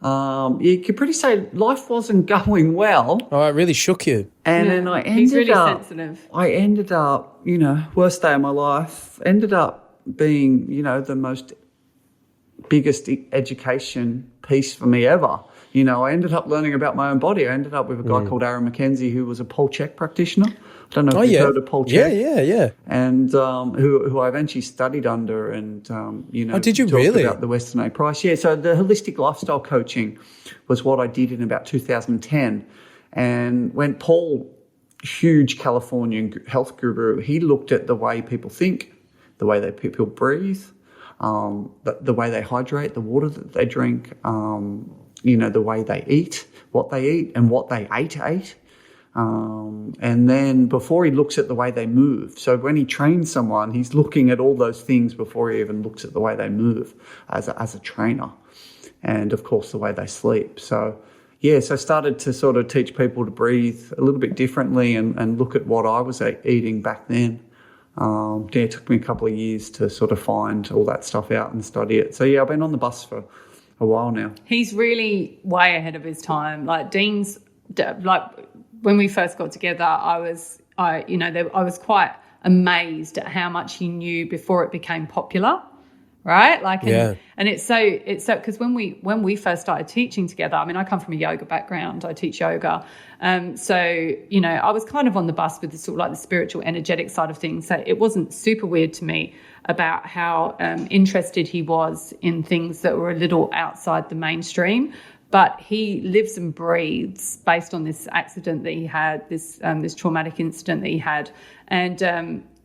You could pretty say life wasn't going well. Oh, it really shook you. And then I He's really sensitive. I ended up, worst day of my life, ended up being, the biggest education piece for me ever. I ended up learning about my own body. I ended up with a guy called Aaron McKenzie, who was a Paul Chek practitioner. I don't know if you've heard of Paul Chek. Yeah. And who I eventually studied under and, did you really? About the Western A Price. Yeah, so the holistic lifestyle coaching was what I did in about 2010. And when Paul, huge Californian health guru, he looked at the way people think, the way people breathe, the way they hydrate, the water that they drink, the way they eat, what they eat and what they ate. And then before he looks at the way they move. So when he trains someone, he's looking at all those things before he even looks at the way they move as a trainer. And of course, the way they sleep. So I started to sort of teach people to breathe a little bit differently and look at what I was eating back then. It took me a couple of years to sort of find all that stuff out and study it. So I've been on the bus for a while now. He's really way ahead of his time. Like Dean's, when we first got together, I was quite amazed at how much he knew before it became popular, right? And it's so because when we first started teaching together, I mean, I come from a yoga background. I teach yoga, so I was kind of on the bus with the sort of like the spiritual, energetic side of things. So it wasn't super weird to me about how interested he was in things that were a little outside the mainstream. But he lives and breathes based on this accident that he had, this traumatic incident that he had, and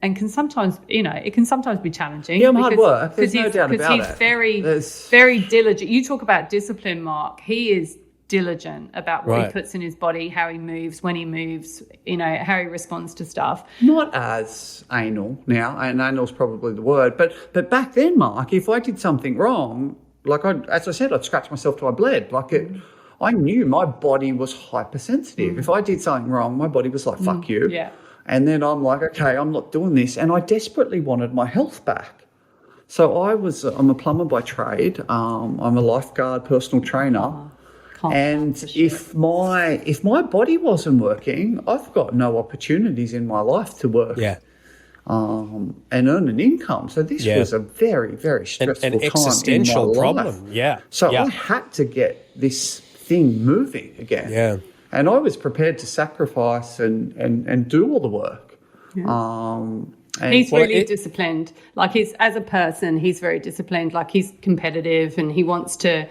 can sometimes, it can sometimes be challenging. Yeah, hard work. There's no doubt about it. Because he's very diligent. You talk about discipline, Mark. He is diligent about what he puts in his body, how he moves, when he moves, how he responds to stuff. Not as anal now, and anal's probably the word, but back then, Mark, if I did something wrong, as I said, I'd scratch myself till I bled. I knew my body was hypersensitive. If I did something wrong, my body was like, fuck you. Yeah. And then I'm like, okay, I'm not doing this. And I desperately wanted my health back. So I'm a plumber by trade. I'm a lifeguard, personal trainer. And if my body wasn't working, I've got no opportunities in my life to work. Yeah. And earn an income. So this was a very, very stressful an existential time in my problem. life. Yeah. So I had to get this thing moving again. Yeah. And I was prepared to sacrifice and do all the work. Yeah. He's really disciplined. As a person, he's very disciplined. He's competitive and he wants to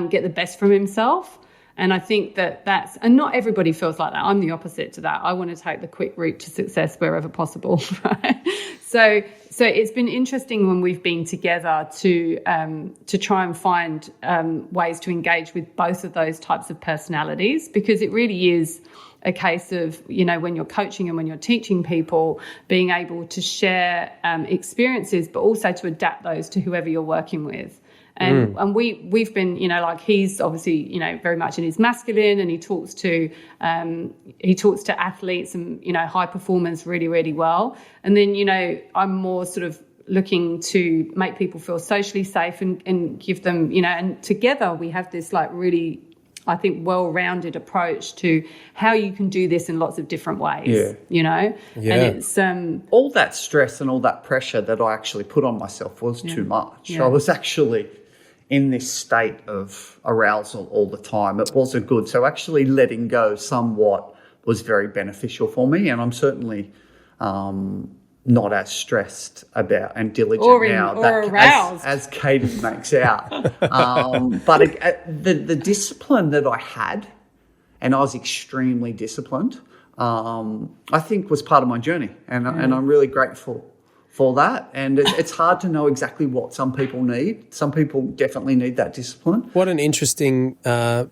get the best from himself. And I think and not everybody feels like that. I'm the opposite to that. I want to take the quick route to success wherever possible. Right? So it's been interesting when we've been together to try and find ways to engage with both of those types of personalities, because it really is a case of, when you're coaching and when you're teaching people, being able to share experiences, but also to adapt those to whoever you're working with. And we've been, he's obviously, very much in his masculine, and he talks to athletes and, high performers really, really well. And then, I'm more sort of looking to make people feel socially safe and give them, and together we have this really, I think, well-rounded approach to how you can do this in lots of different ways, And it's all that stress and all that pressure that I actually put on myself was too much. I was actually in this state of arousal all the time. It wasn't good. So actually letting go somewhat was very beneficial for me, and I'm certainly not as stressed about and diligent aroused. as Katy makes out. But the discipline that I had, and I was extremely disciplined, I think was part of my journey, and I'm really grateful for that. And it's hard to know exactly what some people need. Some people definitely need that discipline. What an interesting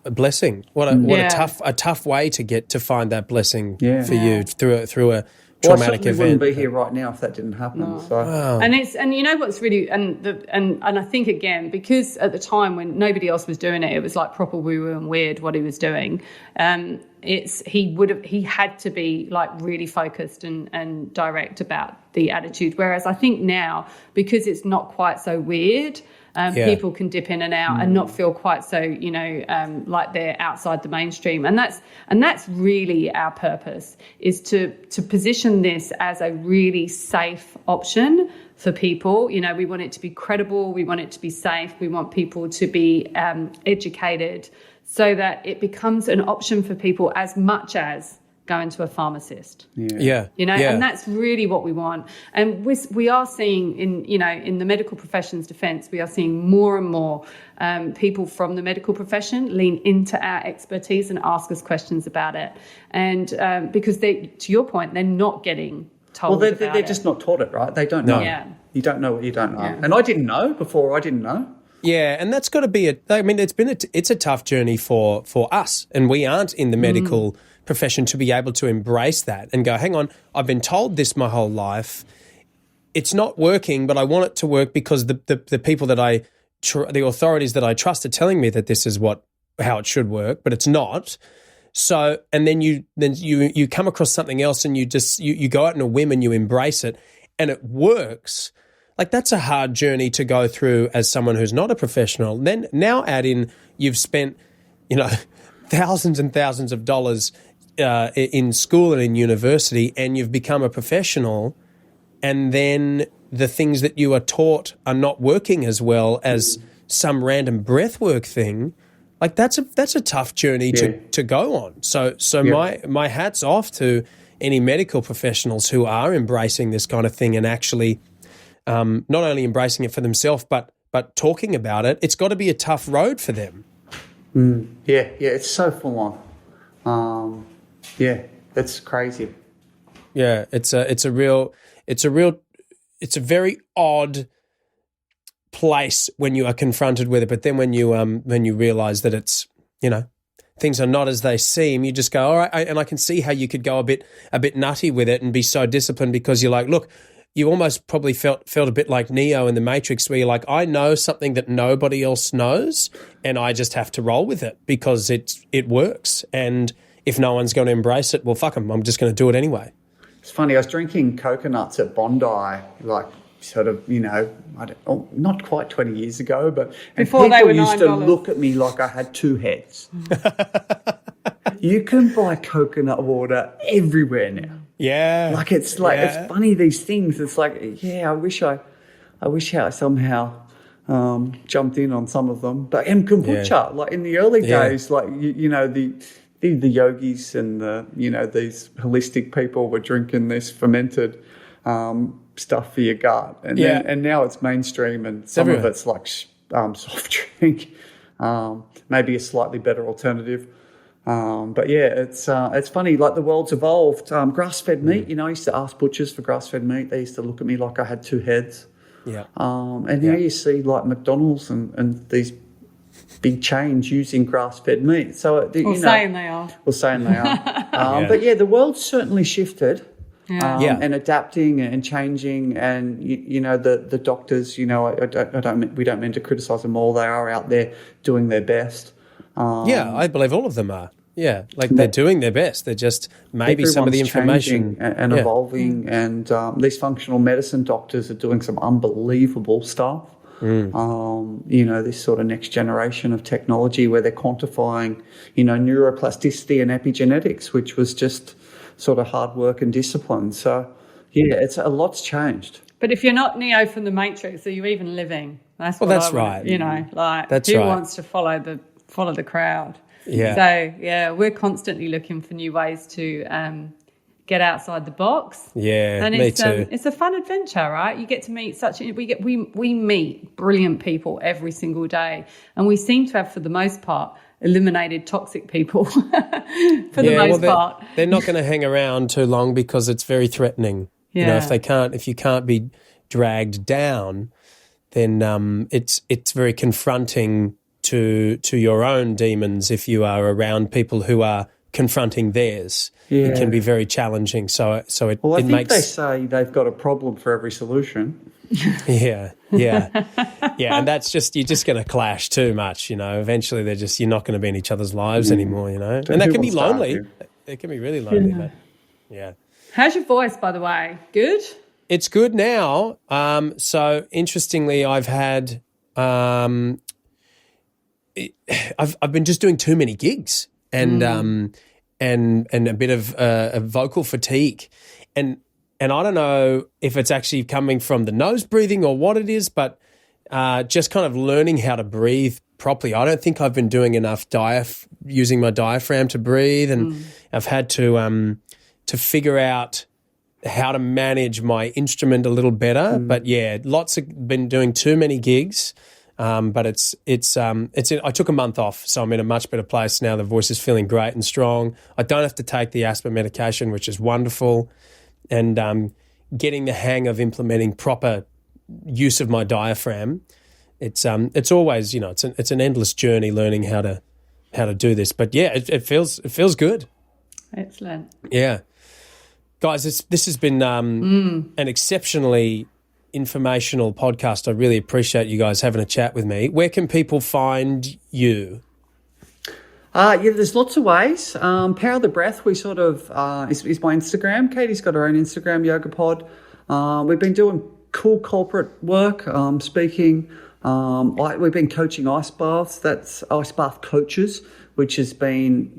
blessing. What a tough way to find that blessing for you through a Well, I traumatic certainly event. wouldn't be here right now if that didn't happen. No. So. Wow. And you know what's really and I think again, because at the time when nobody else was doing it, it was like proper woo woo and weird what he was doing. He had to be like really focused and direct about the attitude. Whereas I think now, because it's not quite so weird, people can dip in and out and not feel quite so, like they're outside the mainstream. And that's really our purpose, is to position this as a really safe option for people. We want it to be credible. We want it to be safe. We want people to be educated, so that it becomes an option for people as much as going to a pharmacist. Yeah. And that's really what we want. And we are seeing in the medical profession's defence, we are seeing more and more people from the medical profession lean into our expertise and ask us questions about it. And because to your point, they're not getting told. Well, they're just not taught it, right? They don't know. Yeah. You don't know what you don't know. Yeah. And I didn't know before. I didn't know. Yeah, and that's got to be it's a tough journey for us, and we aren't in the medical profession to be able to embrace that and go, hang on, I've been told this my whole life. It's not working, but I want it to work because the people that the authorities that I trust are telling me that this is how it should work, but it's not. So, and then you come across something else and you go out on a whim and you embrace it and it works. Like, that's a hard journey to go through as someone who's not a professional. Then now add in, you've spent, thousands and thousands of dollars in school and in university, and you've become a professional, and then the things that you are taught are not working as well as some random breathwork thing. Like, that's a tough journey to go on. So my hat's off to any medical professionals who are embracing this kind of thing and actually not only embracing it for themselves, but talking about it. It's got to be a tough road for them. Yeah, it's so full on. That's crazy. Yeah, it's a very odd place when you are confronted with it. But then when you realise that it's, things are not as they seem, you just go, all right. And I can see how you could go a bit nutty with it and be so disciplined, because you're like, look, you almost probably felt a bit like Neo in the Matrix, where you're like, I know something that nobody else knows, and I just have to roll with it because it works. And if no one's going to embrace it, well, fuck them. I'm just going to do it anyway. It's funny. I was drinking coconuts at Bondi, like sort of, not quite 20 years ago, but before they were $9. People used to look at me like I had two heads. You can buy coconut water everywhere now. Yeah. Like, it's funny, these things. It's like, I wish I somehow jumped in on some of them. But kombucha, like in the early days, like, the yogis and these holistic people were drinking this fermented stuff for your gut. And now it's mainstream, and some of it's like soft drink, maybe a slightly better alternative. But it's funny, like the world's evolved. Grass-fed meat, I used to ask butchers for grass-fed meat. They used to look at me like I had two heads. Yeah. And now you see like McDonald's and these big chains using grass-fed meat. So saying they are. But the world's certainly shifted. And adapting and changing, and the doctors, we don't mean to criticise them all. They are out there doing their best. I believe all of them are. Yeah, like they're doing their best. They're just maybe some of the information and evolving, and these functional medicine doctors are doing some unbelievable stuff. This sort of next generation of technology where they're quantifying, neuroplasticity and epigenetics, which was just sort of hard work and discipline. So, it's a lot's changed. But if you're not Neo from the Matrix, are you even living? That's right. That's who wants to follow the crowd? Yeah. So we're constantly looking for new ways to get outside the box. Yeah, and me too. It's a fun adventure, right? You get to meet we meet brilliant people every single day, and we seem to have, for the most part, eliminated toxic people for the most part. They're not going to hang around too long because it's very threatening. Yeah. If you can't be dragged down, then it's very confronting to your own demons if you are around people who are confronting theirs. Yeah. It can be very challenging. So it Well, I it think makes they say they've got a problem for every solution. yeah, and that's just you're just going to clash too much. Eventually you're not going to be in each other's lives anymore. And that can be lonely. It can be really lonely, but yeah. How's your voice, by the way? Good? It's good now. So interestingly, I've had I've been just doing too many gigs and a bit of a vocal fatigue, and I don't know if it's actually coming from the nose breathing or what it is, but just kind of learning how to breathe properly. I don't think I've been doing enough using my diaphragm to breathe, and I've had to figure out how to manage my instrument a little better. But yeah, been doing too many gigs. But I took a month off, so I'm in a much better place now. The voice is feeling great and strong. I don't have to take the asthma medication, which is wonderful, and getting the hang of implementing proper use of my diaphragm. It's always it's an endless journey learning how to do this. But yeah, it feels good. Excellent. Yeah, guys, this has been an exceptionally informational podcast. I really appreciate you guys having a chat with me. Where can people find you? There's lots of ways. Power of the Breath, we sort of is my Instagram. Katy's got her own Instagram, Yoga Pod. We've been doing cool corporate work, speaking. We've been coaching ice baths. That's ice bath coaches, which has been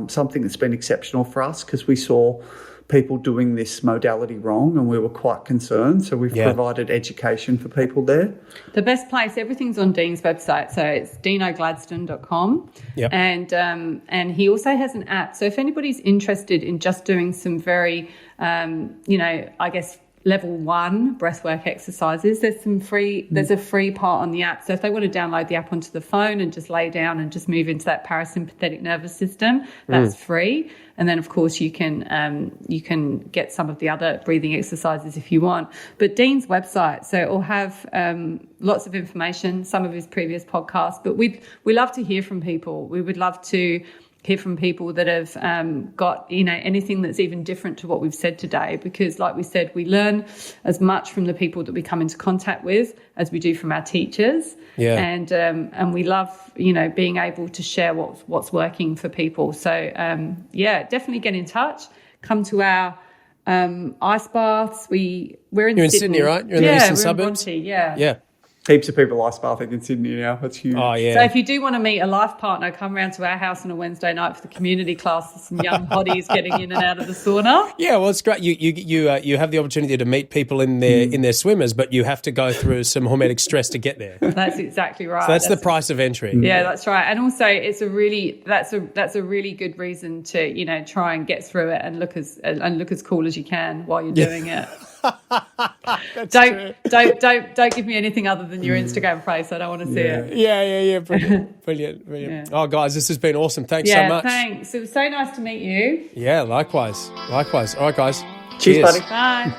something that's been exceptional for us because we saw people doing this modality wrong and we were quite concerned. So we've provided education for people there. The best place, everything's on Dean's website. So it's deanogladstone.com. Yep. And he also has an app. So if anybody's interested in just doing some very, level 1 breathwork exercises, there's a free part on the app. So if they want to download the app onto the phone and just lay down and just move into that parasympathetic nervous system, that's free. And then of course you can get some of the other breathing exercises if you want. But Dean's website, so it will have lots of information, some of his previous podcasts, but we love to hear from people. We would love to hear from people that have got anything that's even different to what we've said today, because like we said, we learn as much from the people that we come into contact with as we do from our teachers. And we love being able to share what's working for people. So definitely get in touch, come to our ice baths. You're in Sydney, right? You're in the eastern suburbs. Yeah. Heaps of people ice bathing in Sydney now. That's huge. Oh, yeah. So if you do want to meet a life partner, come round to our house on a Wednesday night for the community class. There's some young hotties getting in and out of the sauna. Yeah, well, it's great. You have the opportunity to meet people in their swimmers, but you have to go through some hormetic stress to get there. That's exactly right. So that's the price of entry. Yeah, that's right. And also, it's a really good reason to try and get through it and look as cool as you can while you're doing it. Don't give me anything other than your Instagram face. I don't want to see it. Yeah. Brilliant. Yeah. Oh, guys, this has been awesome. Thanks so much. Thanks. It was so nice to meet you. Yeah, likewise. All right, guys. Cheers. Buddy. Bye.